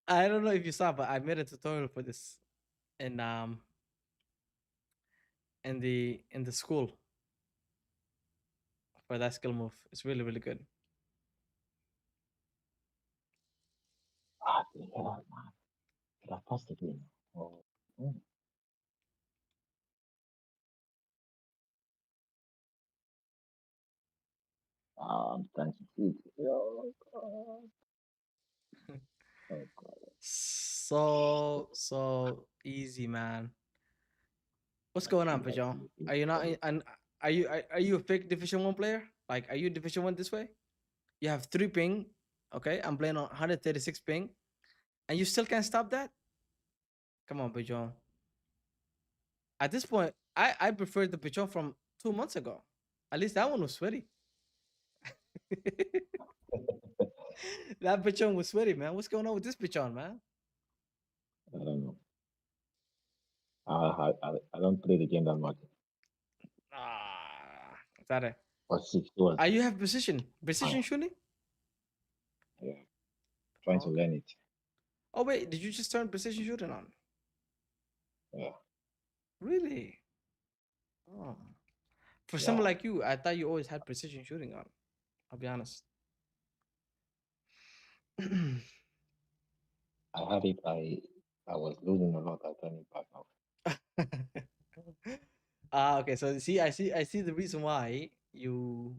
I don't know if you saw, but I made a tutorial for this in in the school for that skill move. It's really good. Ah, yeah, man. Could have passed it in. Oh. I'm trying to feed. Oh God. Oh God. So easy, man. What's going on, Pajon? Are you not? are you a fake Division 1 player? Like, are you Division 1 this way? You have 3 ping. Okay, I'm playing on 136 ping, and you still can't stop that? Come on, Bijon. At this point, I prefer the Bijon from 2 months ago. At least that one was sweaty. That Bijon was sweaty, man. What's going on with this Bijon, man? I don't know. I don't play the game that much. Ah, is that it? But 60 was Ah, you have precision shooting? yeah, trying to Okay. learn it. Oh wait, did you just turn precision shooting on? Yeah. Really? Oh. For Yeah. someone like you, I thought you always had precision shooting on. I'll be honest. I had it. I was losing a lot. I turned it back off. Okay. So see, I see the reason why you're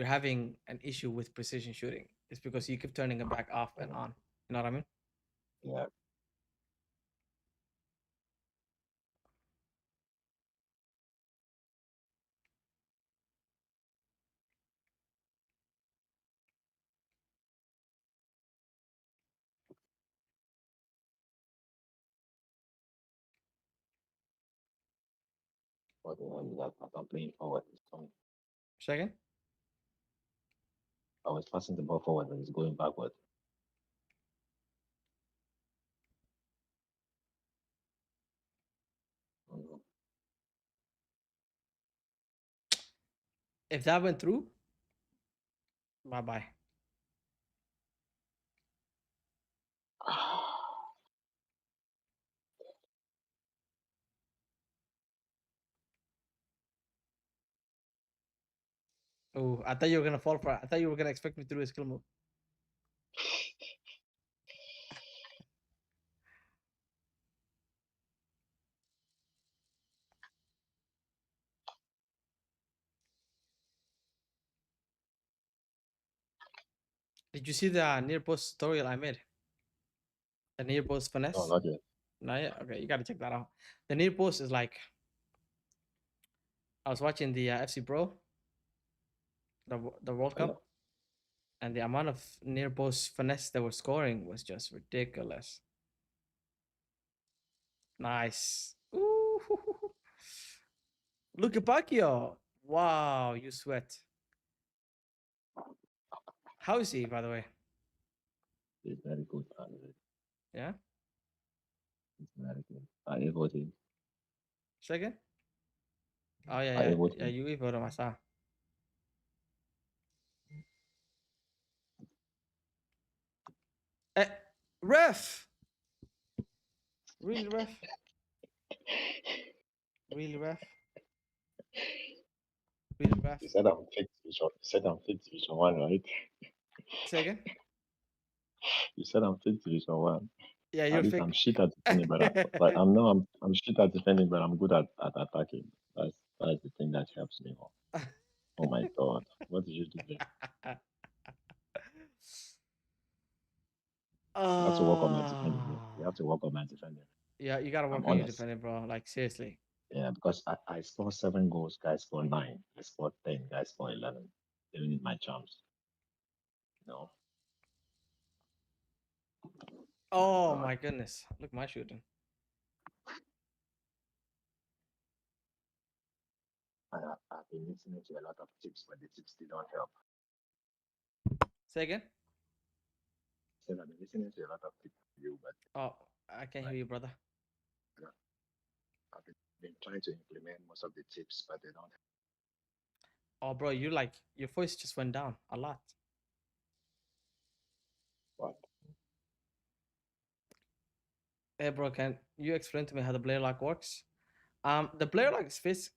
having an issue with precision shooting. It's because you keep turning it back off and on. You know what I mean? Yeah. But that I'm playing forward. It's coming. Second. I was passing the ball forward and it's going backward. Mhm. If that went through, bye bye. Oh, I thought you were gonna fall for it. I thought you were gonna expect me to do a skill move. Did you see the near post tutorial I made? The near post No, finesse? not yet. Not yet? Okay, you gotta check that out. The near post is like, I was watching the FC Pro, the World Yeah. Cup, and the amount of near post finesse they were scoring was just ridiculous. Nice. Ooh. Look at Pacquiao. Wow, you sweat. How is he, by the way? It's very good. Yeah. It's very good. I voted. Second. Oh yeah, I yeah, voted. yeah. You voted I saw. Eh, ref. Really, ref. Really, ref. Really, ref. You said I'm fixed division. You said I'm fixed division one, right? Say again. You said I'm fixed division one. Yeah, At you're least I'm fake. shit at defending, but I'm shit at defending, but I'm good at attacking. That's the thing that helps me more. Oh my god, what did you do there? You have to work on my defending. Bro. You have to work on my defending. Yeah, you gotta I'm work on your honest. defending, bro. Like seriously. Yeah, because I scored 7 goals, guys scored 9. I scored 10, guys scored 11. They need my chance. No. Oh God. my goodness. Look my shooting. And I've been listening to a lot of tips, but the tips they don't help. Say again. So I've been listening to a lot of tips from you, but Oh, I can't hear you, brother. I've been trying to implement most of the tips, but they don't help. Oh, bro, you like your voice just went down a lot. What? Hey, bro, can you explain to me how the player lock works? The player lock is face.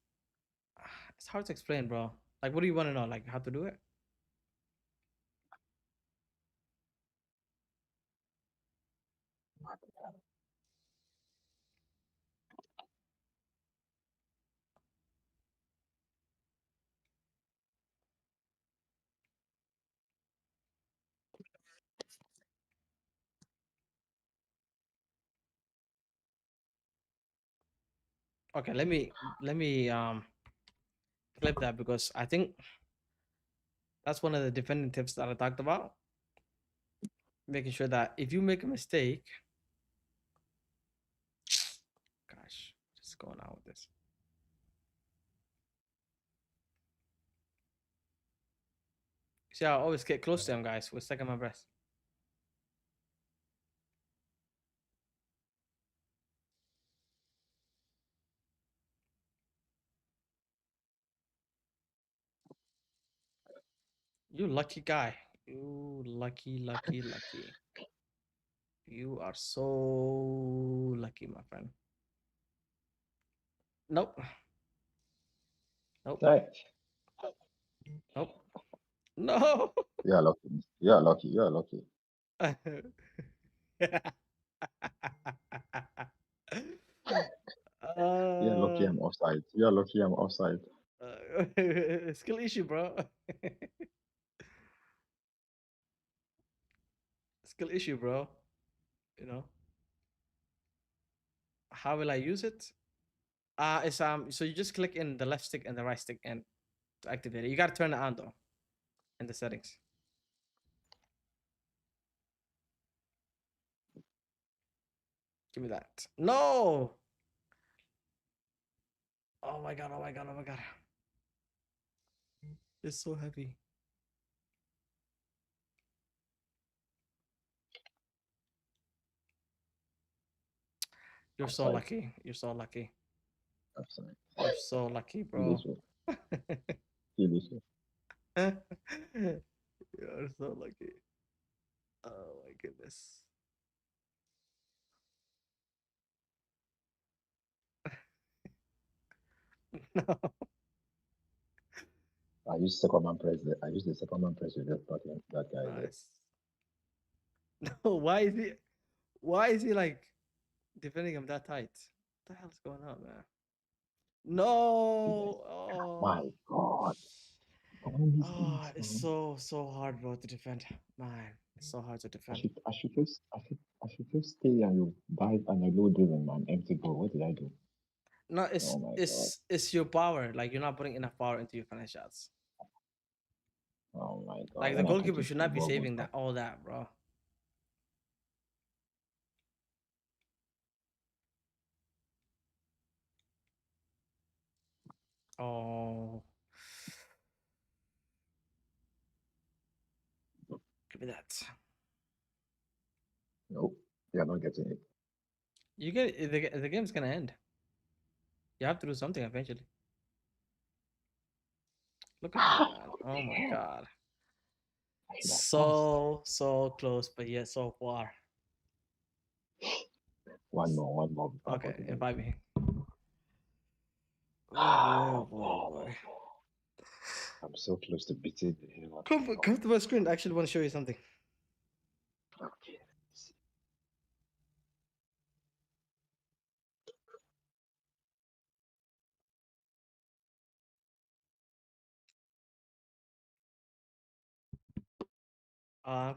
It's hard to explain, bro. Like, what do you want to know? Like, how to do it? Okay, let me clip that because I think that's one of the defending tips that I talked about. Making sure that if you make a mistake, gosh, just going out with this. See, I always get close to them guys with second my breath. You lucky guy. You lucky, lucky, lucky. You are so lucky, my friend. Nope. Nope. Right. Nope. No. You are lucky. You are lucky. You are lucky. You are lucky I'm offside. You are lucky I'm offside. Skill issue, bro. Skill issue, bro. You know. How will I use it? It's so you just click in the left stick and the right stick and to activate it. You gotta turn it on though in the settings. Give me that. No. Oh my god, oh my god, oh my god. It's so heavy. You're so Offside. lucky. You're so lucky. Offside. You're so lucky, bro. Illusion. Illusion. You're so lucky. Oh my goodness. No. I use second man press. I use the second man press with that guy. There. Nice. No, why is he like defending him that tight? What the hell's going on, man? No. Oh. My God. Oh, it's so hard, bro, to defend. Man, it's so hard to I defend. should just stay and you dive and I go driven, man. Empty goal. What did I do? No, it's Oh my it's your power. Like you're not putting enough power into your finish shots. Oh my God. Like the When I goalkeeper touch it, should the not be ball goes saving back. that all that, bro. Oh. Give me that. Nope. You're not getting it. You get the game's gonna end. You have to do something eventually. Look at that, man. Oh my god. I should have passed. So close, but yet so far. One more. before Okay, Portugal. invite me. Oh boy. I'm so close to beating the hell out Come to my screen. I actually want to show you something. Okay.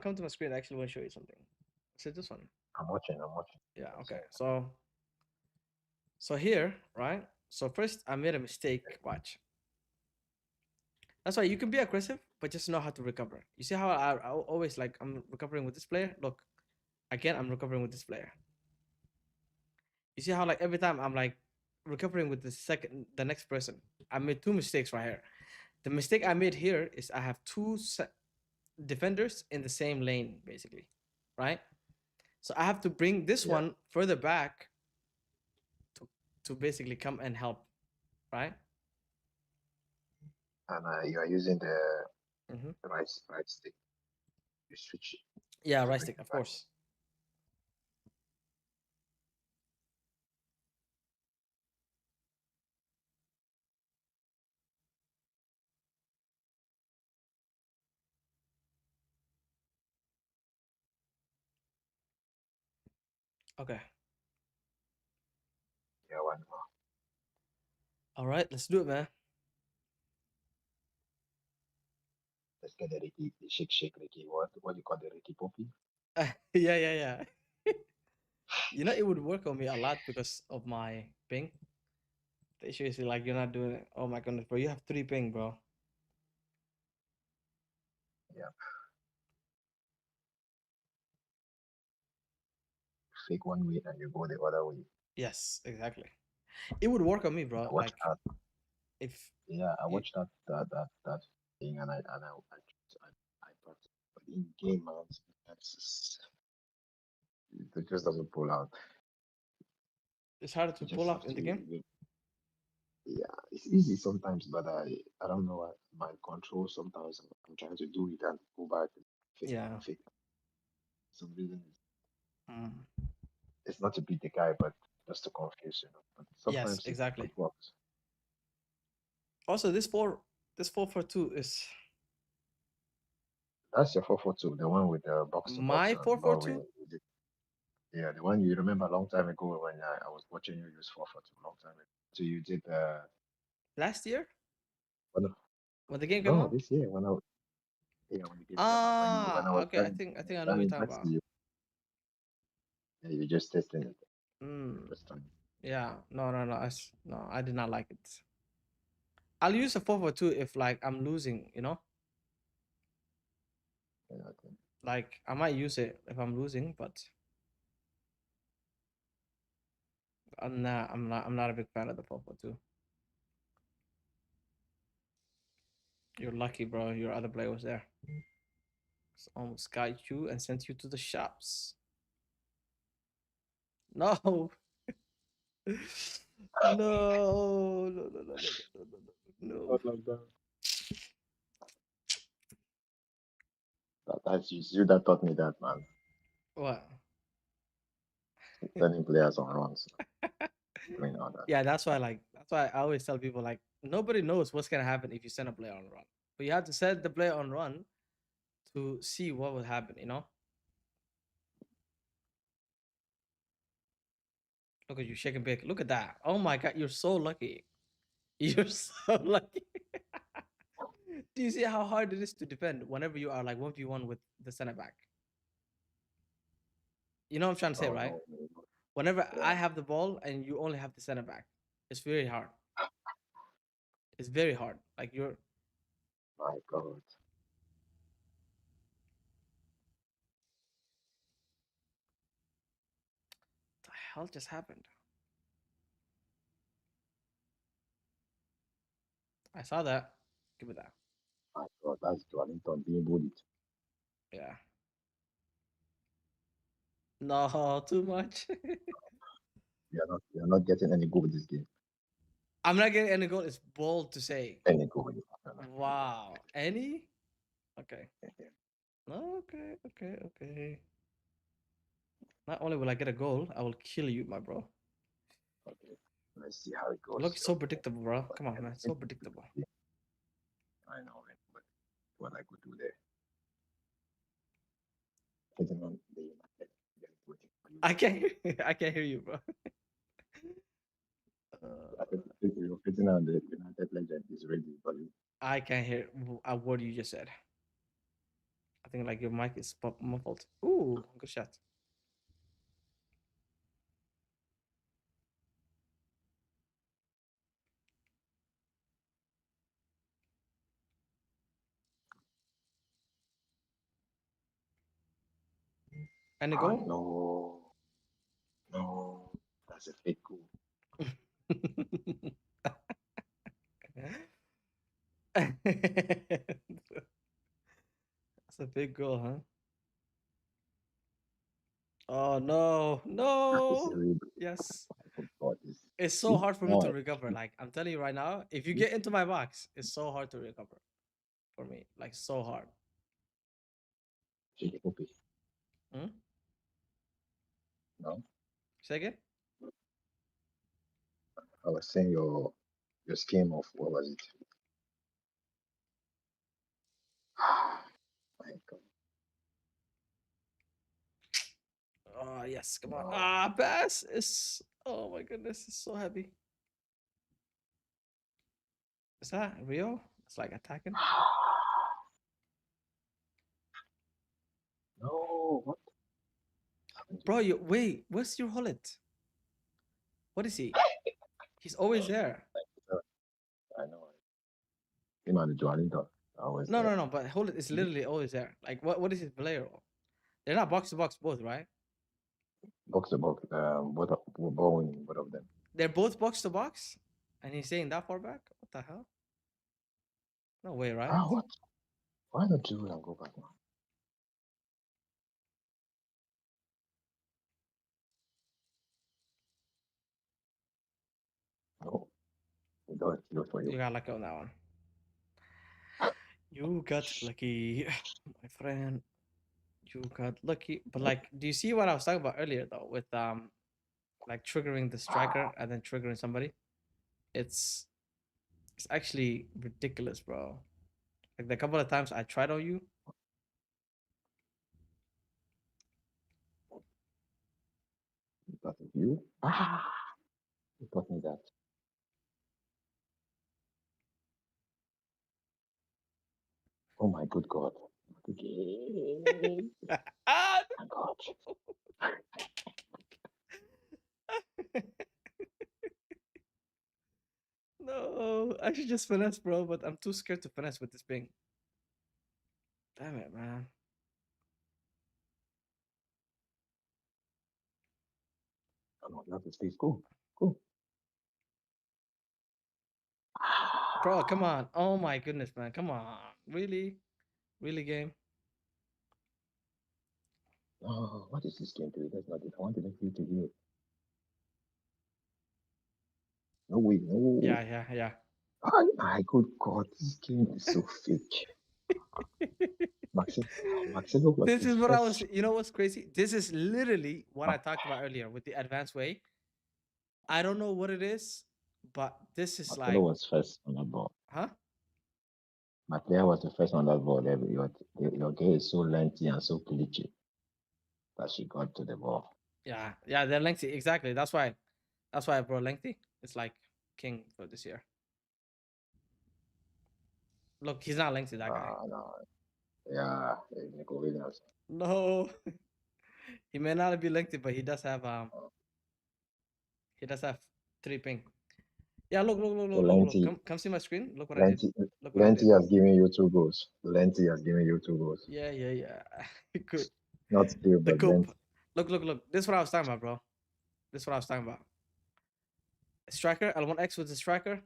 Come to my screen. I actually want to show you something. Is it this one? I'm watching. Yeah. Okay. So here, right? So first, I made a mistake. Watch. That's why you can be aggressive, but just know how to recover. You see how I always like I'm recovering with this player. Look, again, I'm recovering with this player. You see how like every time I'm like recovering with the next person. I made two mistakes right here. The mistake I made here is I have two defenders in the same lane, basically, right? So I have to bring this one further back to basically come and help, right? And you are using the Mhm. right stick. You switch. Yeah, to right bring stick, it of back. course. Okay. Yeah, one more. All right, let's do it, man. Let's get the Ricky, the shake Ricky. What do you call the Ricky Poppy? Yeah. You know, it would work on me a lot because of my ping. The issue is like you're not doing it. Oh my goodness, bro. You have 3 ping, bro. Fake one way and you go the other way. Yes, exactly. It would work on me, I bro. watched Like that. if Yeah, I you, watched that thing and I practiced. But in game, man, it just doesn't pull out. it's harder to You pull just off have in the to. game. Yeah, it's easy sometimes, but I don't know what my control. Sometimes I'm trying to do it and go back and fake Yeah. fake. Some reason Mm. it's not to beat the guy, but just to confuse, you know. But Yes, sometimes exactly. it works. Also, this 442 is That's your 442, the one with the box to box my and Norway. 442. Yeah, the one you remember a long time ago when I was watching you use 442 a long time ago. So you did Last year when, when the game came no, out. this year when the game came out when I Ah, was okay. trying I think I know what trying you're to talking text about. you, yeah, you just testing it Mm, first time. yeah. No, no, no. No, I did not like it. I'll use a 442 if like I'm losing. You know, Yeah, okay. like I might use it if I'm losing, but I'm not a big fan of the 442. You're lucky, bro. Your other player was there. It's almost got you and sent you to the shops. No. No, no, no, no, no, no, no, no. That's you that taught me that, man. What? Sending players on runs, doing all that. Yeah, that's why I always tell people like nobody knows what's gonna happen if you send a player on run. But you have to send the player on run to see what will happen, you know? Look at you shaking big. Look at that. Oh my god, you're so lucky. You're so lucky. Do you see how hard it is to defend whenever you are like 1v1 with the center back? You know what I'm trying to say, Oh right? no, no, no. Whenever I Yeah, have the ball and you only have the center back, it's very hard. It's very hard. Like you're my God. the hell just happened? I saw that. Give me that. My God, that's Wellington being bullied. Yeah. No, too much. You're not getting any goal with this game. I'm not getting any goal. It's bold to say. Any goal with it. Wow. Any? Okay. Yeah, Okay. Okay. Okay. Not only will I get a goal, I will kill you, my bro. okay. Let's see how it goes. Look so predictable, bro. Come on, man. So Everything- predictable. I know, man, but what I could do there. Getting on the United, they're waiting for you. I can't hear I can't hear you, bro. You're fitting on the United legend is ready for you. I can't hear a word you just said. I think like your mic is muffled. Ooh, good shot. And the Ah, goal? no, that's a fake goal. That's a big goal, huh? Oh no, This is no. really Yes. God, this. It's so hard for me Now to I recover. Like I'm telling you right now, if you see. get into my box, it's so hard to recover for me. Like so hard. Shake it, Poppy. Hmm? No, Say again? I was saying your scheme of what was it? My God, Oh yes, come on. no. Ah, pass. It's oh my goodness, it's so heavy. Is that Rio? It's like attacking. No, what happened to Bro, me? you wait, where's your Hullet? What is he? He's always there. him and Joanito. Always No, there. no, no. But hold it. It's literally always there. Like, what is his player? They're not box to box both, right? Box to box. Both winning, both of them. They're both box to box, and he's saying that far back. What the hell? No way, right? Ah, what? Why don't you go back now? No, we don't do it for You you. got lucky on that one. You got lucky, my friend. You got lucky. But like, do you see what I was talking about earlier though, with like triggering the striker and then triggering somebody? It's actually ridiculous, bro. Like the couple of times I tried on you, That is you. Ah, you taught me that. Oh my good God. Okay. My God. no, I should just finesse, bro. But I'm too scared to finesse with this ping. Damn it, man. Oh, no, you have to stay school. Cool. Bro, come on. Oh my goodness, man. Come on. Really? Really, game? Oh, what is this game doing? That's not it. I want to make you to hear. No way, no. Yeah, yeah, yeah. Oh my good God, this game is so fake. Marcelo was This his is what I was. first. You know what's crazy? This is literally what I talked about earlier with the advanced way. I don't know what it is, but this is Marcelo like, was first on that ball. huh? My player was the first on that ball. Your game is so lengthy and so glitchy that she got to the ball. Yeah, yeah, they're lengthy. Exactly. That's why I brought lengthy. It's like king for this year. Look, he's not lengthy, that guy. No. Yeah, Nico Williams. No, he may not be lengthy, but he does have 3 ping. Yeah, look. So Lenti, Come see my screen. Look what I did. Look what I did. Lenti has given you 2 goals. Lenti has given you 2 goals. Yeah. Good. Not you, The but coop. Lenti. Look. This is what I was talking about, bro. This is what I was talking about. Striker, L1X with the striker,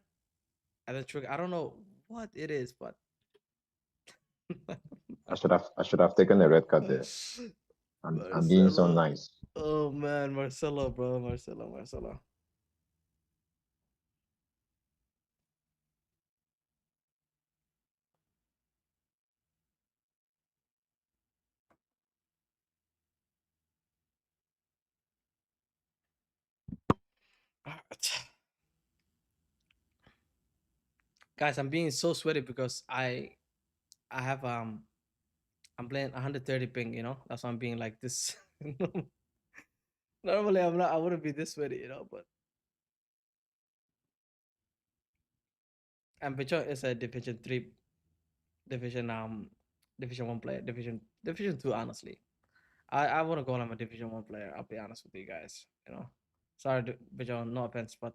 and then trigger. I don't know what it is, but I should have taken a red card there. I'm being so Marcelo. nice. Oh man, Marcelo, bro, Marcelo. Alright. Guys, I'm being so sweaty because I have I'm playing 130 ping, you know. That's why I'm being like this. Normally I'm not. I wouldn't be this sweaty, you know. But and Bicho is a division division 1 player, division 2. Honestly, I want to call him a division 1 player. I'll be honest with you guys. You know, sorry, Bicho, no offense, but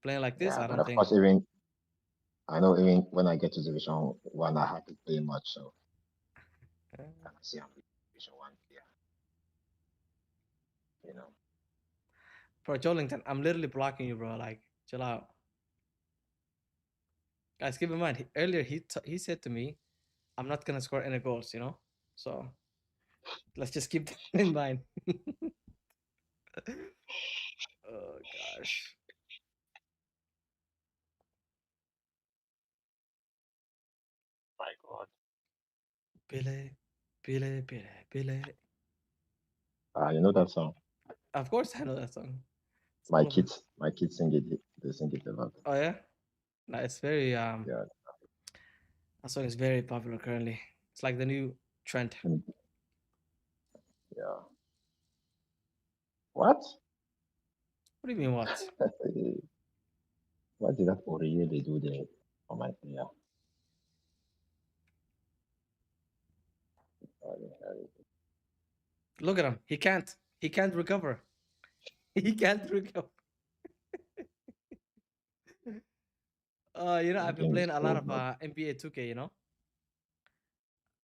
playing like this, Yeah, I but don't of think. course, I know even when I get to Division 1, I have to play much. So I can see I'm Division 1 here. You know. For Jolington, I'm literally blocking you, bro. Like, chill out. Guys, keep in mind, earlier he said to me, I'm not gonna score any goals, you know. So let's just keep that in mind. Oh gosh. My God. Billy. You know that song? Of course I know that song. It's My all over. kids sing it. They sing it a lot. Oh yeah? No, it's very Yeah. that song is very popular currently. It's like the new trend. Yeah. What? What do you mean what? What did that Oriole do there for my player? Look at him. He can't recover. He can't recover. You know, The I've been game is playing a cool, lot of but NBA 2K, you know,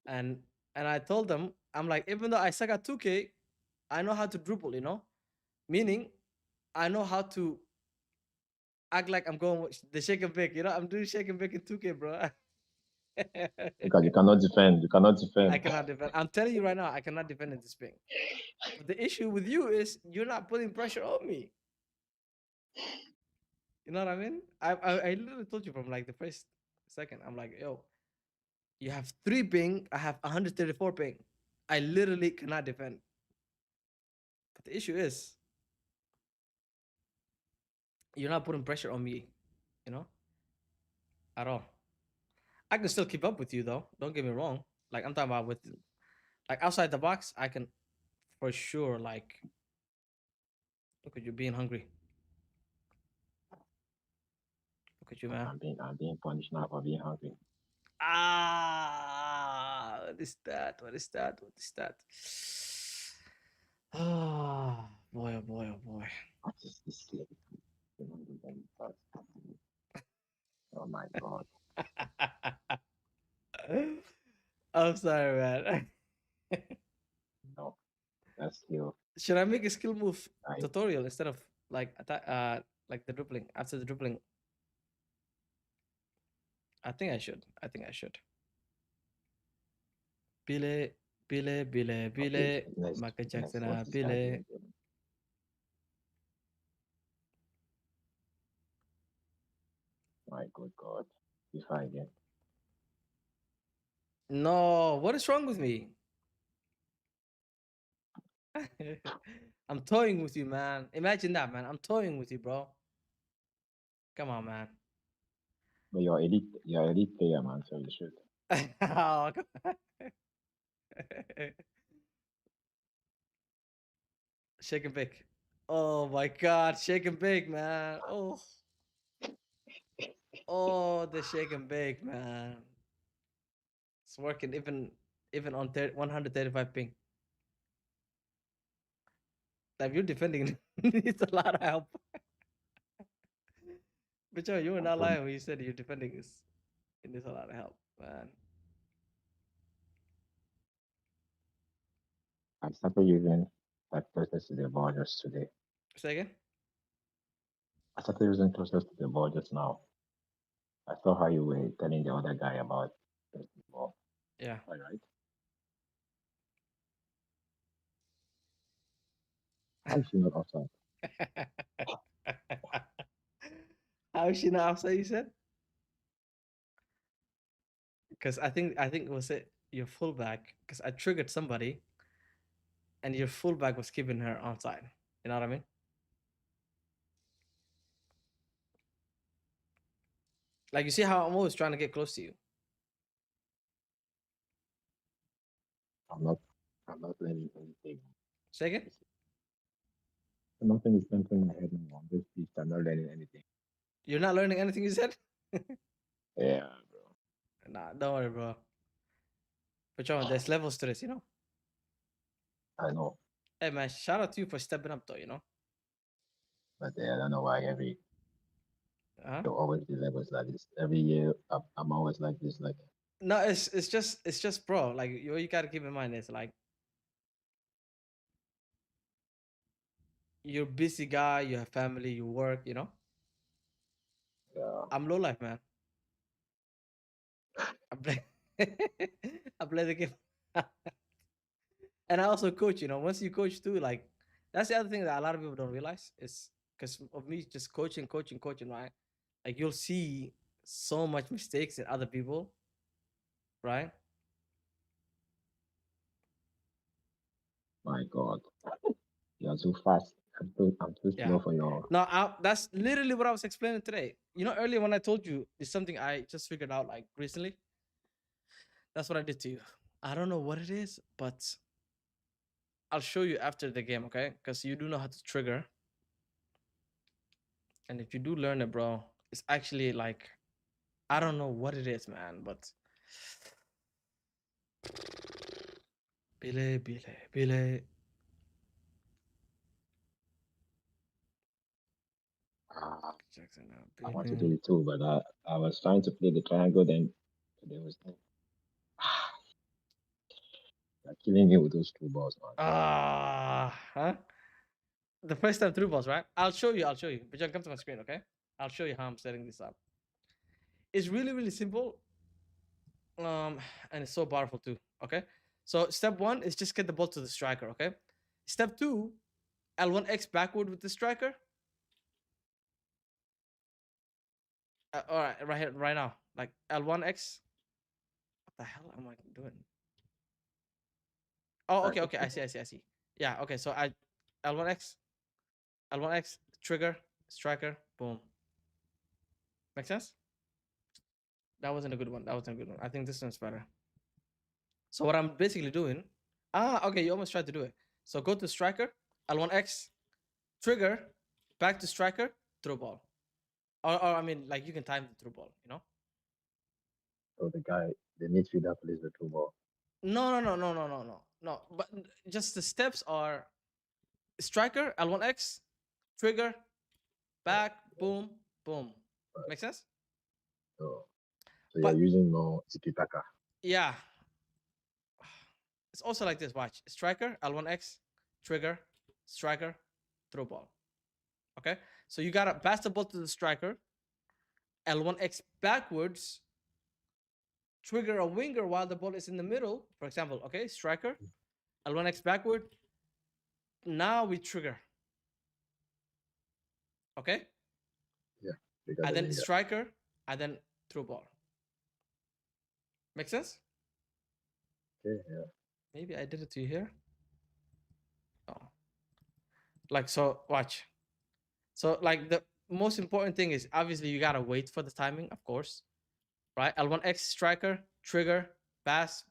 and I told them, I'm like, even though I suck at 2K, I know how to dribble, you know, meaning I know how to act like I'm going with the shake and bake, you know, I'm doing shake and bake in 2K, bro. because you cannot defend. You cannot defend. I cannot defend. I'm telling you right now, I cannot defend in this thing. But the issue with you is you're not putting pressure on me. You know what I mean? I literally told you from like the first second. I'm like, yo, you have 3 ping, I have 134 ping. I literally cannot defend. But the issue is you're not putting pressure on me, you know, at all. I can still keep up with you though. Don't get me wrong. Like I'm talking about with like outside the box, I can for sure like look at you being hungry. Look at you, man. I'm being punished now for being hungry. Ah, what is that? What is that? What is that? Oh boy, oh boy, oh boy. What is this game? Oh my god. I'm sorry, man. No. That's skill. Should I make a skill move I tutorial instead of like attack like the dribbling after the dribbling? I think I should. I think I should. Bile, bile, bile, okay, bile, next Michael next Jackson, what's this guy bile. doing? My good god. FIFA again. No, what is wrong with me? I'm toying with you, man. Imagine that, man. I'm toying with you, bro. Come on, man. But you're elite player, man, so you should. Oh, come on. Shake and bake. Oh my god, shake and bake, man. Oh. Oh, the shake and bake, man. It's working even on 135 ping. Like you're defending needs a lot of help. But Joe, you were not lying when you said you're defending is it needs a lot of help, man. I started using that closest to the ball just today. Say again? I started using closest to the ball just now. I saw how you were telling the other guy about the ball. Yeah. All right. How is she not outside? How is she not outside, you said? Because I think it was it your fullback, because I triggered somebody and your fullback was keeping her outside. You know what I mean? Like you see how I'm always trying to get close to you. I'm not learning anything. Say again? Nothing is entering my head now. I'm just pissed. I'm not learning anything. You're not learning anything you said? Yeah, bro. Nah, don't worry, bro. But John, there's levels to this, you know? I know. Hey man, shout out to you for stepping up though, you know? But I don't know why Huh? there always be levels like this. Every year I'm always like this, like No, it's just bro. Like you gotta keep in mind is like you're a busy guy, you have family, you work, you know? I'm low life, man. I play I play the game. And I also coach, you know. Once you coach too, like that's the other thing that a lot of people don't realize is because of me just coaching, right? Like you'll see so much mistakes in other people, right? my God, you're too fast. I'm too Yeah. slow for your. No, that's literally what I was explaining today. You know, earlier when I told you it's something I just figured out like recently. That's what I did to you. I don't know what it is, but I'll show you after the game, okay? Because you do know how to trigger. And if you do learn it, bro, it's actually like I don't know what it is, man, but Billy. Jackson, I want to do it too, but I was trying to play the triangle, then there was no. You're killing me with those two balls, man. Huh? The first time through balls, right? I'll show you. But John, come to my screen, okay? I'll show you how I'm setting this up. It's really, really simple. And it's so powerful too. Okay. So step one is just get the ball to the striker, okay? Step two, L1X backward with the striker. All right, right here, right now. Like L1X. What the hell am I doing? Oh, Right, okay, with I the see. Yeah, okay. So I L1X trigger, striker, boom. Make sense? That wasn't a good one. I think this one's better. So what I'm basically doing, okay, you almost tried to do it. So go to striker, L1X, trigger, back to striker, throw ball. Or I mean, like you can time the throw ball, you know? So the midfielder plays the two ball. No. But just the steps are striker, L1X, trigger, back, boom, boom. Make sense? So you're But using more tiki taka. yeah, it's also like this. Watch striker, L1X, trigger, striker, throw ball. Okay, so you gotta pass the ball to the striker, L1X backwards, trigger a winger while the ball is in the middle. For example, okay, striker, L1X backward. Now we trigger. Okay, and then striker, and then throw ball. Make sense? Okay, yeah. Maybe I did it to you here. Oh, like so. Watch. So like the most important thing is obviously you gotta wait for the timing, of course, right? L1X striker, trigger, pass,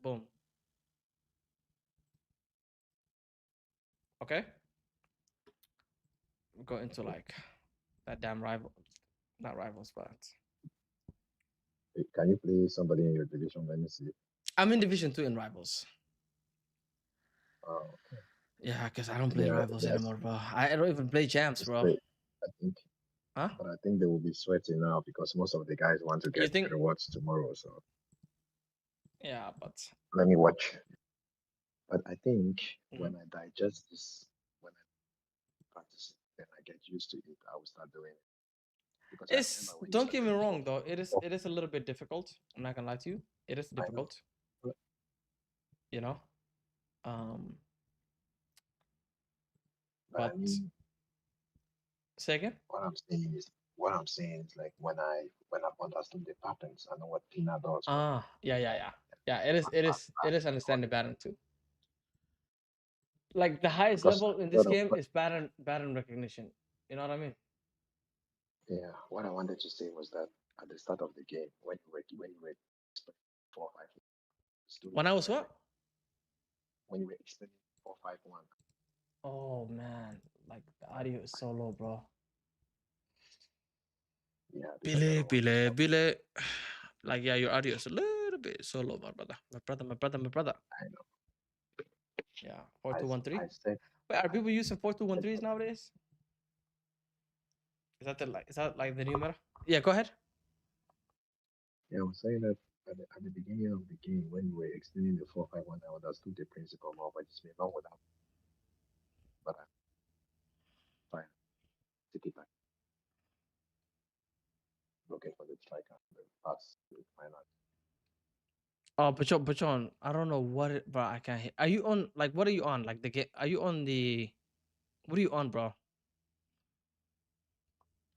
boom. Okay. Go into like that damn rival, not rivals, but Can you play somebody in your division? Let me see. I'm in Division 2 in rivals. Oh, okay. Yeah, because I don't play Yeah, rivals yes. anymore, bro. I don't even play jams, bro. Wait, I think. Huh? But I think they will be sweating now because most of the guys want to You get think? rewards tomorrow. So Yeah, but let me watch. But I think Mhm. when I digest this, when I practice it, then I get used to it, I will start doing it. Because I it's remember when you don't get started me before. wrong though. It is a little bit difficult. I'm not gonna lie to you. It is I know. difficult. You know. But I But mean, say again. what I'm saying is like when I've understood the patterns, I know what Tina does. Yeah. It is understand the pattern too. Like the highest Because level in this game is pattern recognition. You know what I mean? yeah, what I wanted to say was that at the start of the game, when you were 4-5, When I was what? when you were explaining 4-5-1. Oh man, like the audio is so low, bro. Yeah, because I don't want to stop. Bile. Like yeah, your audio is a little bit so low, my brother. My brother. I know. Yeah, 4213. I said Wait, are people using 4213s nowadays? Is that like the new meta? Yeah, go ahead. yeah, I was saying that at the beginning of the game when you were explaining the 4-5-1, I understood the principle more, but it's been long without. But I'm fine. Take it back. Looking for the striker, the pass, the final. Oh, but John, I don't know what it, bro. I can't hear. Are you on? Like, what are you on? Like the game? Are you on the? What are you on, bro?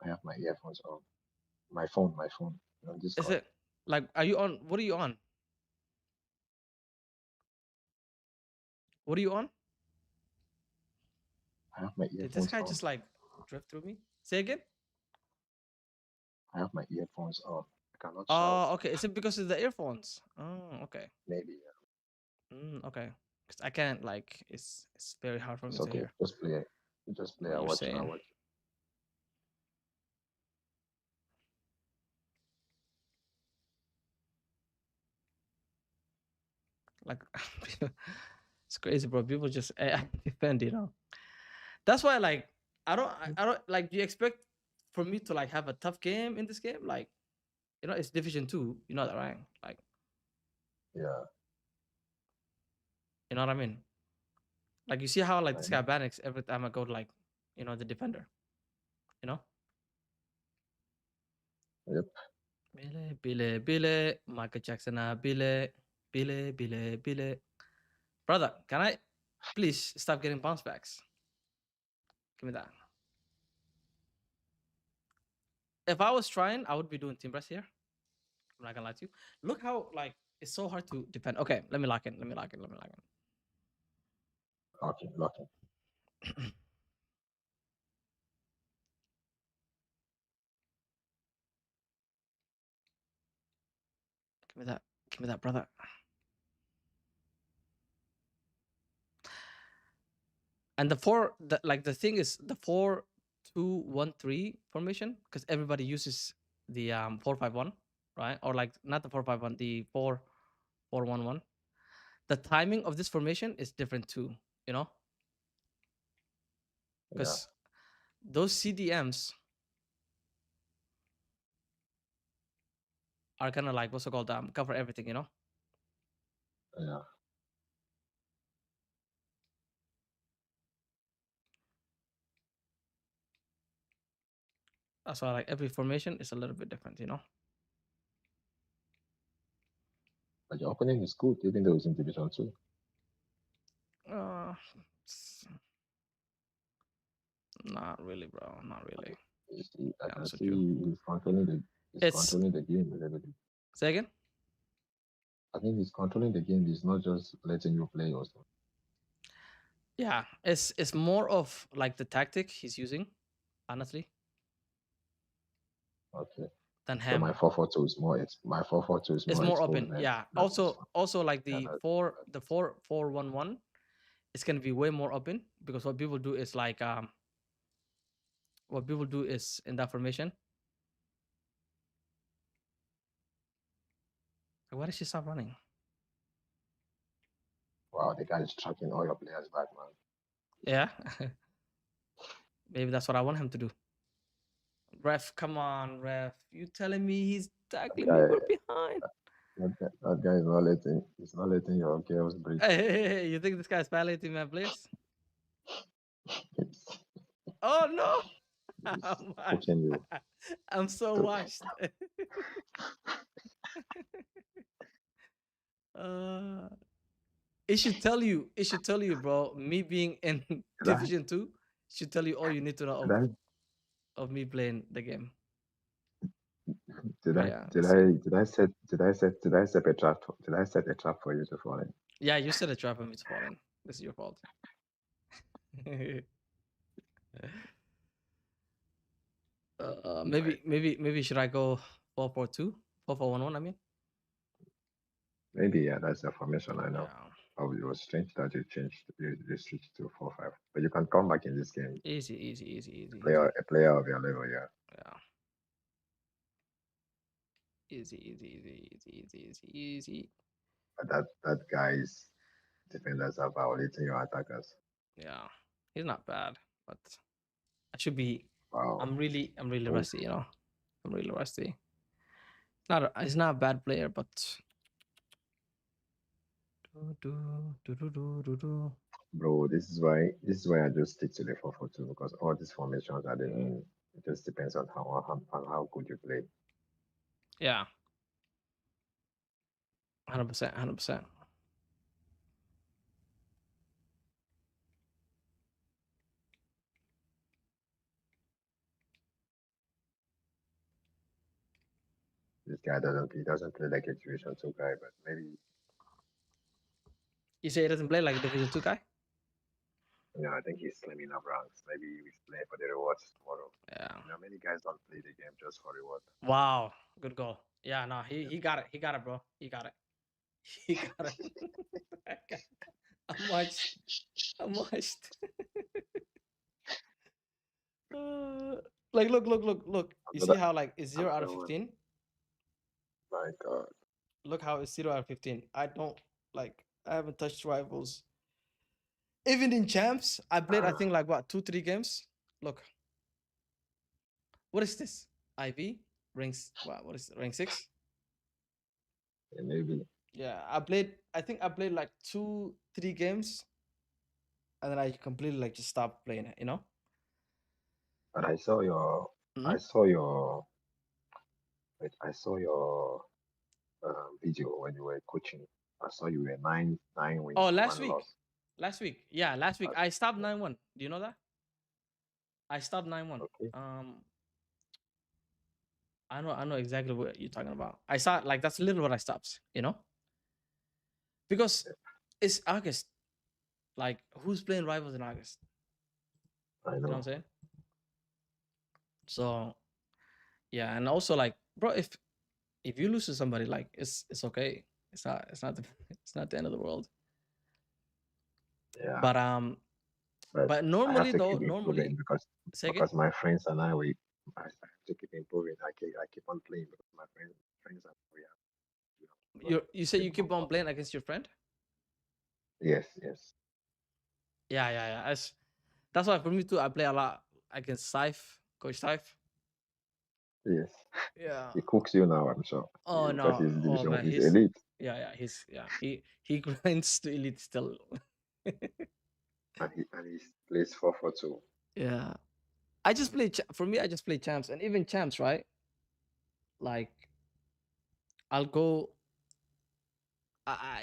I have my earphones on. My phone. On Is Discord. it like? Are you on? What are you on? What are you on? I have my Did this earphones guy on. just like drift through me? Say again. I have my earphones on. I cannot Oh, shout. okay. Is it because of the earphones? Oh, okay. Maybe. Okay. Because I can't like. It's very hard for me It's to okay. hear Just play. Just play. what I you're watch. saying. Like, it's crazy, bro. People just defend, you know. That's why, like, I don't like. Do you expect for me to like have a tough game in this game, like, you know, it's Division 2. You know that, right? Like, Yeah. you know what I mean? Like, you see how like I this know. guy panics every time I go to, like, you know, the defender. You know? Yep. Bile, Michael Jackson, bile. Brother, can I please stop getting bounce backs? Give me that. If I was trying, I would be doing team press here. I'm not gonna lie to you. Look how like it's so hard to defend. Okay, let me lock in. Okay. Lucky. Give me that, brother. And the thing is the 4-2-1-3 formation, because everybody uses the 4-5-1, right? Or like not the 4-5-1, the 4-4-1-1. The timing of this formation is different too, you know? Yeah. Because those CDMs are gonna like what's it called cover everything, you know? Yeah. That's why like every formation is a little bit different, you know? But your opponent is good, even though it's in Division 2. Uh, not really, bro. Not really. You see, I Yeah, can honest with see you. he's controlling the It's game a little bit. say again. I think he's controlling the game. He's not just letting you play or something. Yeah, it's more of like the tactic he's using, honestly, Okay. than So my him. 4-4-2 is more. My 4-4-2 is It's more more exposed. open. Yeah. Than this one. Also like Yeah, the 4-4-1-1, it's gonna be way more open because what people do is like what people do is in that formation. Why did she stop running? Wow, the guy is tracking all your players back, man. Yeah. Maybe that's what I want him to do. Ref, come on, ref. You telling me he's tackling me Guy, from behind? that guy is not letting. He's not letting your girls breathe. Hey, you think this guy's violating my players? Oh no! He's cooking you. I'm so So- washed. uh, it should tell you. It should tell you, bro. Me being in Did I? Division 2 should tell you all you need to know Did I? of me playing the game. Did But I? yeah, Did let's I? see. Did I set? Did I set? Did I set a trap? Did I set a trap for you to fall in? Yeah, you set a trap for me to fall in. This is your fault. Maybe should I go 4-4-2? 4-4-1-1, I mean. Maybe yeah, that's the formation I know. Yeah. Oh, it was strange that you changed. You switched to 4-5, but you can come back in this game. Easy. A player of your level, yeah. Yeah. Easy. But that guy's defenders are violating your attackers. Yeah. He's not bad, but I should be. Wow. I'm really Oof. rusty, you know. I'm really rusty. He's not a bad player, but Bro, this is why I just stick to the 4-4-2 because all these formations are the in. It just depends on how good you play. yeah. 100%. This guy doesn't play like a Division 2 guy, but maybe You say he doesn't play like a Division 2 guy? I think he's slimming up ranks. Maybe he's playing for the rewards tomorrow. Yeah. Many guys don't play the game just for reward. Wow. Good goal. Yeah, no, he got it. He got it, bro. He got it. He got it. I'm watched. Like look. You see how like it's 0 out of Another one. 15? My God. Look how it's 0 out of 15. I haven't touched rivals. Even in champs, I played I think like what 2-3 games. Look. What is this? IV rings. What is it? Rank 6? Yeah, maybe. Yeah, I think I played like 2, 3 games, and then I completely like just stopped playing it. But I saw your, I Mhm. saw your, wait, I saw your video when you were coaching. I saw you were nine wins, Oh, last one week. loss. Last week. Yeah, last week Uh, I stopped yeah, 9-1. Do you know that? I stopped 9-1. okay. I know exactly what you're talking about. I saw like that's literally what I stopped. Because it's August. Like, who's playing rivals in August? I You know what I'm know. saying? So yeah, and also like, bro, if you lose to somebody, like, it's okay. It's not the it's not the end of the world. Yeah, But but but I have normally to though, keep improving normally say again. because my friends and I have to keep improving. I keep on playing because my friends and we have You say keep you keep on on. playing against your friend. Yes, yes, Yeah. That's why for me too. I play a lot against Saif, Coach Saif. yes. Yeah. He cooks you now, I'm sure, Oh because no. he's Oh division, man, he's he's elite, he grinds to elite still. and he plays 4-4-2. Yeah. I just play for me. I just play champs, and even champs, right? Like, I'll go.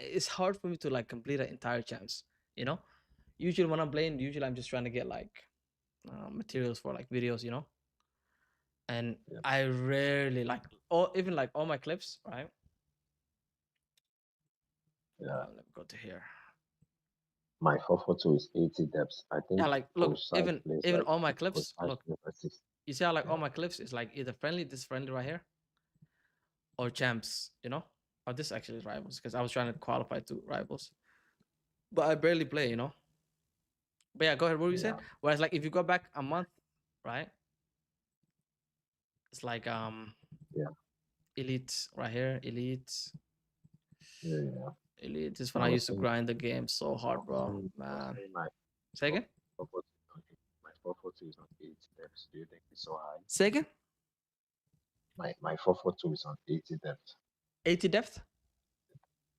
It's hard for me to like complete an entire champs. You know. Usually when I'm playing, usually I'm just trying to get like materials for like videos. And Yeah, I rarely like, or even like all my clips, right? yeah. Let me go to here. My 4-4-2 is 80 depths. I Yeah, think like look, Coach Side even plays even like all my Coach clips. Side Look, plays like 60. you see how like all Yeah, my clips is like either friendly, this friendly right here, or champs. Or this actually is rivals because I was trying to qualify to rivals, but I barely play. But yeah, go ahead. What were you saying? yeah, Whereas like if you go back a month, right? It's like yeah, elite right here, elite, yeah. elite. This is I when I was used to saying, grind the game so I hard, was bro. saying, I was Man, saying my say again. 4-4-2 is on my 4-4-2 is on 80 depths. Do you think it's so high? Say again. My 4-4-2 is on 80 depths. 80 depth.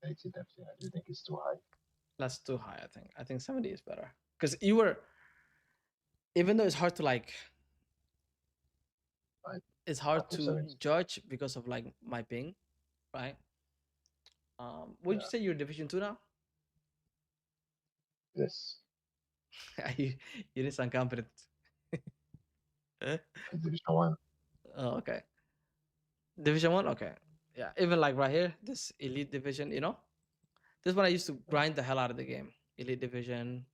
80 depths. Yeah. Do you think it's too high? That's too high. I think 70 is better because you were, even though it's hard to like, I it's I hard put to 70. judge because of like my ping, right? Would you Yeah. say you're Division 2 now? Yes. you, you didn't sound confident. Eh? Division 1. Oh, okay. Division 1? Okay. Yeah. Even like right here, this Elite Division. This one I used to grind the hell out of the game. Elite Division.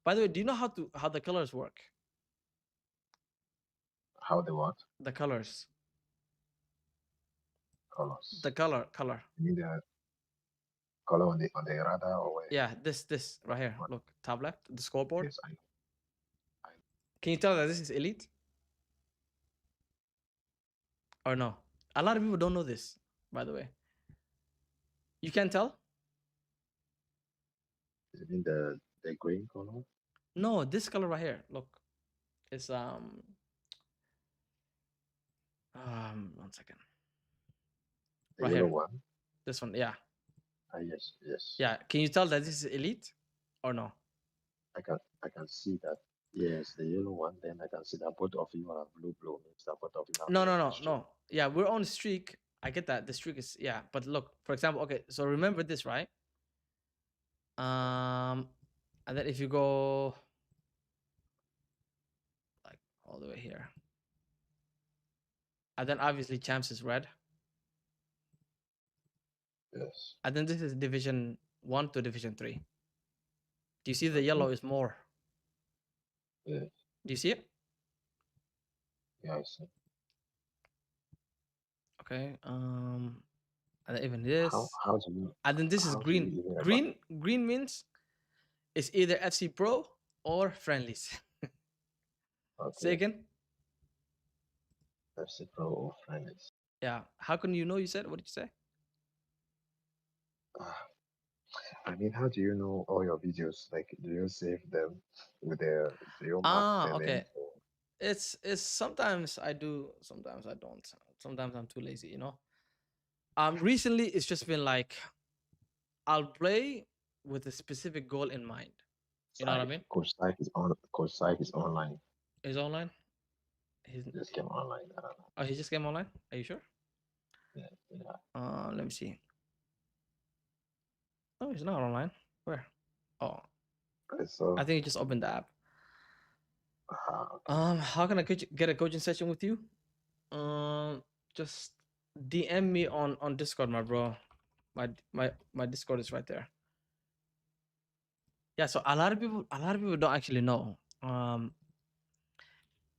By the way, do you know how the colors work? How they what? The colors. Colors. The color. You mean the color on the radar or where? Yeah, this right here. What? Look, top left, the scoreboard. Yes, I Can you tell that this is elite or no? A lot of people don't know this, by the way. You can tell? you mean the green color? No, this color right here. Look, it's 1 second. The Right yellow here. one? This one, yeah. Yes, yes. Yeah. Can you tell that this is elite or no? I can see that. Yes, the yellow one. Then I can see that both of you are blue blue. Means that both of you are No, no, on no, stream. no. Yeah, we're on streak. I get that. The streak is, yeah. But look, for example, okay, so remember this, right? And then if you go like all the way here, and then obviously champs is red. Yes. And then this is Division 1 to Division 3. Do you see the Okay. yellow is more? Yeah. Do you see it? Yeah, I see. Okay. And then even this. How do you And then this is how do you green. even Green means it's either FC Pro or friendlies. Say okay again. FC Pro or friendlies? Yeah. How can you know you said? What did you say? Ah, I mean, how do you know all your videos? Like, do you save them with the do you mark them in? Okay. it's sometimes I do, sometimes I don't. Sometimes I'm too lazy, you know. Recently it's just been like I'll play with a specific goal in mind. You know what I mean? Coach Syke is on. Coach Syke is online. He's online. He's Just came online. I don't know. oh, he just came online. Are you sure? Yeah, yeah. Let me see. Oh, he's not online. Where? Oh, So, I think he just opened the app. okay. How can I get a coaching session with you? Just DM me on Discord, my bro. My Discord is right there. Yeah, so a lot of people don't actually know.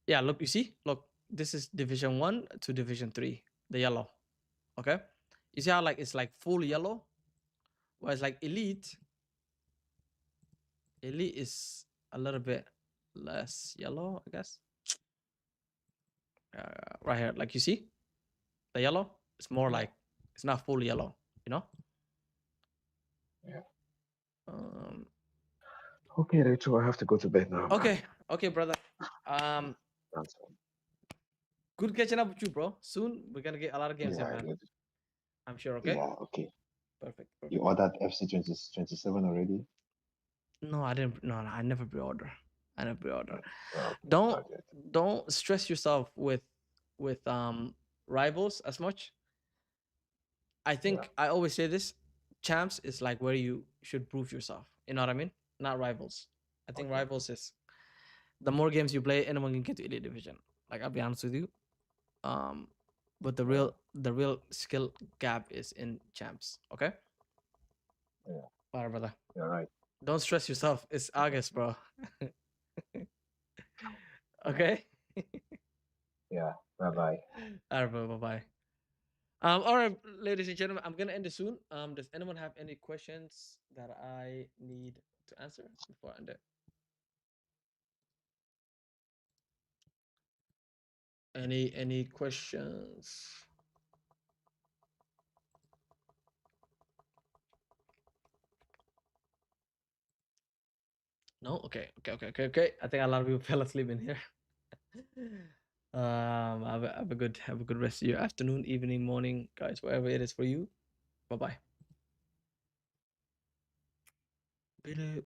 Yeah, look, you see, look, this is Division 1 to Division 3, the yellow. Okay, you see how like it's like full yellow, whereas like elite is a little bit less yellow, I guess. Right here, like you see, the yellow, it's more like it's not full yellow, you know. Yeah. Um. Okay, Rachel, I have to go to bed now. Okay, okay, brother. That's all. Good catching up with you, bro. Soon we're gonna get a lot of games in, Yeah, man. I'm sure. Okay. yeah, okay. Perfect. You ordered FC 27 already? No, I didn't. No, I never pre-order. I never pre-order. Oh, Don't okay. don't stress yourself with rivals as much. I think I always say this: champs is like where you should prove yourself. You know what I mean? Not rivals. I think rivals is the more games you play, anyone can get to elite division. Like I'll be honest with you. But the real skill gap is in champs. Okay. Yeah. All right, brother. You're right. Don't stress yourself. It's August, bro. Okay. Yeah. Bye bye. All right, bro. Bye bye. All right, ladies and gentlemen, I'm gonna end it soon. Does anyone have any questions that I need to answer before I end it? Any questions? No? Okay. I think a lot of people fell asleep in here. Have a good rest of your afternoon, evening, morning, guys, wherever it is for you. Bye bye.